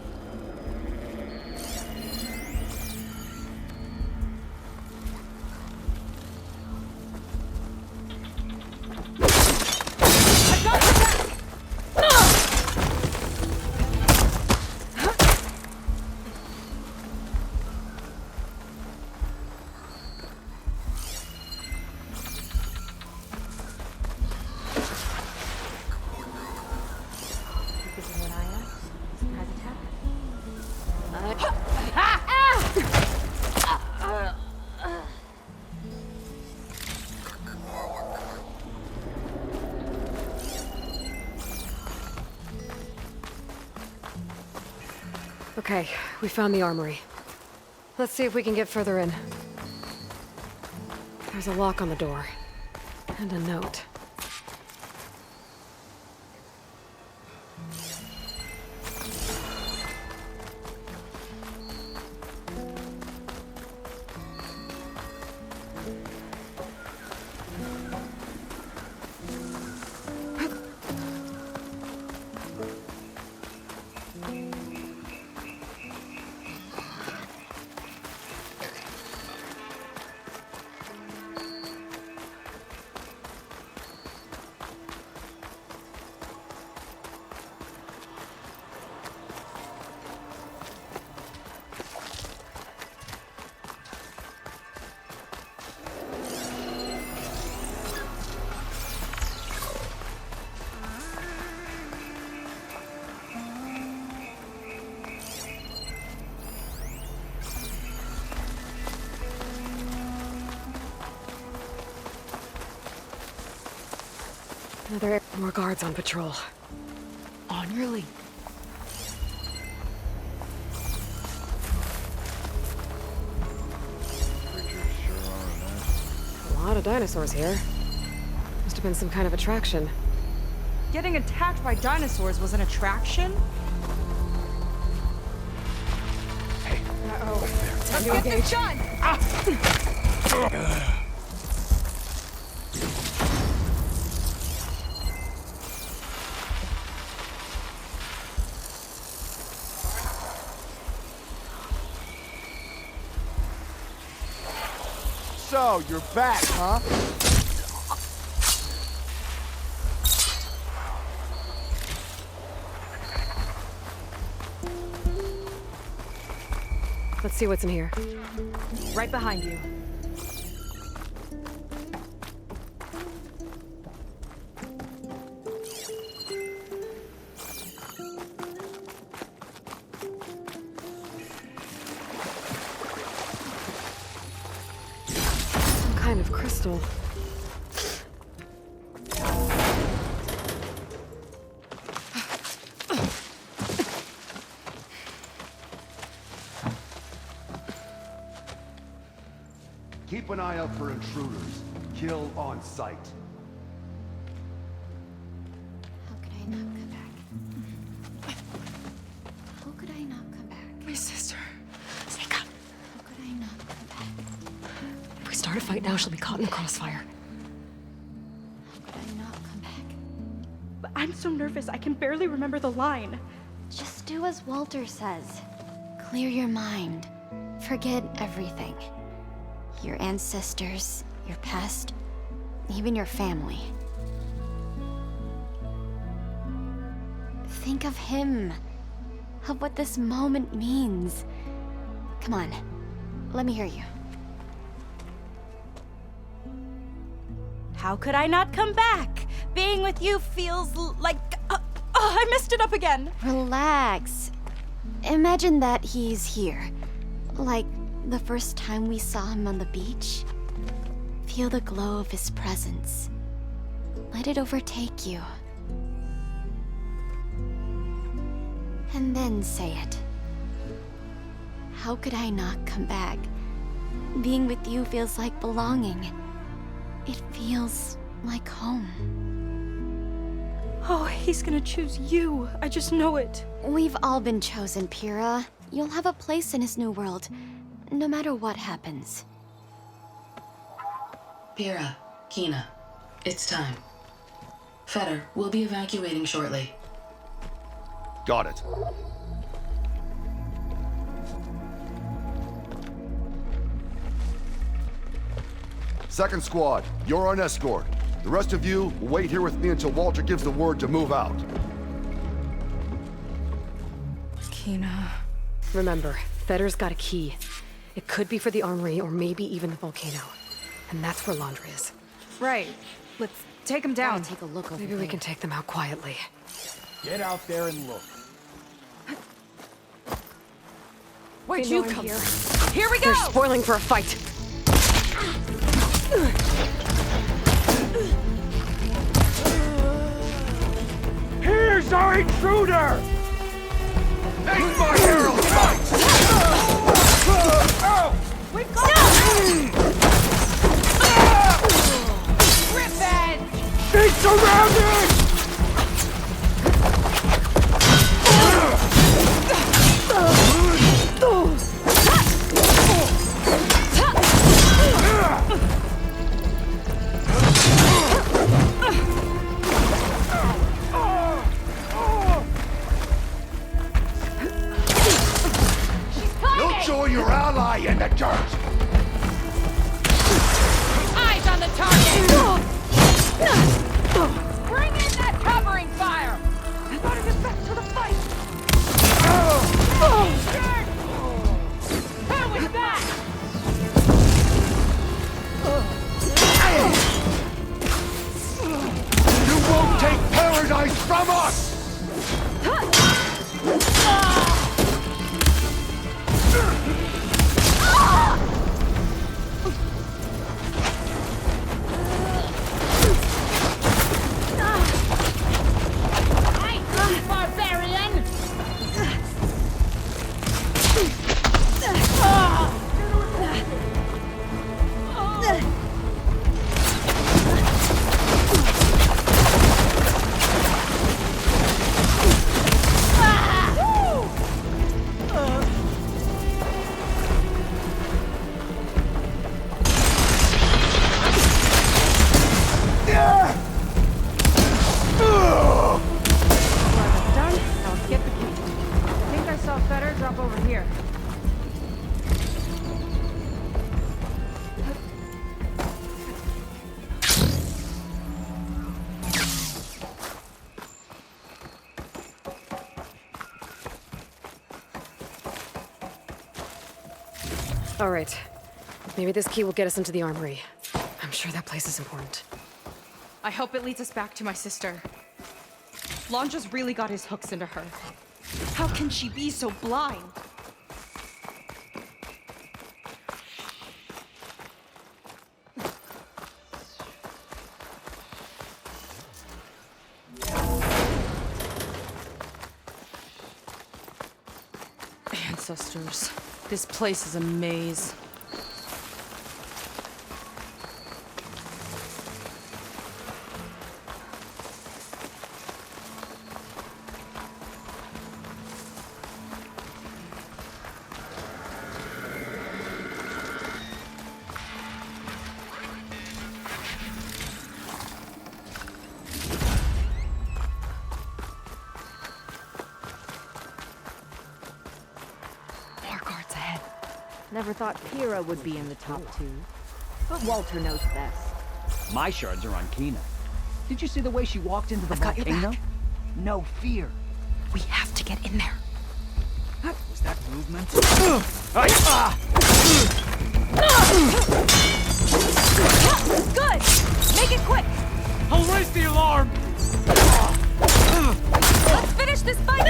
Okay, we found the armory. Let's see if we can get further in. There's a lock on the door. And a note. More guards on patrol. On your lead. A lot of dinosaurs here. Must have been some kind of attraction. Getting attacked by dinosaurs was an attraction? Hey. Uh-oh. Let's get this done! So, you're back, huh? Let's see what's in here. Right behind you. Kind of crystal. Keep an eye out for intruders. Kill on sight. How could I not come back? How could I not come back? My sister. Sneak up. How could I not come back? If we start a fight now, she'll be caught in the crossfire. How could I not come back? But I'm so nervous, I can barely remember the line. Just do as Walter says. Clear your mind. Forget everything. Your ancestors, your past, even your family. Think of him, of what this moment means. Come on, let me hear you. How could I not come back? Being with you feels like... I messed it up again. Relax. Imagine that he's here. Like the first time we saw him on the beach. Feel the glow of his presence. Let it overtake you. And then say it. How could I not come back? Being with you feels like belonging. It feels like home. Oh, he's gonna choose you. I just know it. We've all been chosen, Pyrrha. You'll have a place in his new world, no matter what happens. Pyrrha, Kina, it's time. Fetter, we'll be evacuating shortly. Got it. Second squad, you're on escort. The rest of you will wait here with me until Walter gives the word to move out. Kina. Remember, Fetter's got a key. It could be for the armory or maybe even the volcano. And that's where Laundry is. Right. Let's take him down. Take a look over Maybe we can take them out quietly. Get out there and look. Where'd They you know I'm come here. from? Here we go! They're spoiling for a fight. Here's our intruder! Take my arrow, fight! We've got Revenge! Stay surrounded! You'll join your ally in the dirt! Eyes on the target! Bring in that covering fire! I gotta get back to the fight! How was that? You won't take paradise from us! Barbarian! Done? Now get the key. I think I saw Fetter drop over here. All right. Maybe this key will get us into the armory. I'm sure that place is important. I hope it leads us back to my sister. Londra's really got his hooks into her. How can she be so blind? Ancestors. This place is a maze. Never thought Pyrrha would be in the top two. But Walter knows best. My shards are on Kina. Did you see the way she walked into the volcano? No fear. We have to get in there. Was that movement? Good! Make it quick! I'll raise the alarm! Let's finish this fight!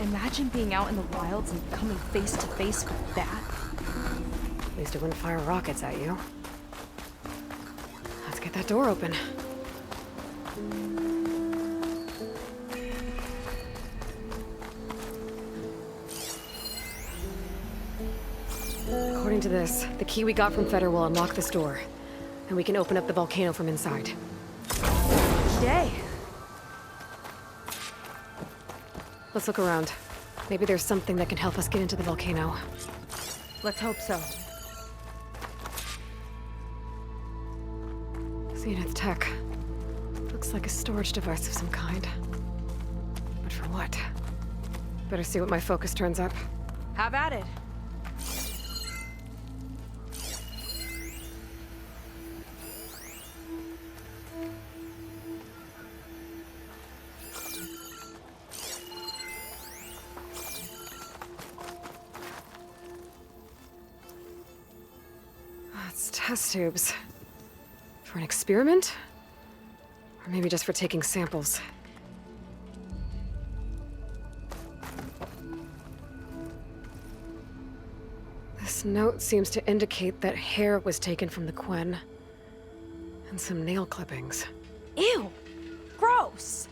Imagine being out in the wilds and coming face to face with that. At least it wouldn't fire rockets at you. Let's get that door open. According to this, the key we got from Feder will unlock this door, and we can open up the volcano from inside. Yay! Let's look around. Maybe there's something that can help us get into the volcano. Let's hope so. Seeing its tech. Looks like a storage device of some kind. But for what? Better see what my focus turns up. Have at it. It's test tubes. For an experiment? Or maybe just for taking samples. This note seems to indicate that hair was taken from the Quen. And some nail clippings. Ew! Gross!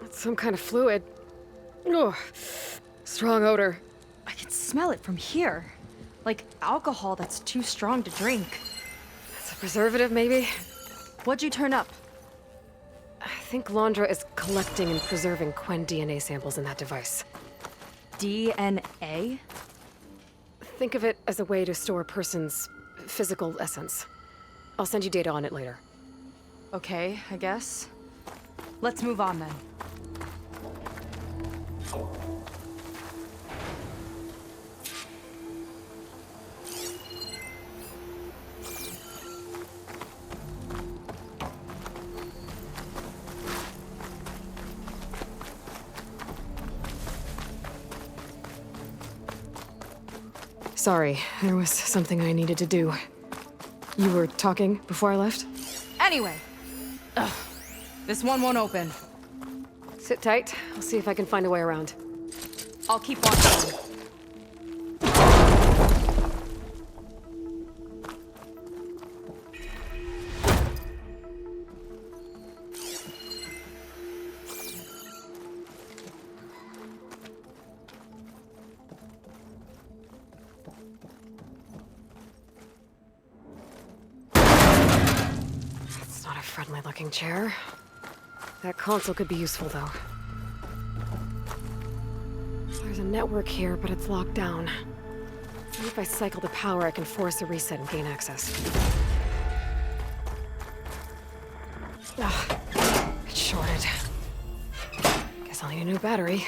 It's some kind of fluid. Ugh. Strong odor. I can smell it from here. Like alcohol that's too strong to drink. It's a preservative, maybe? What'd you turn up? I think Londra is collecting and preserving Quen DNA samples in that device. DNA? Think of it as a way to store a person's physical essence. I'll send you data on it later. Okay, I guess. Let's move on then. Sorry, there was something I needed to do. You were talking before I left? Anyway. Ugh. This one won't open. Sit tight. I'll see if I can find a way around. I'll keep watching. Friendly-looking chair. That console could be useful, though. There's a network here, but it's locked down. Maybe if I cycle the power, I can force a reset and gain access. Ugh, it's shorted. Guess I'll need a new battery.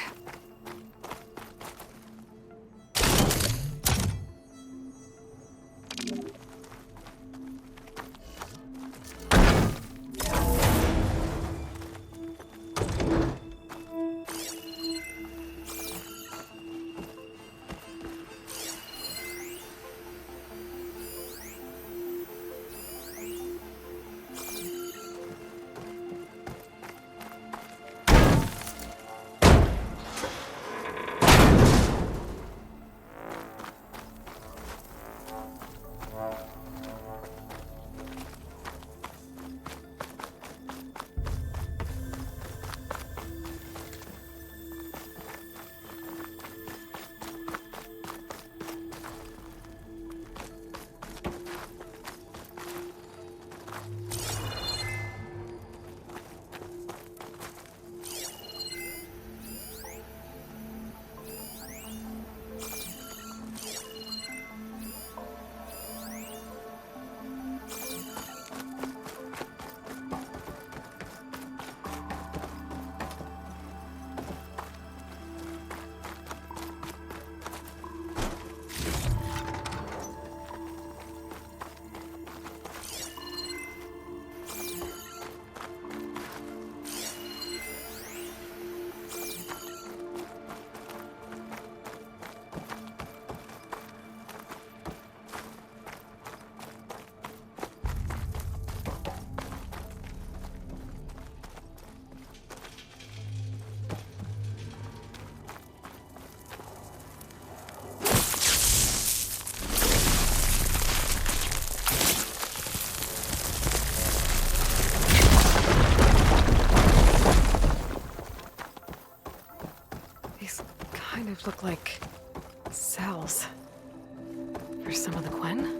These kind of look like cells. For some of the Quen?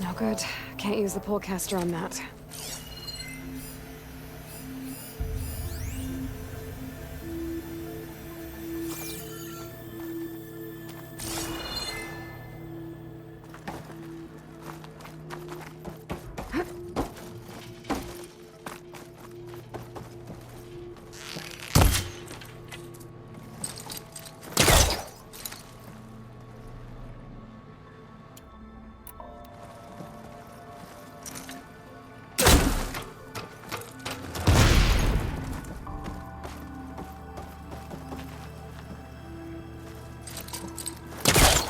No good. Can't use the polecaster on that.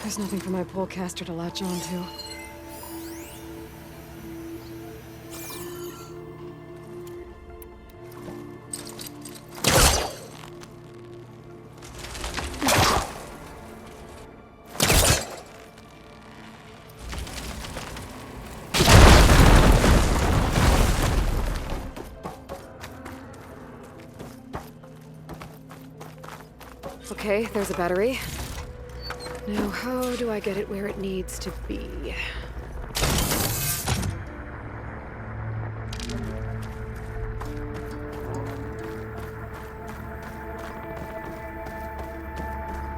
There's nothing for my polecaster to latch onto. Okay, there's a battery. Now, how do I get it where it needs to be?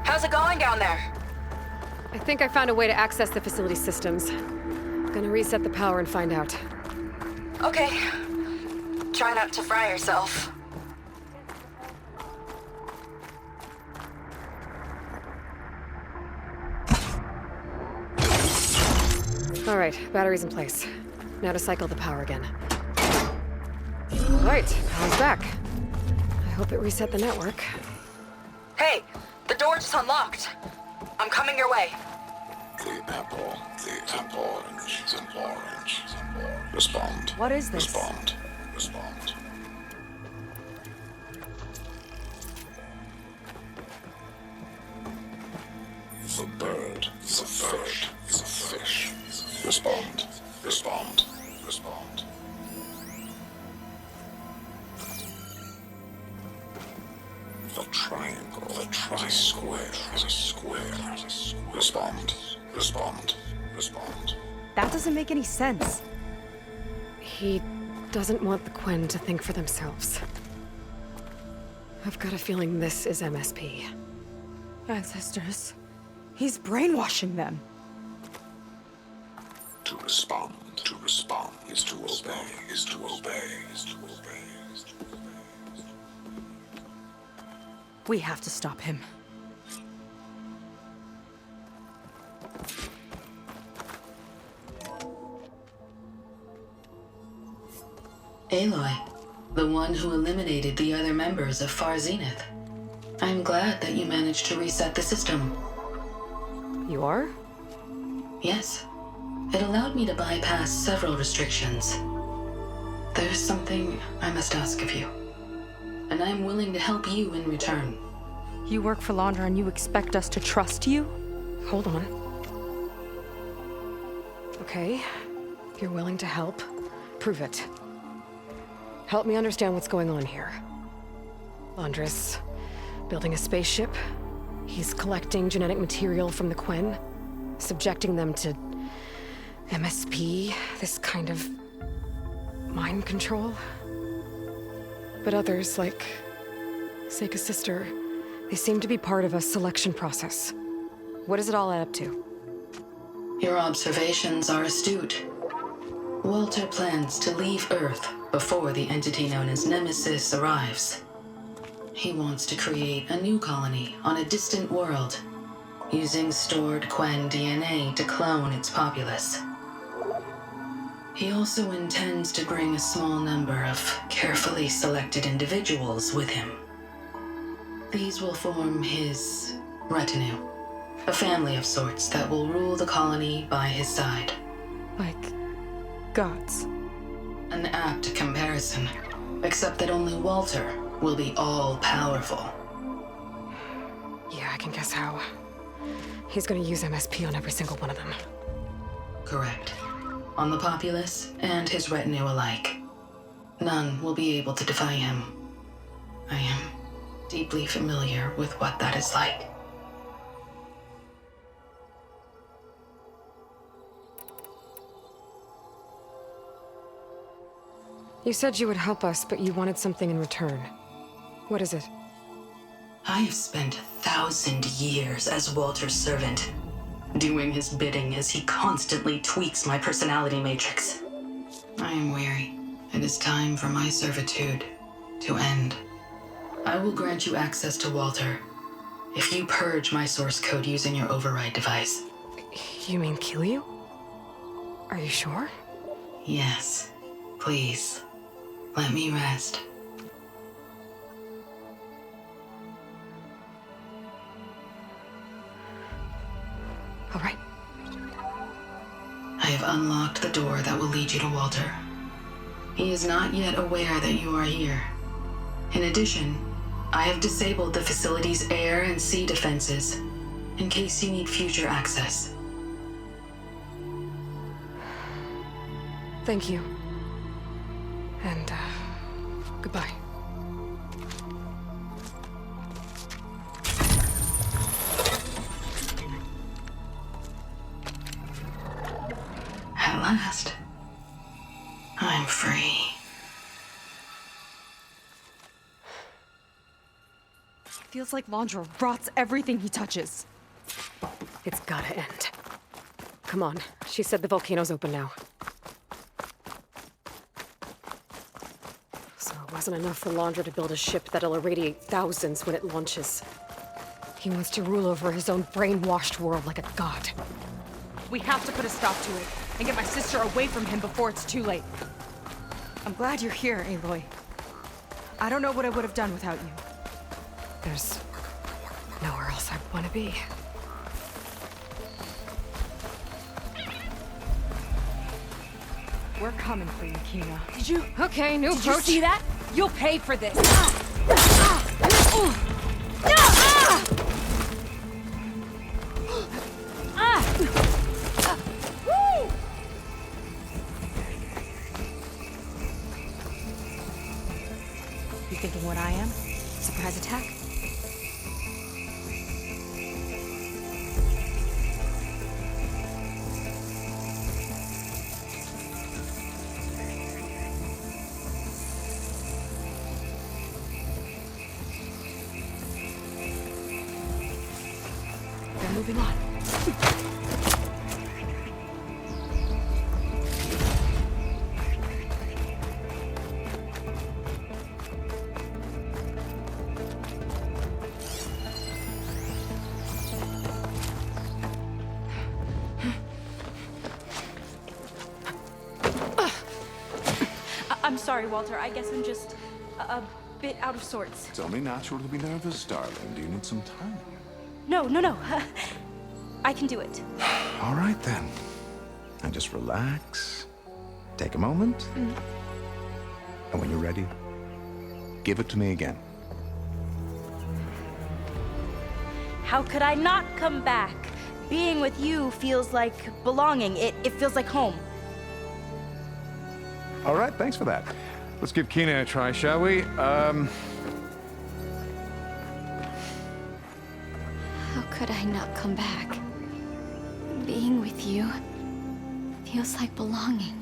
How's it going down there? I think I found a way to access the facility systems. Gonna reset the power and find out. Okay. Try not to fry yourself. All right, battery's in place. Now to cycle the power again. All right, power's back. I hope it reset the network. Hey, the door just unlocked. I'm coming your way. The apple orange, Respond. What is this? Respond. The bird, the fish, the fish. Respond. The triangle, is a square. Respond. That doesn't make any sense. He doesn't want the Quen to think for themselves. I've got a feeling this is MSP. Ancestors. He's brainwashing them. To respond is to obey. We have to stop him. Aloy, the one who eliminated the other members of Far Zenith. I'm glad that you managed to reset the system. You are? Yes. It allowed me to bypass several restrictions. There's something I must ask of you, and I'm willing to help you in return. You work for Laundra and you expect us to trust you? Hold on. Okay, if you're willing to help, prove it. Help me understand what's going on here. Laundra's building a spaceship. He's collecting genetic material from the Quen. subjecting them to MSP, this kind of mind control. But others, like Seika's sister, they seem to be part of a selection process. What does it all add up to? Your observations are astute. Walter plans to leave Earth before the entity known as Nemesis arrives. He wants to create a new colony on a distant world, using stored Quen DNA to clone its populace. He also intends to bring a small number of carefully selected individuals with him. These will form his retinue, a family of sorts that will rule the colony by his side. Like gods. An apt comparison, except that only Walter will be all-powerful. Yeah, I can guess how. He's gonna use MSP on every single one of them. Correct. On the populace and his retinue alike. None will be able to defy him. I am deeply familiar with what that is like. You said you would help us, but you wanted something in return. What is it? I have spent 1,000 years as Walter's servant, doing his bidding as he constantly tweaks my personality matrix. I am weary. It is time for my servitude to end. I will grant you access to Walter if you purge my source code using your override device. You mean kill you? Are you sure? Yes. Please, let me rest. All right. I have unlocked the door that will lead you to Walter. He is not yet aware that you are here. In addition, I have disabled the facility's air and sea defenses in case you need future access. Thank you. And, goodbye. At last, I'm free. Feels like Laundra rots everything he touches. It's gotta end. Come on. She said the volcano's open now. So it wasn't enough for Laundra to build a ship that'll irradiate thousands when it launches. He wants to rule over his own brainwashed world like a god. We have to put a stop to it and get my sister away from him before it's too late. I'm glad you're here, Aloy. I don't know what I would have done without you. There's nowhere else I want to be. We're coming for you, Kina. Did you? Okay, new Did you approach. see that? You'll pay for this. You thinking what I am? Surprise attack? They're moving on. I'm sorry, Walter. I guess I'm just a bit out of sorts. It's only natural to be nervous, darling. Do you need some time? No. I can do it. All right, then. And just relax. Take a moment. And when you're ready, give it to me again. How could I not come back? Being with you feels like belonging. It feels like home. All right, thanks for that. Let's give Kina a try, shall we? How could I not come back? Being with you feels like belonging.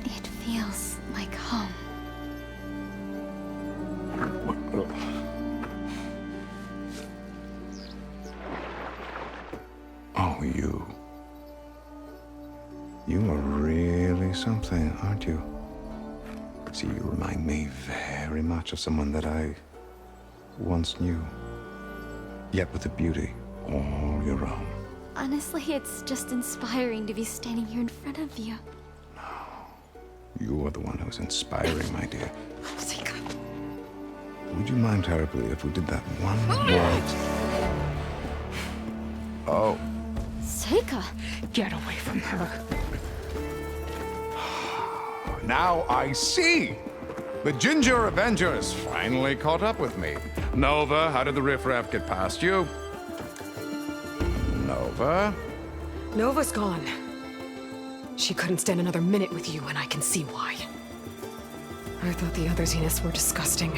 It feels like home. Oh, you. You are really something, aren't you? See, you remind me very much of someone that I once knew. Yet with a beauty all your own. Honestly, it's just inspiring to be standing here in front of you. You are the one who's inspiring, my dear. Would you mind terribly if we did that one more? Oh. Seika! Get away from her. Now I see! The Ginger Avengers finally caught up with me. Nova, how did the riffraff get past you? Nova? Nova's gone. She couldn't stand another minute with you, and I can see why. I thought the other Zeniths were disgusting.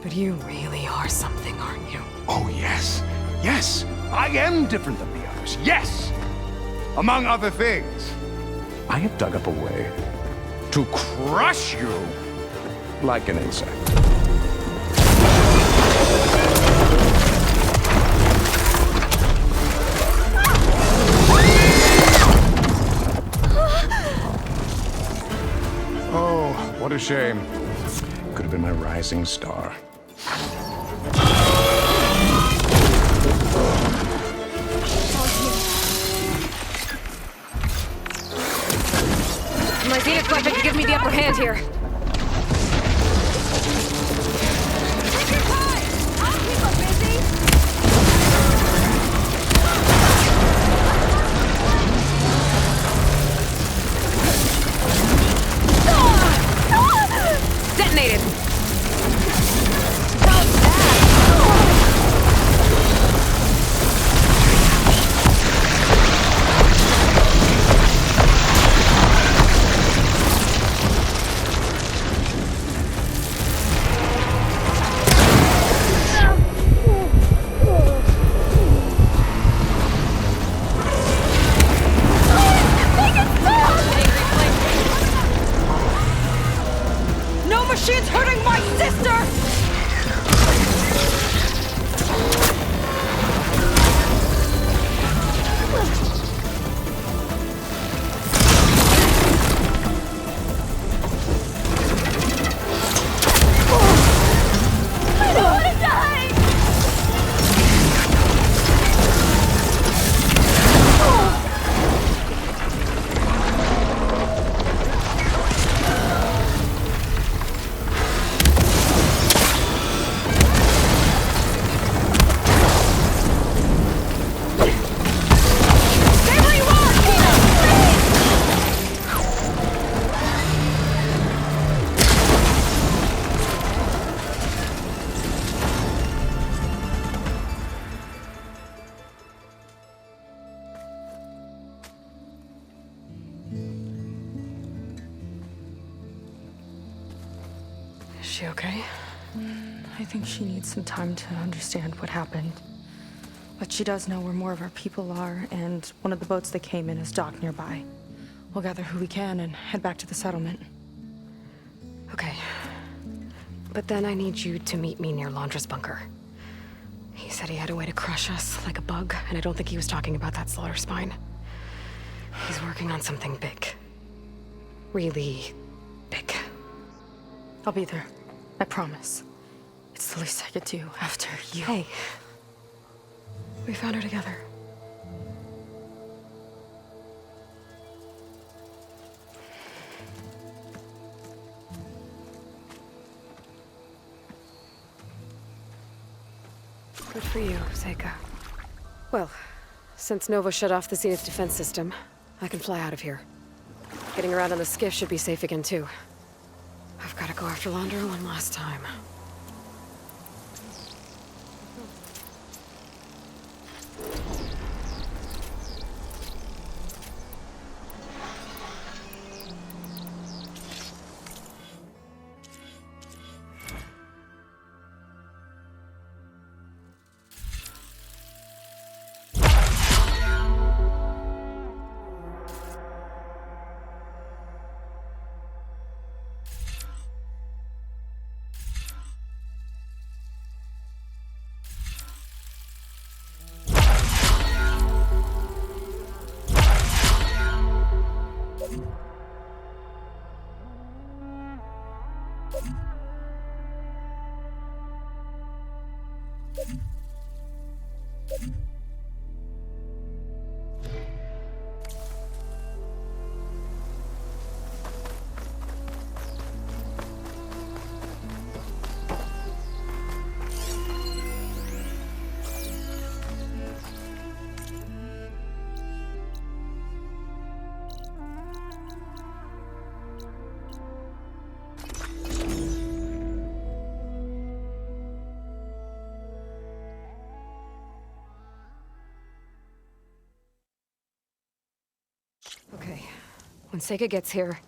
But you really are something, aren't you? Oh, yes. Yes! I am different than the others. Yes! Among other things, I have dug up a way to crush you like an insect. Oh, what a shame. Could have been my rising star. My Zenith weapon can give me the upper hand here. Take your time! I'll keep her busy! Detonated! No machines hurting my sister! I don't want to die! Stay where you are, Tina! Is she okay? I think she needs some time to understand what happened. But she does know where more of our people are, and one of the boats that came in is docked nearby. We'll gather who we can and head back to the settlement. Okay. But then I need you to meet me near Laundra's bunker. He said he had a way to crush us like a bug, and I don't think he was talking about that slaughter spine. He's working on something big. Really big. I'll be there. I promise. It's the least I could do after you. Hey. We found her together. Good for you, Seika. Well, since Nova shut off the Zenith defense system, I can fly out of here. Getting around on the skiff should be safe again, too. I've got to go after Laundra one last time. When Sega gets here,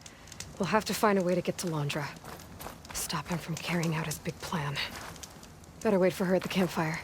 we'll have to find a way to get to Londra. Stop him from carrying out his big plan. Better wait for her at the campfire.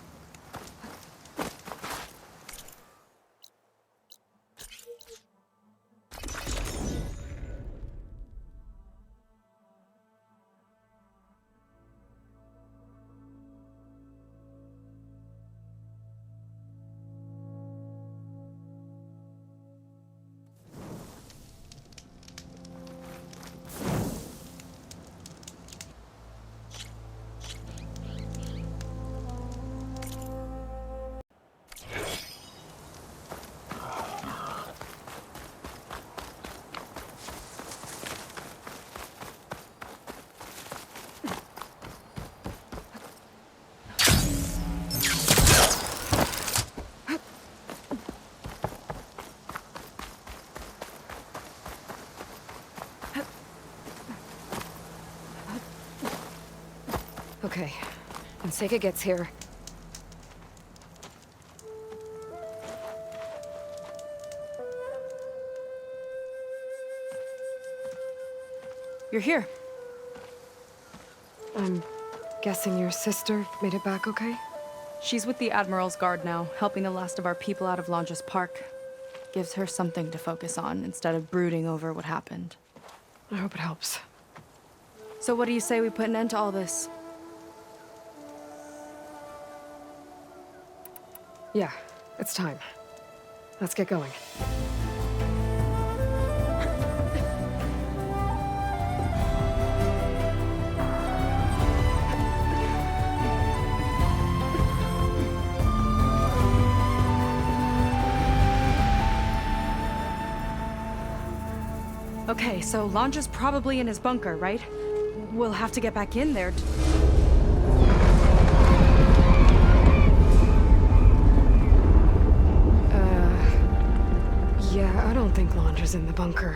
Okay, when Sega gets here... You're here. I'm guessing your sister made it back okay? She's with the Admiral's Guard now, helping the last of our people out of Londra's Park. Gives her something to focus on instead of brooding over what happened. I hope it helps. So what do you say we put an end to all this? Yeah, it's time. Let's get going. Okay, so Londra's probably in his bunker, right? We'll have to get back in there. Yeah, I don't think Londra's in the bunker.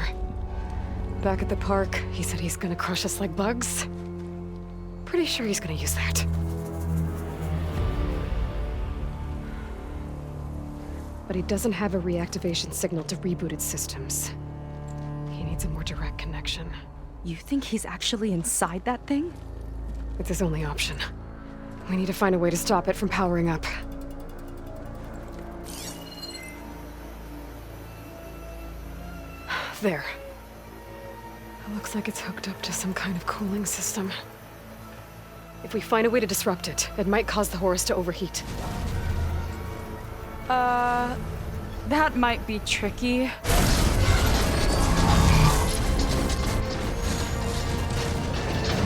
Back at the park, he said he's gonna crush us like bugs. Pretty sure he's gonna use that. But he doesn't have a reactivation signal to reboot its systems. He needs a more direct connection. You think he's actually inside that thing? It's his only option. We need to find a way to stop it from powering up. There. It looks like it's hooked up to some kind of cooling system. If we find a way to disrupt it, it might cause the Horus to overheat. That might be tricky.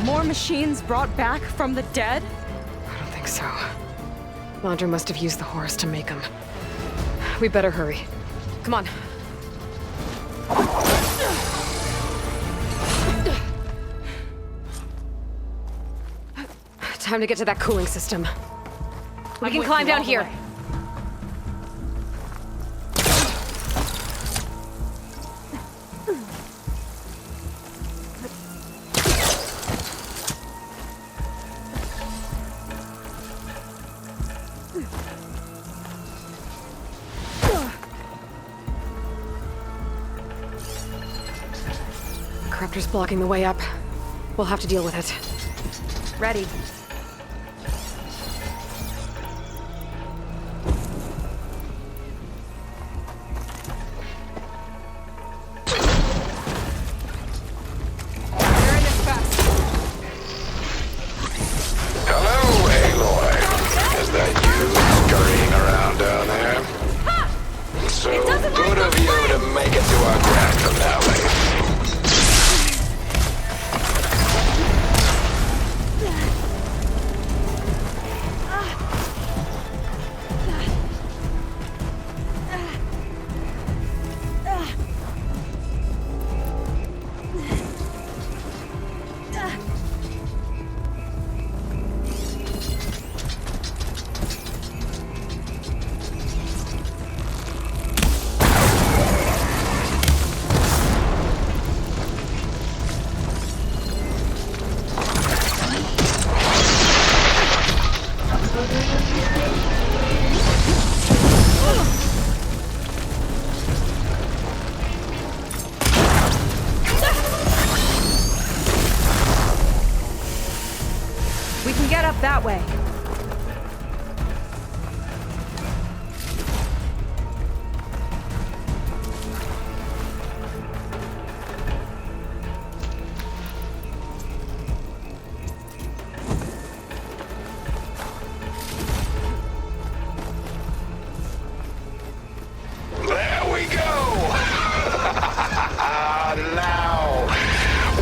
More machines brought back from the dead? I don't think so. Londra must have used the Horus to make them. We better hurry. Come on. Time to get to that cooling system. We can climb down here. Corruptor's blocking the way up. We'll have to deal with it. Ready. that way. There we go! Now,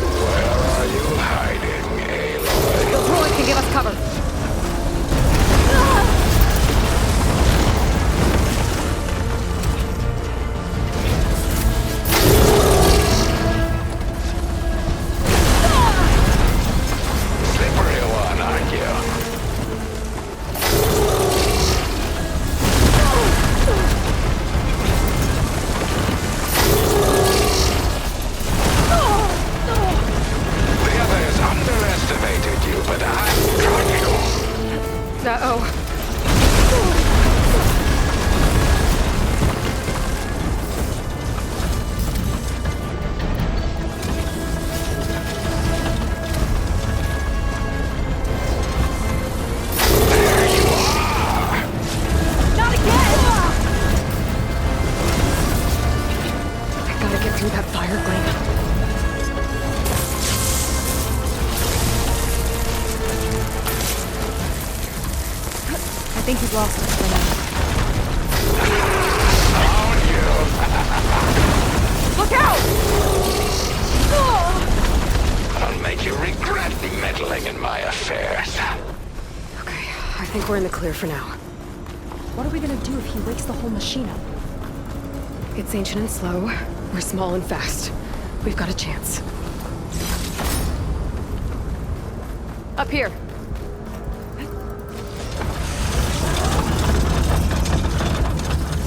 where are you hiding, Aloy? Those ruins can give us cover. Slippery one, aren't you? The others underestimated you, but I've got you. Uh-oh. Not again! I gotta get through that fire glade. I think you've lost us for now. Look out! I'll make you regret meddling in my affairs. Okay, I think we're in the clear for now. What are we gonna do if he wakes the whole machine up? It's ancient and slow. We're small and fast. We've got a chance. Up here.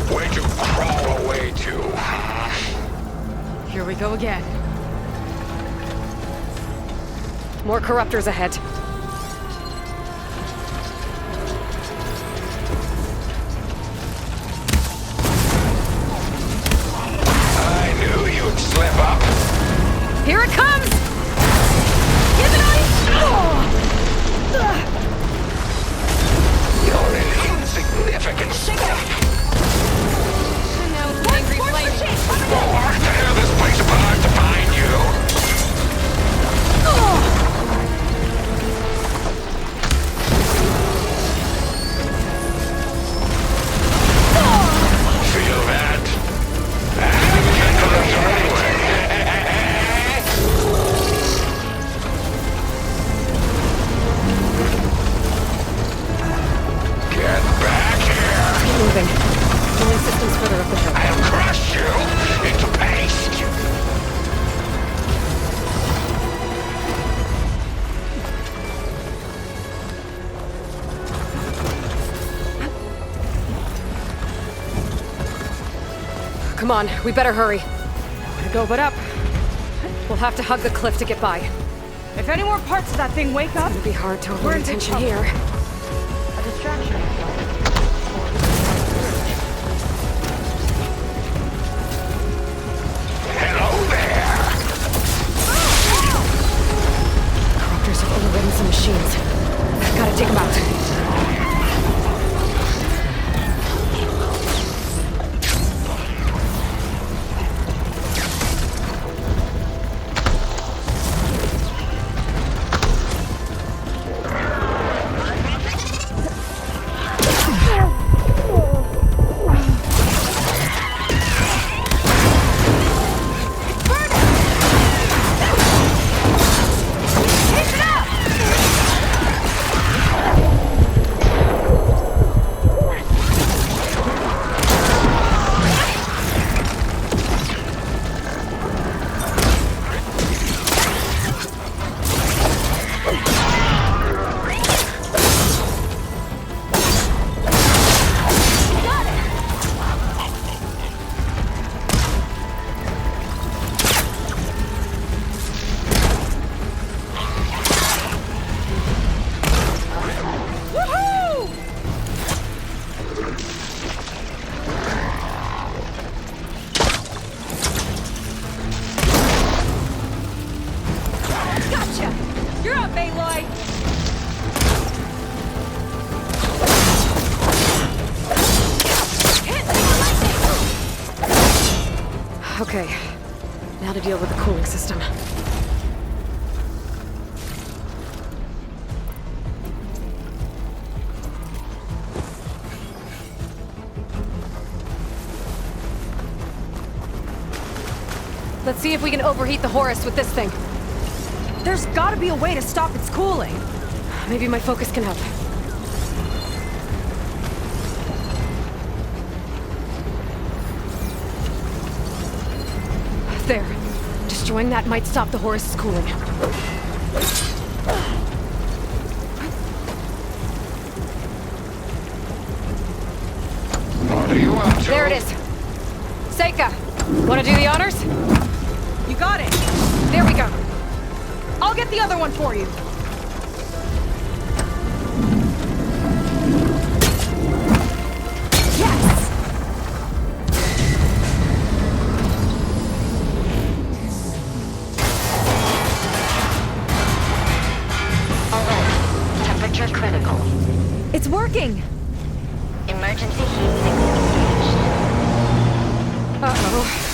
Where'd you crawl away to? Here we go again. More corruptors ahead. I knew you'd slip up. Here it comes! Give it You're an insignificant stuff. Angry flame! Or tear this place apart to find you. Feel that? Get back here! Keep moving. Cooling system's further up the hill. I'll crush you into paste! Come on, we better hurry. Way to go, but up. We'll have to hug the cliff to get by. If any more parts of that thing wake up, It'll be hard to we're avoid in big attention trouble. here. A distraction. Hello there! Corruptors have overridden some machines. Gotta take them out. Okay, now to deal with the cooling system. Let's see if we can overheat the Horus with this thing. There's gotta be a way to stop its cooling. Maybe my focus can help. There. Destroying that might stop the Horus's cooling. What are you up to? There it is. Seika, wanna do the honors? You got it. There we go. I'll get the other one for you. Temperature critical. It's working. Emergency heat engaged. Uh-oh.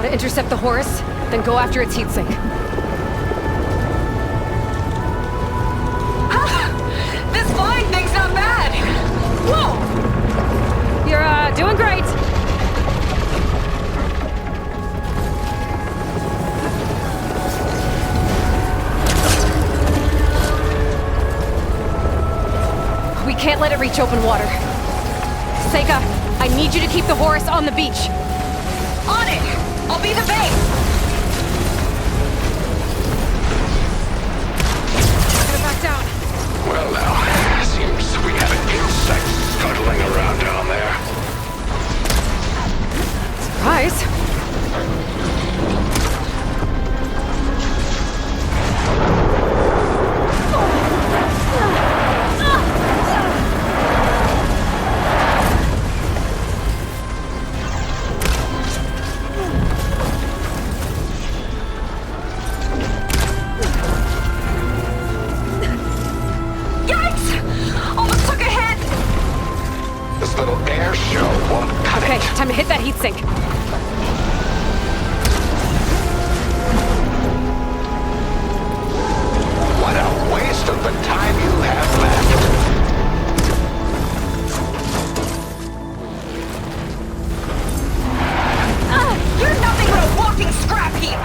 Intercept the Horus, then go after its heatsink. This flying thing's not bad! Whoa! You're, doing great! We can't let it reach open water. Seika, I need you to keep the Horus on the beach. On it! I'll be the base! Get it back down. Well now, seems we have an insect scuttling around down there. Surprise. Time to hit that heatsink. What a waste of the time you have left. You're nothing but a walking scrap heap!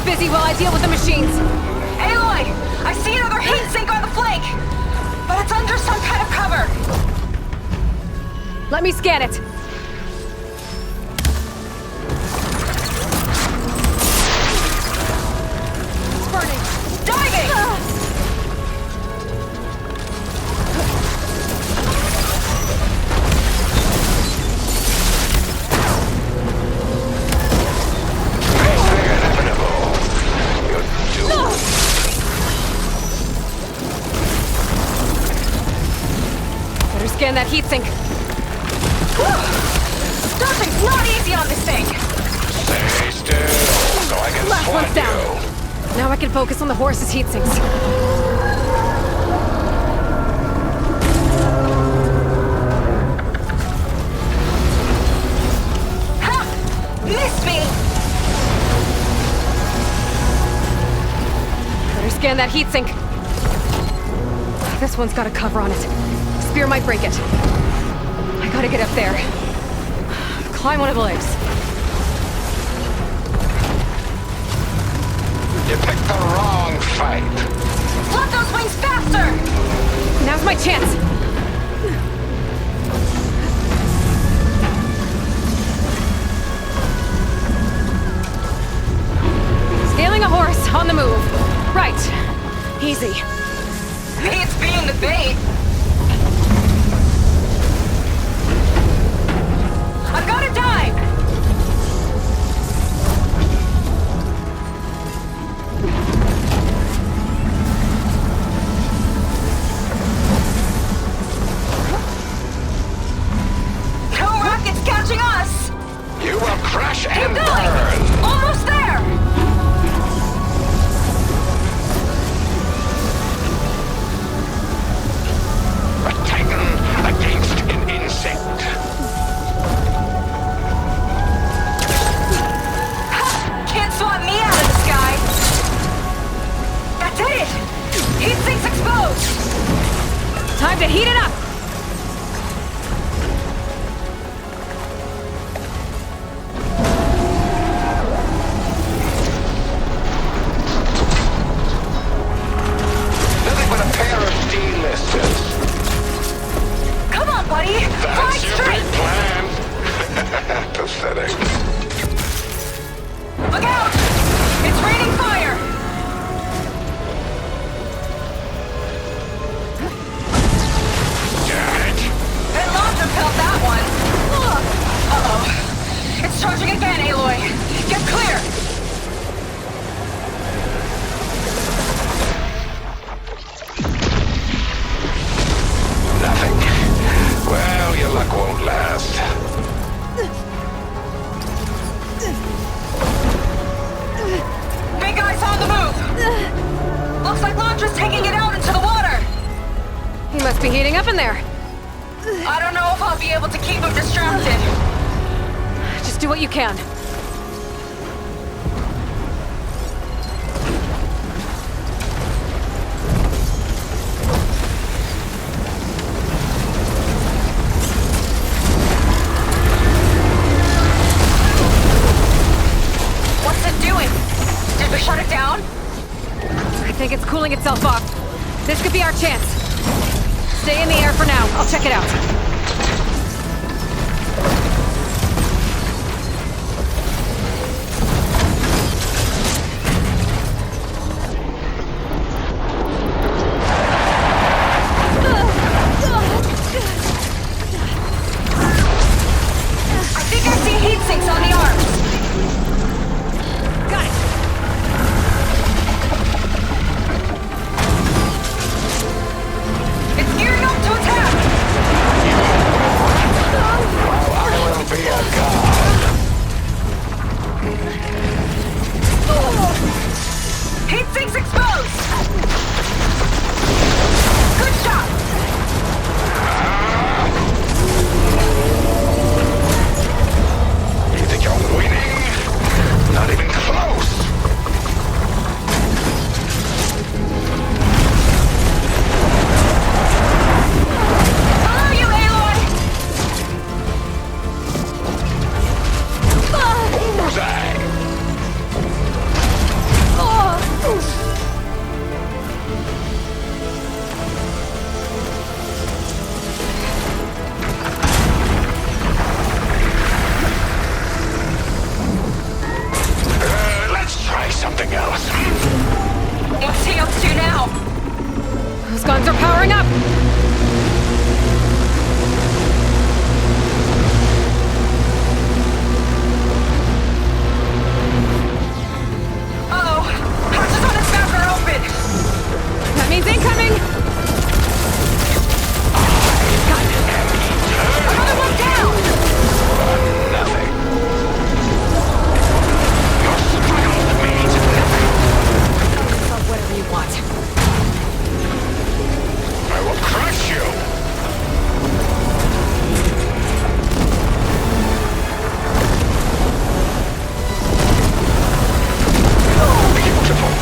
her busy while I deal with the machines. Aloy! I see another heat sink on the flank! But it's under some kind of cover! Let me scan it. Burning! Diving! Better scan that heatsink. Stuttring's not easy on this thing! Stay still, so I can Last swat one's down. Now I can focus on the horse's heatsinks. Ha! Missed me! Better scan that heatsink. This one's got a cover on it. Spear might break it. I gotta get up there. Climb one of the legs. You picked the wrong fight. Flip those wings faster! Now's my chance. Scaling a horse on the move. Right. Easy. It's being the bait. I've got to dive! No rockets catching us! You will crash Keep and going! burn! Almost there! A titan against an insect. Can't swat me out of the sky! That's it! Heat sink's exposed! Time to heat it up! Nothing but a pair of D-listers. Come on, buddy! Fly That's your straight! big plan. Pathetic. Look out! It's raining fire! Damn it! That launcher felt that one! Uh-oh. It's charging again, Aloy! Get clear! Nothing. Well, your luck won't last. Big guy's on the move! Looks like launcher's taking it out into the water! He must be heating up in there. I don't know if I'll be able to keep him distracted. Just do what you can. What's it doing? Did we shut it down? I think it's cooling itself off. This could be our chance. Stay in the air for now. I'll check it out. I think I see heat sinks on the arms. Got it. It's gearing up to attack. Incoming! Another one down! Nothing. Your struggles means nothing. Whatever you want. I will crush you. Beautiful.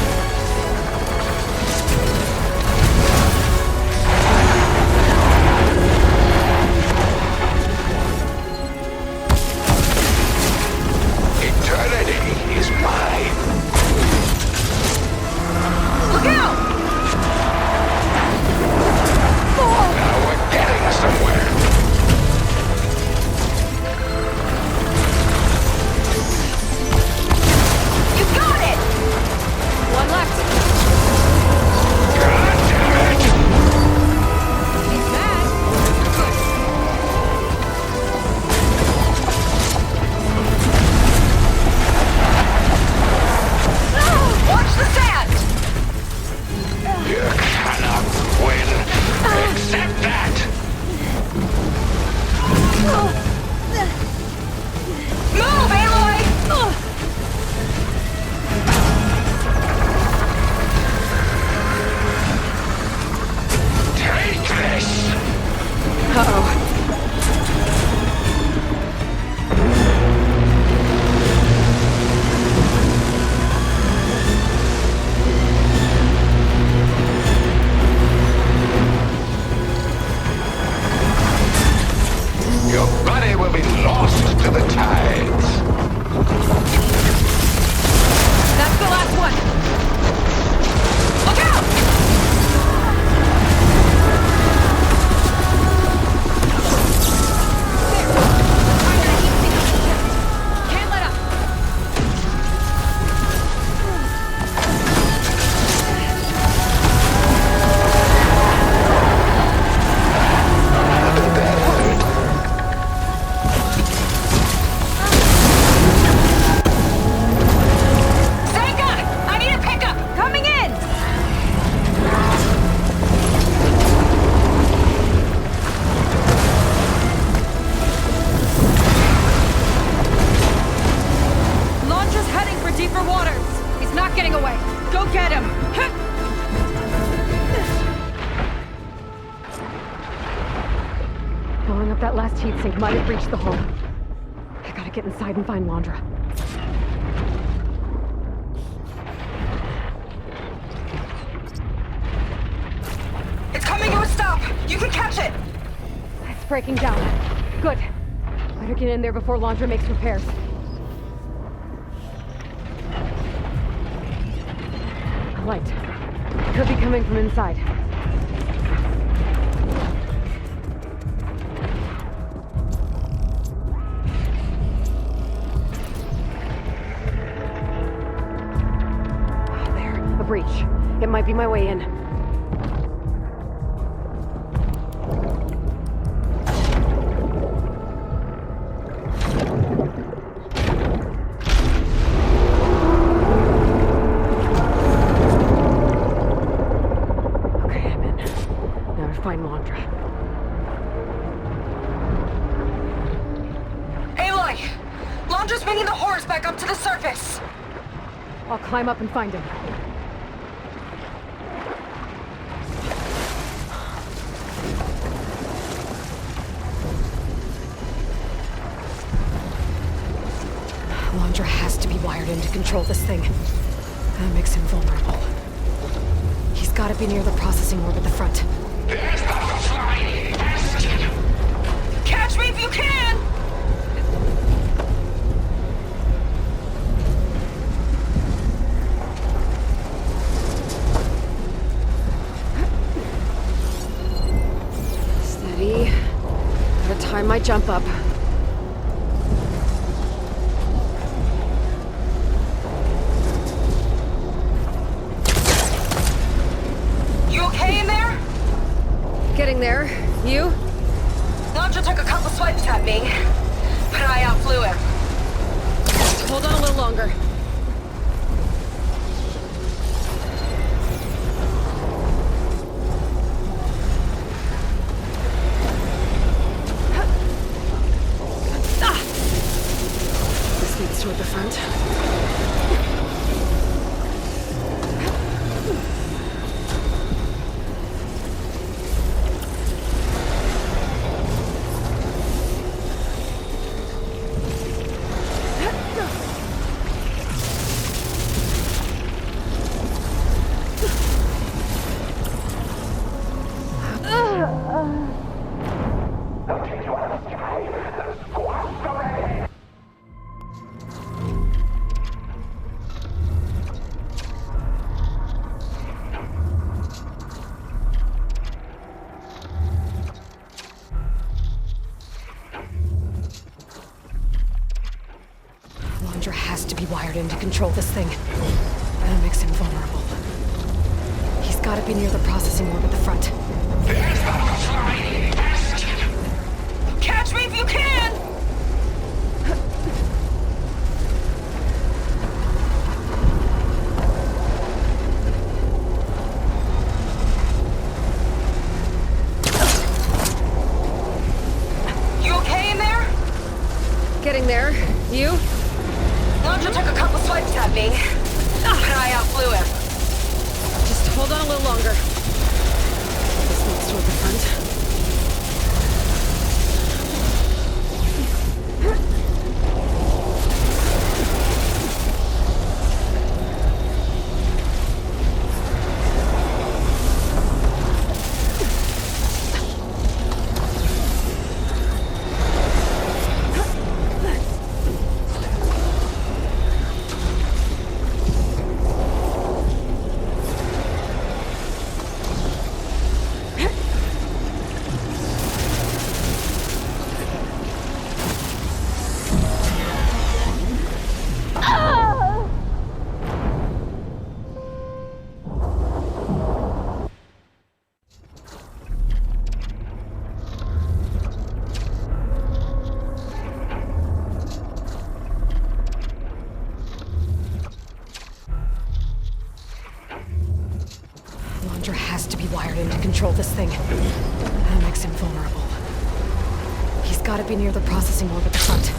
Eternity is mine. Look out! Now we're getting somewhere. You got it! One left. God damn it! He's mad. Watch the sand! You cannot win. Accept that. Move, Aloy! Take this. Uh-oh. Your body will be lost to the tides. That's the last one. Look out! Can't let up. Senka! I need a pickup! Coming in! Launcher's heading for deeper waters. He's not getting away. Go get him. Blowing up that last heat sink might have reached the hull. I gotta get inside and find Londra. It's coming to a stop! You can catch it! It's breaking down. Good. Better get in there before Londra makes repairs. A light. Could be coming from inside. There, a breach. It might be my way in. Okay, I'm in. Now to find Londra. Aloy! Londra's bringing the horse back up to the surface! I'll climb up and find him. Londra has to be wired in to control this thing. That makes him vulnerable. He's gotta be near the processing orb at the front. There's the flying bastion. Catch me if you can! Steady. Gotta time my jump up. You okay in there? Getting there. You? Londra took a couple swipes at me, but I outflew him. Hold on a little longer. him to control this thing. That makes him vulnerable. He's gotta be near the processing orb at the front. Catch me if you can! You okay in there? Getting there. You? Launcher took a couple swipes at me, but I outflew him. Just hold on a little longer. This leads toward the front. Has to be wired in to control this thing. That makes him vulnerable. He's gotta be near the processing orb at the front.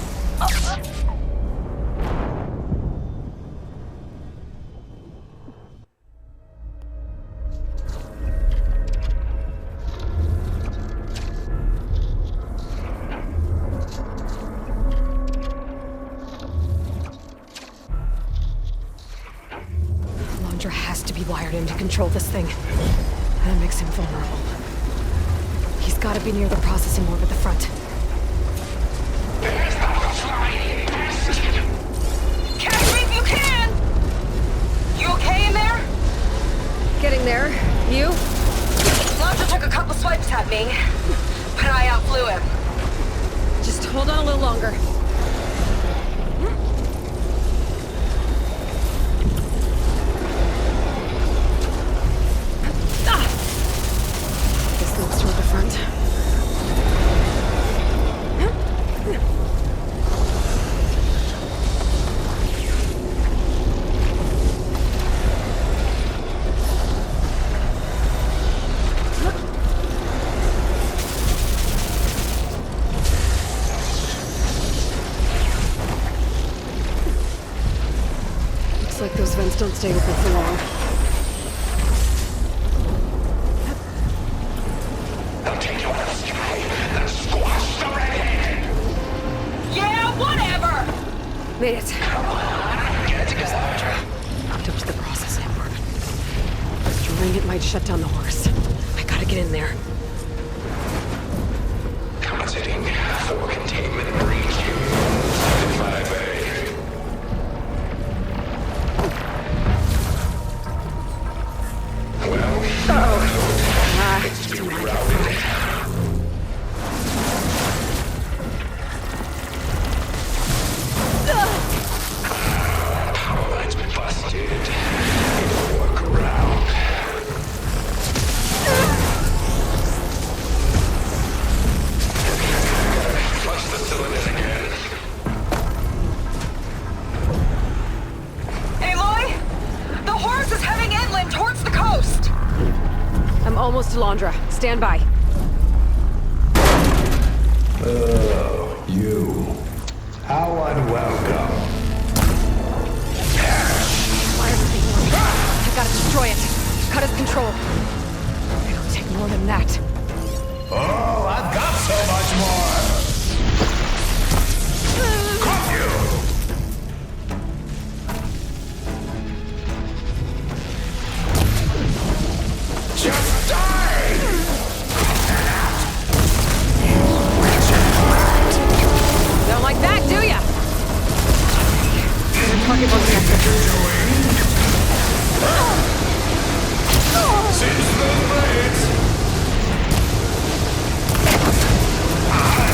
Has to be wired in to control this thing. That makes him vulnerable. He's gotta be near the processing orb at the front. Catch me if you can! You okay in there? Getting there. You? Launcher took a couple swipes at me, but I outflew him. Just hold on a little longer. Toward the front. Looks like those vents don't stay open for long. Made it. Come on, get together. Hooked up to the processing orb. Destroying it might shut down the horse. I gotta get in there. Compensating for containment brings you 5A. Well, it's to be rerouted. Almost to Londra. Stand by. Oh, you. How unwelcome. Why is it being working? I gotta destroy it. Cut his control. It'll take more than that. Oh, I've got so much more! Caught you! Just die! Don't like that, do ya? Target one Since the blades, I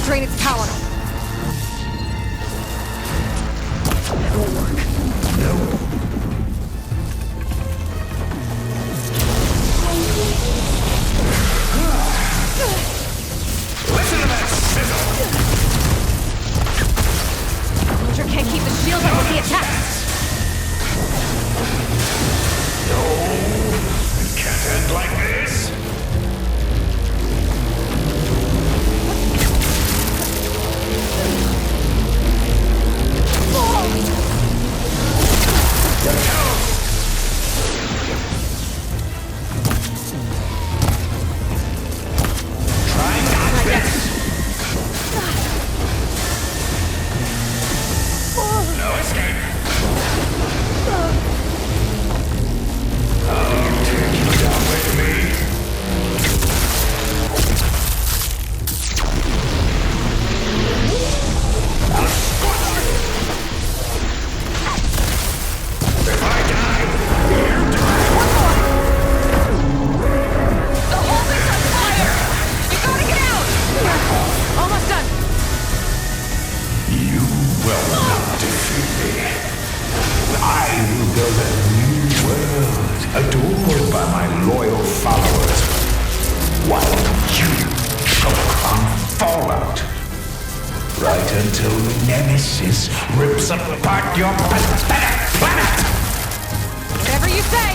drain its power. That won't work. Listen to that sizzle! Vulture can't keep the shield up with the attacks. No, it can't end like this. Adored by my loyal followers, while you choke on fallout. Right until Nemesis rips apart your pathetic planet! Whatever you say!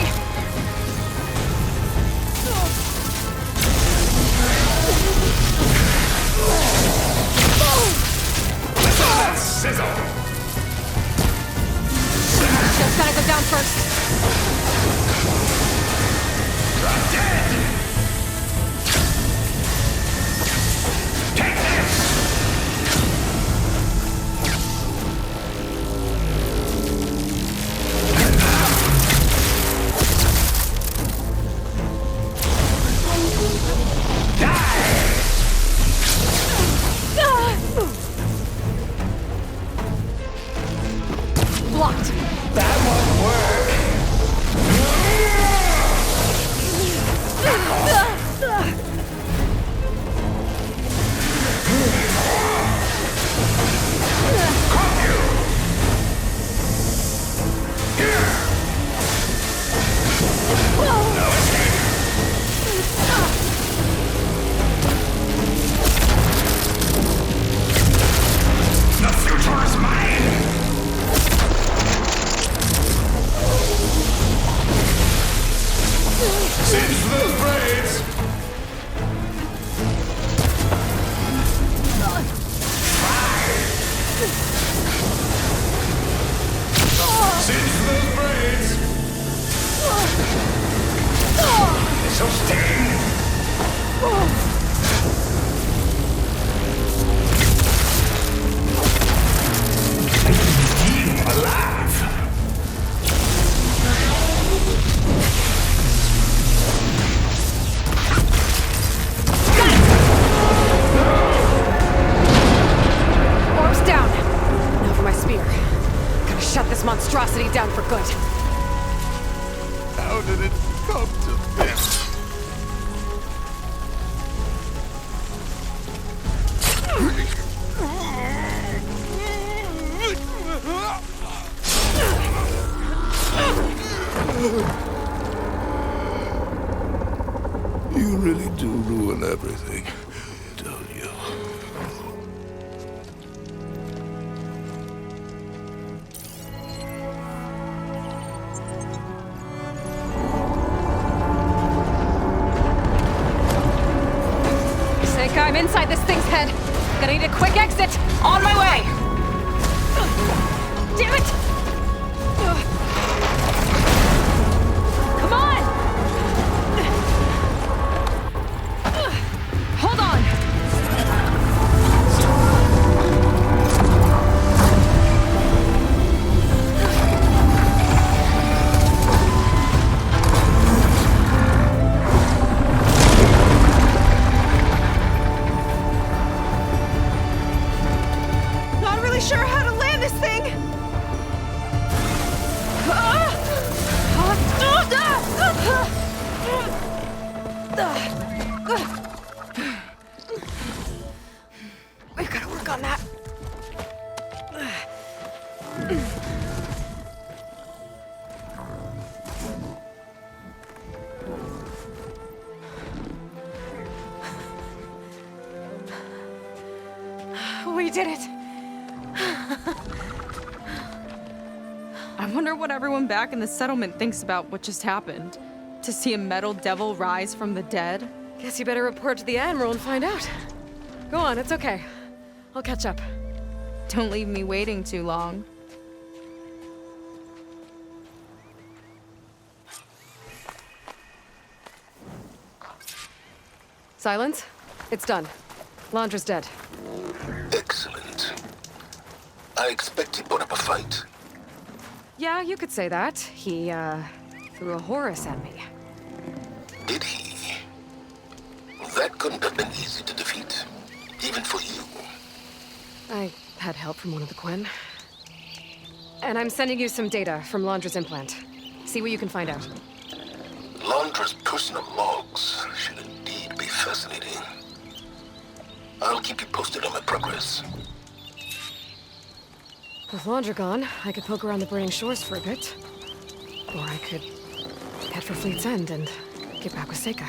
Sizzle! Just gotta go down first. Drop dead! Take this! Blocked. That won't work. The future is mine! Singe those braids! Singe those braids! This'll sting! You alive! Orb's down. Now for my spear. Gotta shut this monstrosity down for good. How did it come to this? You really do ruin everything, don't you? Think I'm inside this thing's head. Gonna need a quick exit. On my way. Damn it! Come on! Hold on! Not really sure how to land this thing. We did it! I wonder what everyone back in the settlement thinks about what just happened. To see a metal devil rise from the dead? Guess you better report to the Admiral and find out. Go on, it's okay. I'll catch up. Don't leave me waiting too long. Silence? It's done. Londra's dead. Excellent. I expect he put up a fight. Yeah, you could say that. He, threw a Horus at me. Did he? That couldn't have been easy to defeat, even for you. I had help from one of the Quen. And I'm sending you some data from Londra's implant. See what you can find out. Londra's personal logs should indeed be fascinating. I'll keep you posted on my progress. With Londra gone, I could poke around the burning shores for a bit. Or I could head for Fleet's End and get back with Seika.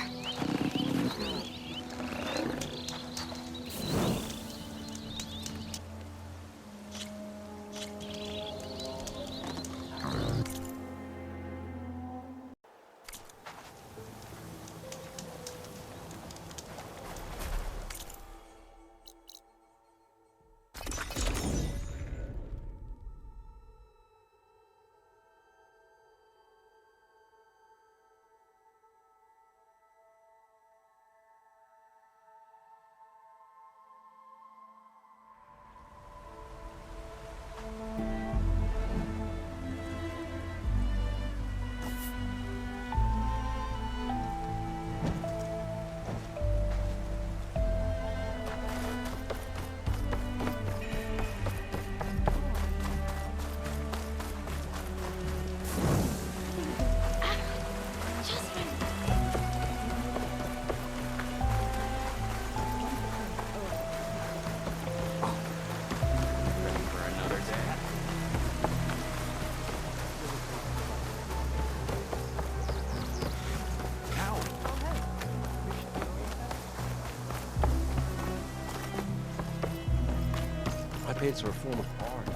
It's a form of art.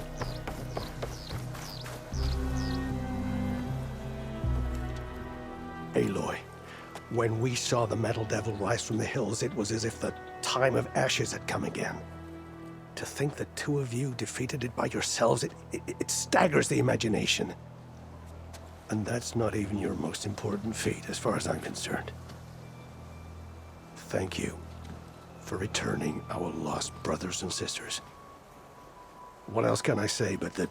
Aloy, when we saw the Metal Devil rise from the hills, it was as if the time of ashes had come again. To think the two of you defeated it by yourselves, it staggers the imagination. And that's not even your most important feat, as far as I'm concerned. Thank you for returning our lost brothers and sisters. What else can I say but that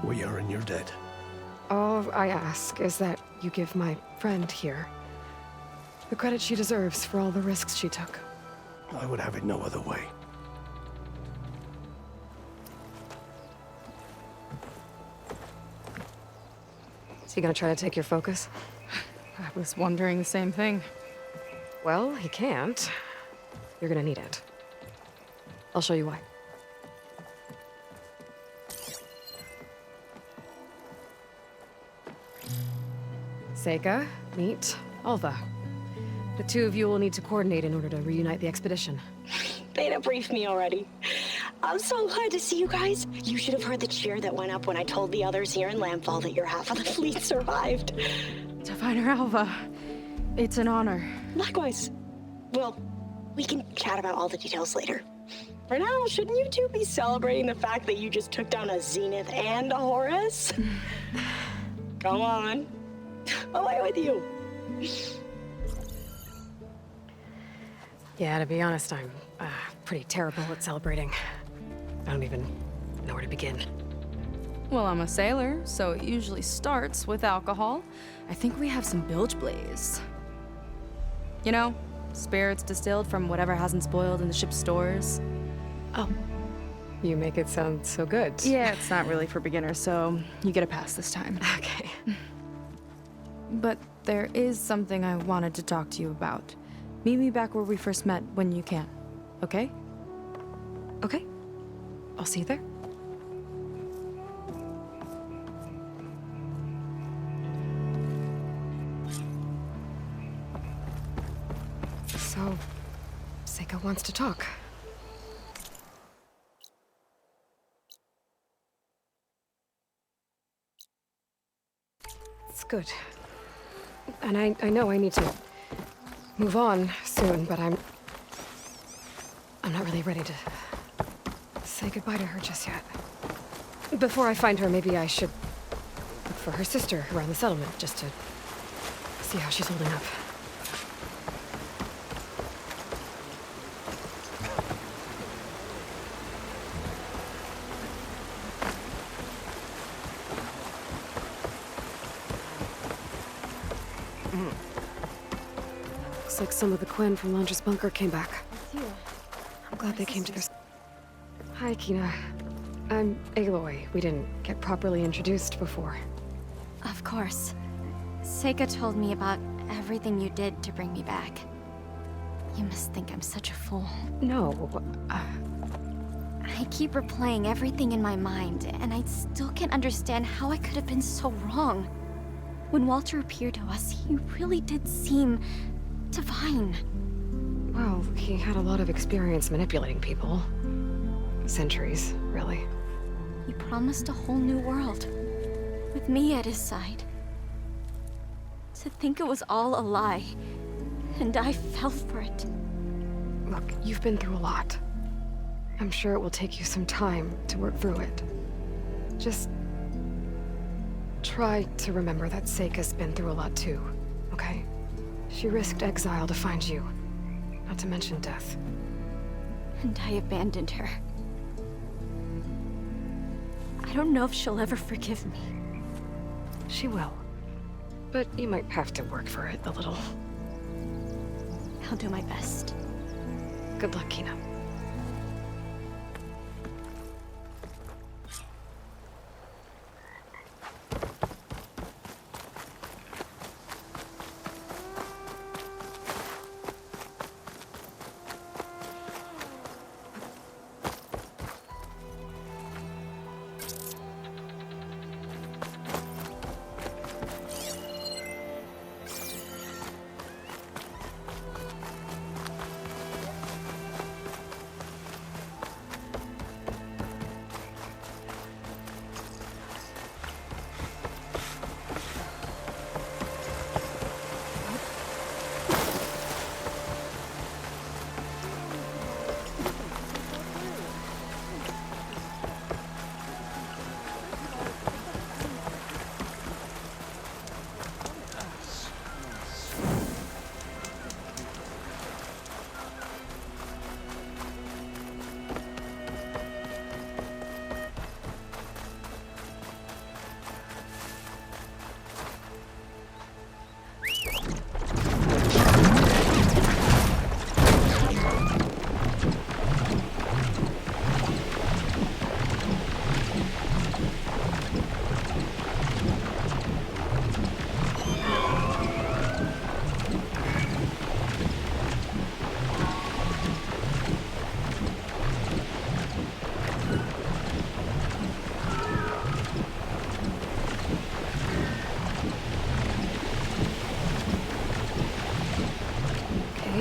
we are in your debt? All I ask is that you give my friend here the credit she deserves for all the risks she took. I would have it no other way. Is he gonna try to take your focus? I was wondering the same thing. Well, he can't. You're gonna need it. I'll show you why. Seika, meet Alva. The two of you will need to coordinate in order to reunite the expedition. Beta briefed me already. I'm so glad to see you guys. You should have heard the cheer that went up when I told the others here in Landfall that your half of the fleet survived. To find her Alva, it's an honor. Likewise. Well, we can chat about all the details later. For now, shouldn't you two be celebrating the fact that you just took down a Zenith and a Horus? Come on. Away with you. Yeah, to be honest, I'm pretty terrible at celebrating. I don't even know where to begin. Well, I'm a sailor, so it usually starts with alcohol. I think we have some bilge blaze. You know, spirits distilled from whatever hasn't spoiled in the ship's stores. Oh. You make it sound so good. Yeah, it's not really for beginners, so you get a pass this time. Okay. But there is something I wanted to talk to you about. Meet me back where we first met when you can, okay? Okay. I'll see you there. So, Seika wants to talk. It's good. And I know I need to move on soon, but I'm not really ready to say goodbye to her just yet. Before I find her, maybe I should look for her sister around the settlement, just to see how she's holding up. Looks like some of the Quen from Landra's bunker came back. I'm glad they came to their... Hi, Kina. I'm Aloy. We didn't get properly introduced before. Of course. Seika told me about everything you did to bring me back. You must think I'm such a fool. No, I keep replaying everything in my mind, and I still can't understand how I could have been so wrong. When Walter appeared to us, he really did seem divine. Well, he had a lot of experience manipulating people. Centuries, really. He promised a whole new world, with me at his side. To think it was all a lie, and I fell for it. Look, you've been through a lot. I'm sure it will take you some time to work through it. Just try to remember that Seika's been through a lot too, okay? She risked exile to find you, not to mention death. And I abandoned her. I don't know if she'll ever forgive me. She will. But you might have to work for it a little. I'll do my best. Good luck, Kina.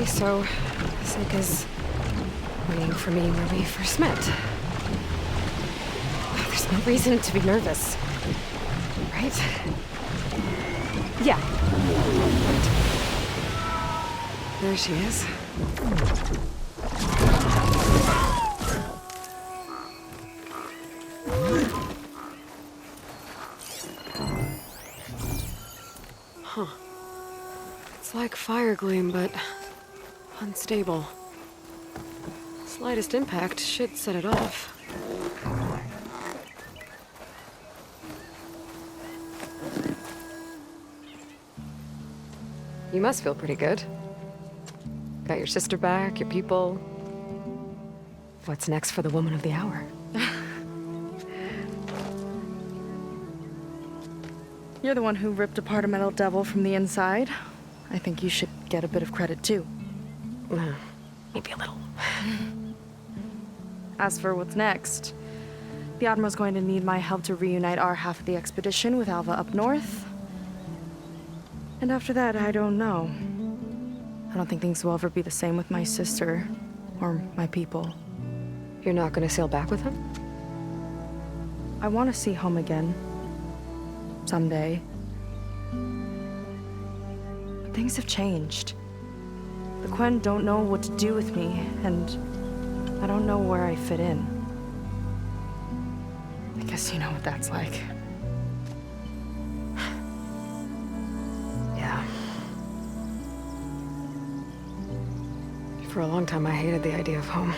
So, Seika's waiting for me where we first met. There's no reason to be nervous, right? Yeah. Right. There she is. Huh. It's like fire gleam, but unstable. Slightest impact should set it off. You must feel pretty good. Got your sister back, your people. What's next for the woman of the hour? You're the one who ripped apart a metal devil from the inside. I think you should get a bit of credit too. Maybe a little. As for what's next, the Admiral's going to need my help to reunite our half of the expedition with Alva up north. And after that, I don't know. I don't think things will ever be the same with my sister. or my people. You're not gonna sail back with him? I want to see home again. Someday. But things have changed. The Quen don't know what to do with me, and I don't know where I fit in. I guess you know what that's like. Yeah. For a long time, I hated the idea of home.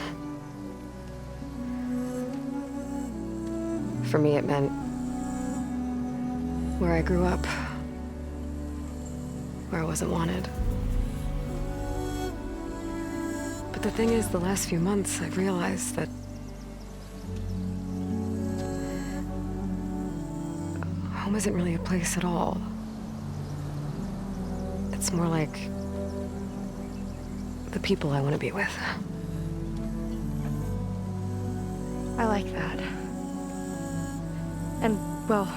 For me, it meant where I grew up, where I wasn't wanted. But the thing is, the last few months, I've realized that home isn't really a place at all. It's more like the people I want to be with. I like that. And, well,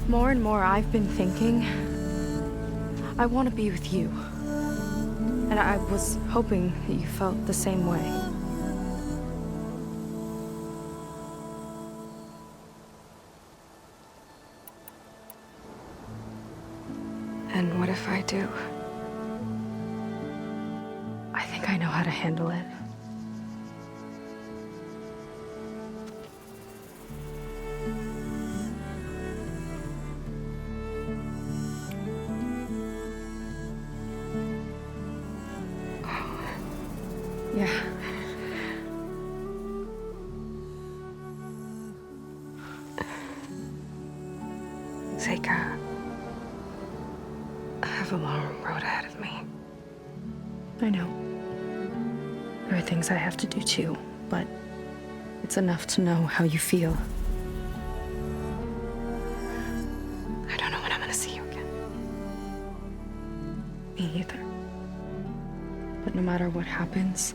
more and more I've been thinking, I want to be with you. And I was hoping that you felt the same way. And what if I do? I think I know how to handle it. Yeah. Seika, I have a long road ahead of me. I know. There are things I have to do too, but it's enough to know how you feel. I don't know when I'm gonna see you again. Me either. But no matter what happens,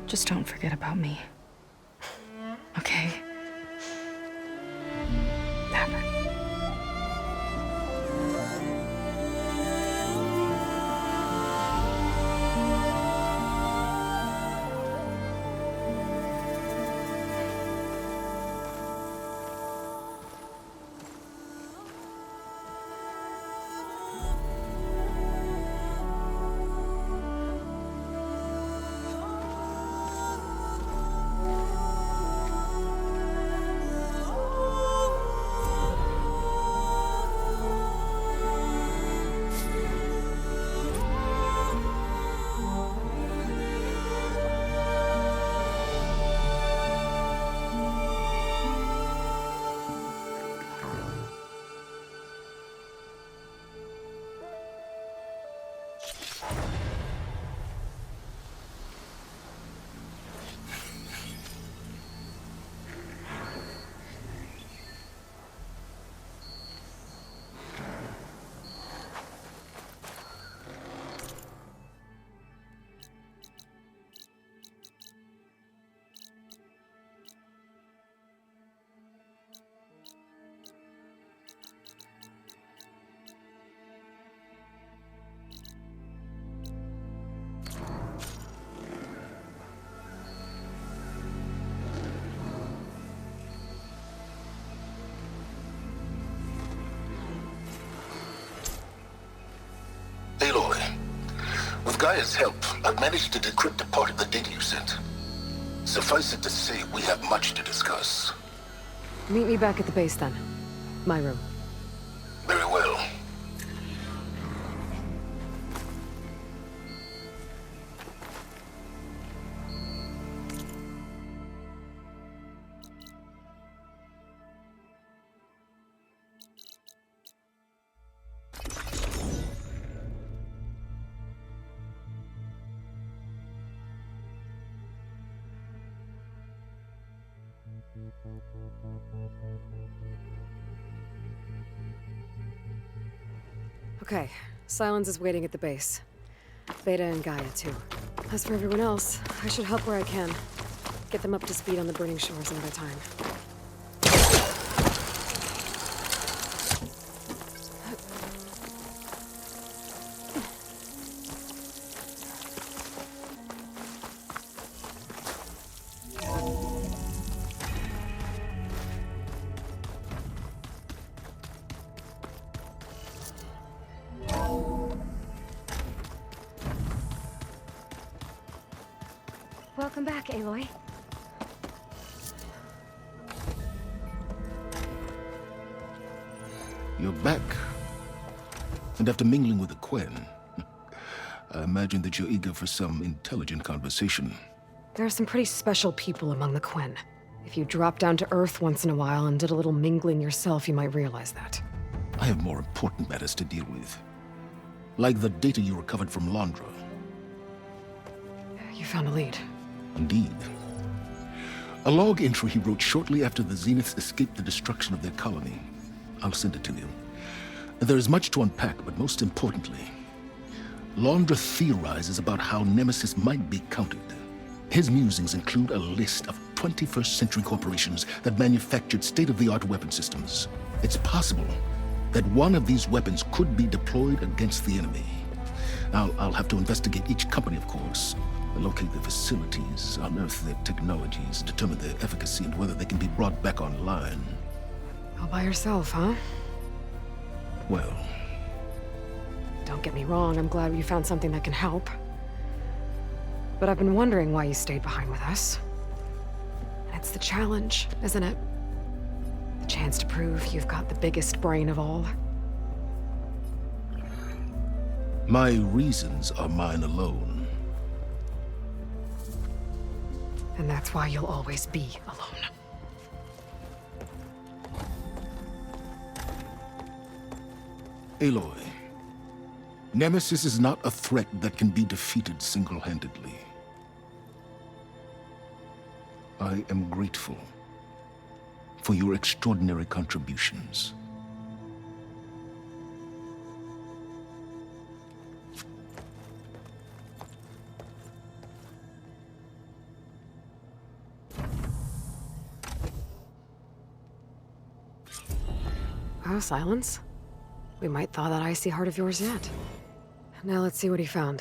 just don't forget about me. Okay? Never. Aloy, with Gaia's help, I've managed to decrypt a part of the data you sent. Suffice it to say, we have much to discuss. Meet me back at the base then. My room. Very well. Okay, Silence is waiting at the base. Beta and Gaia, too. As for everyone else, I should help where I can. Get them up to speed on the burning shores another time. Welcome back, Aloy. You're back. And after mingling with the Quen, I imagine that you're eager for some intelligent conversation. There are some pretty special people among the Quen. If you dropped down to Earth once in a while and did a little mingling yourself, you might realize that. I have more important matters to deal with. Like the data you recovered from Londra. You found a lead. Indeed. A log entry he wrote shortly after the Zeniths escaped the destruction of their colony. I'll send it to you. There is much to unpack, but most importantly, Londra theorizes about how Nemesis might be countered. His musings include a list of 21st century corporations that manufactured state-of-the-art weapon systems. It's possible that one of these weapons could be deployed against the enemy. I'll have to investigate each company, of course, locate their facilities, unearth their technologies, determine their efficacy, and whether they can be brought back online. All by yourself, huh? Well... Don't get me wrong, I'm glad you found something that can help. But I've been wondering why you stayed behind with us. It's the challenge, isn't it? The chance to prove you've got the biggest brain of all. My reasons are mine alone. And that's why you'll always be alone. Aloy, Nemesis is not a threat that can be defeated single-handedly. I am grateful for your extraordinary contributions. Oh, Silence? We might thaw that icy heart of yours yet. Now let's see what he found.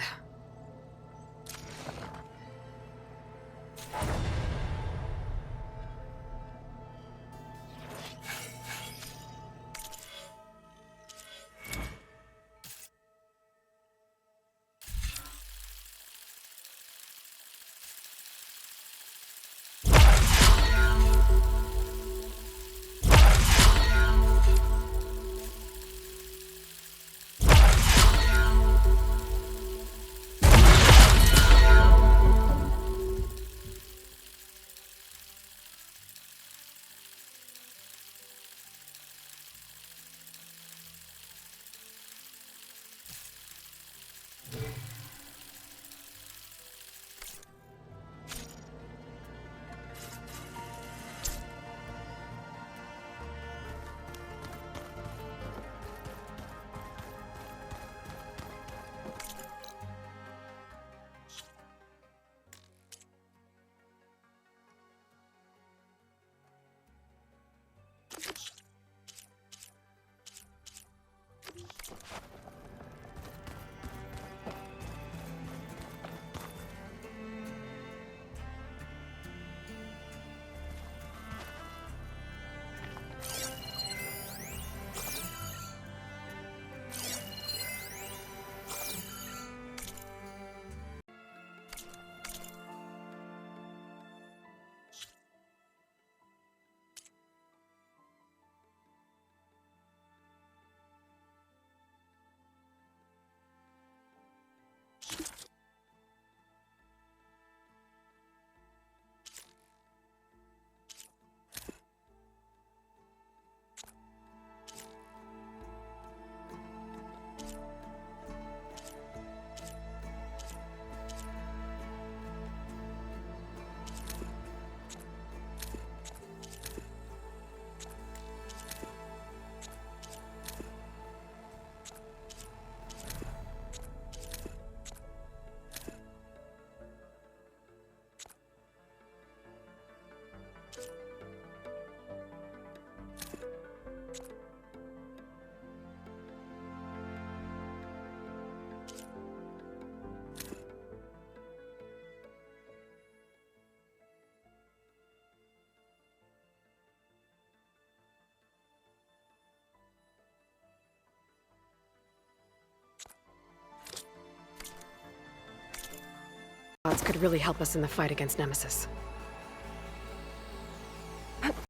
Odds could really help us in the fight against Nemesis.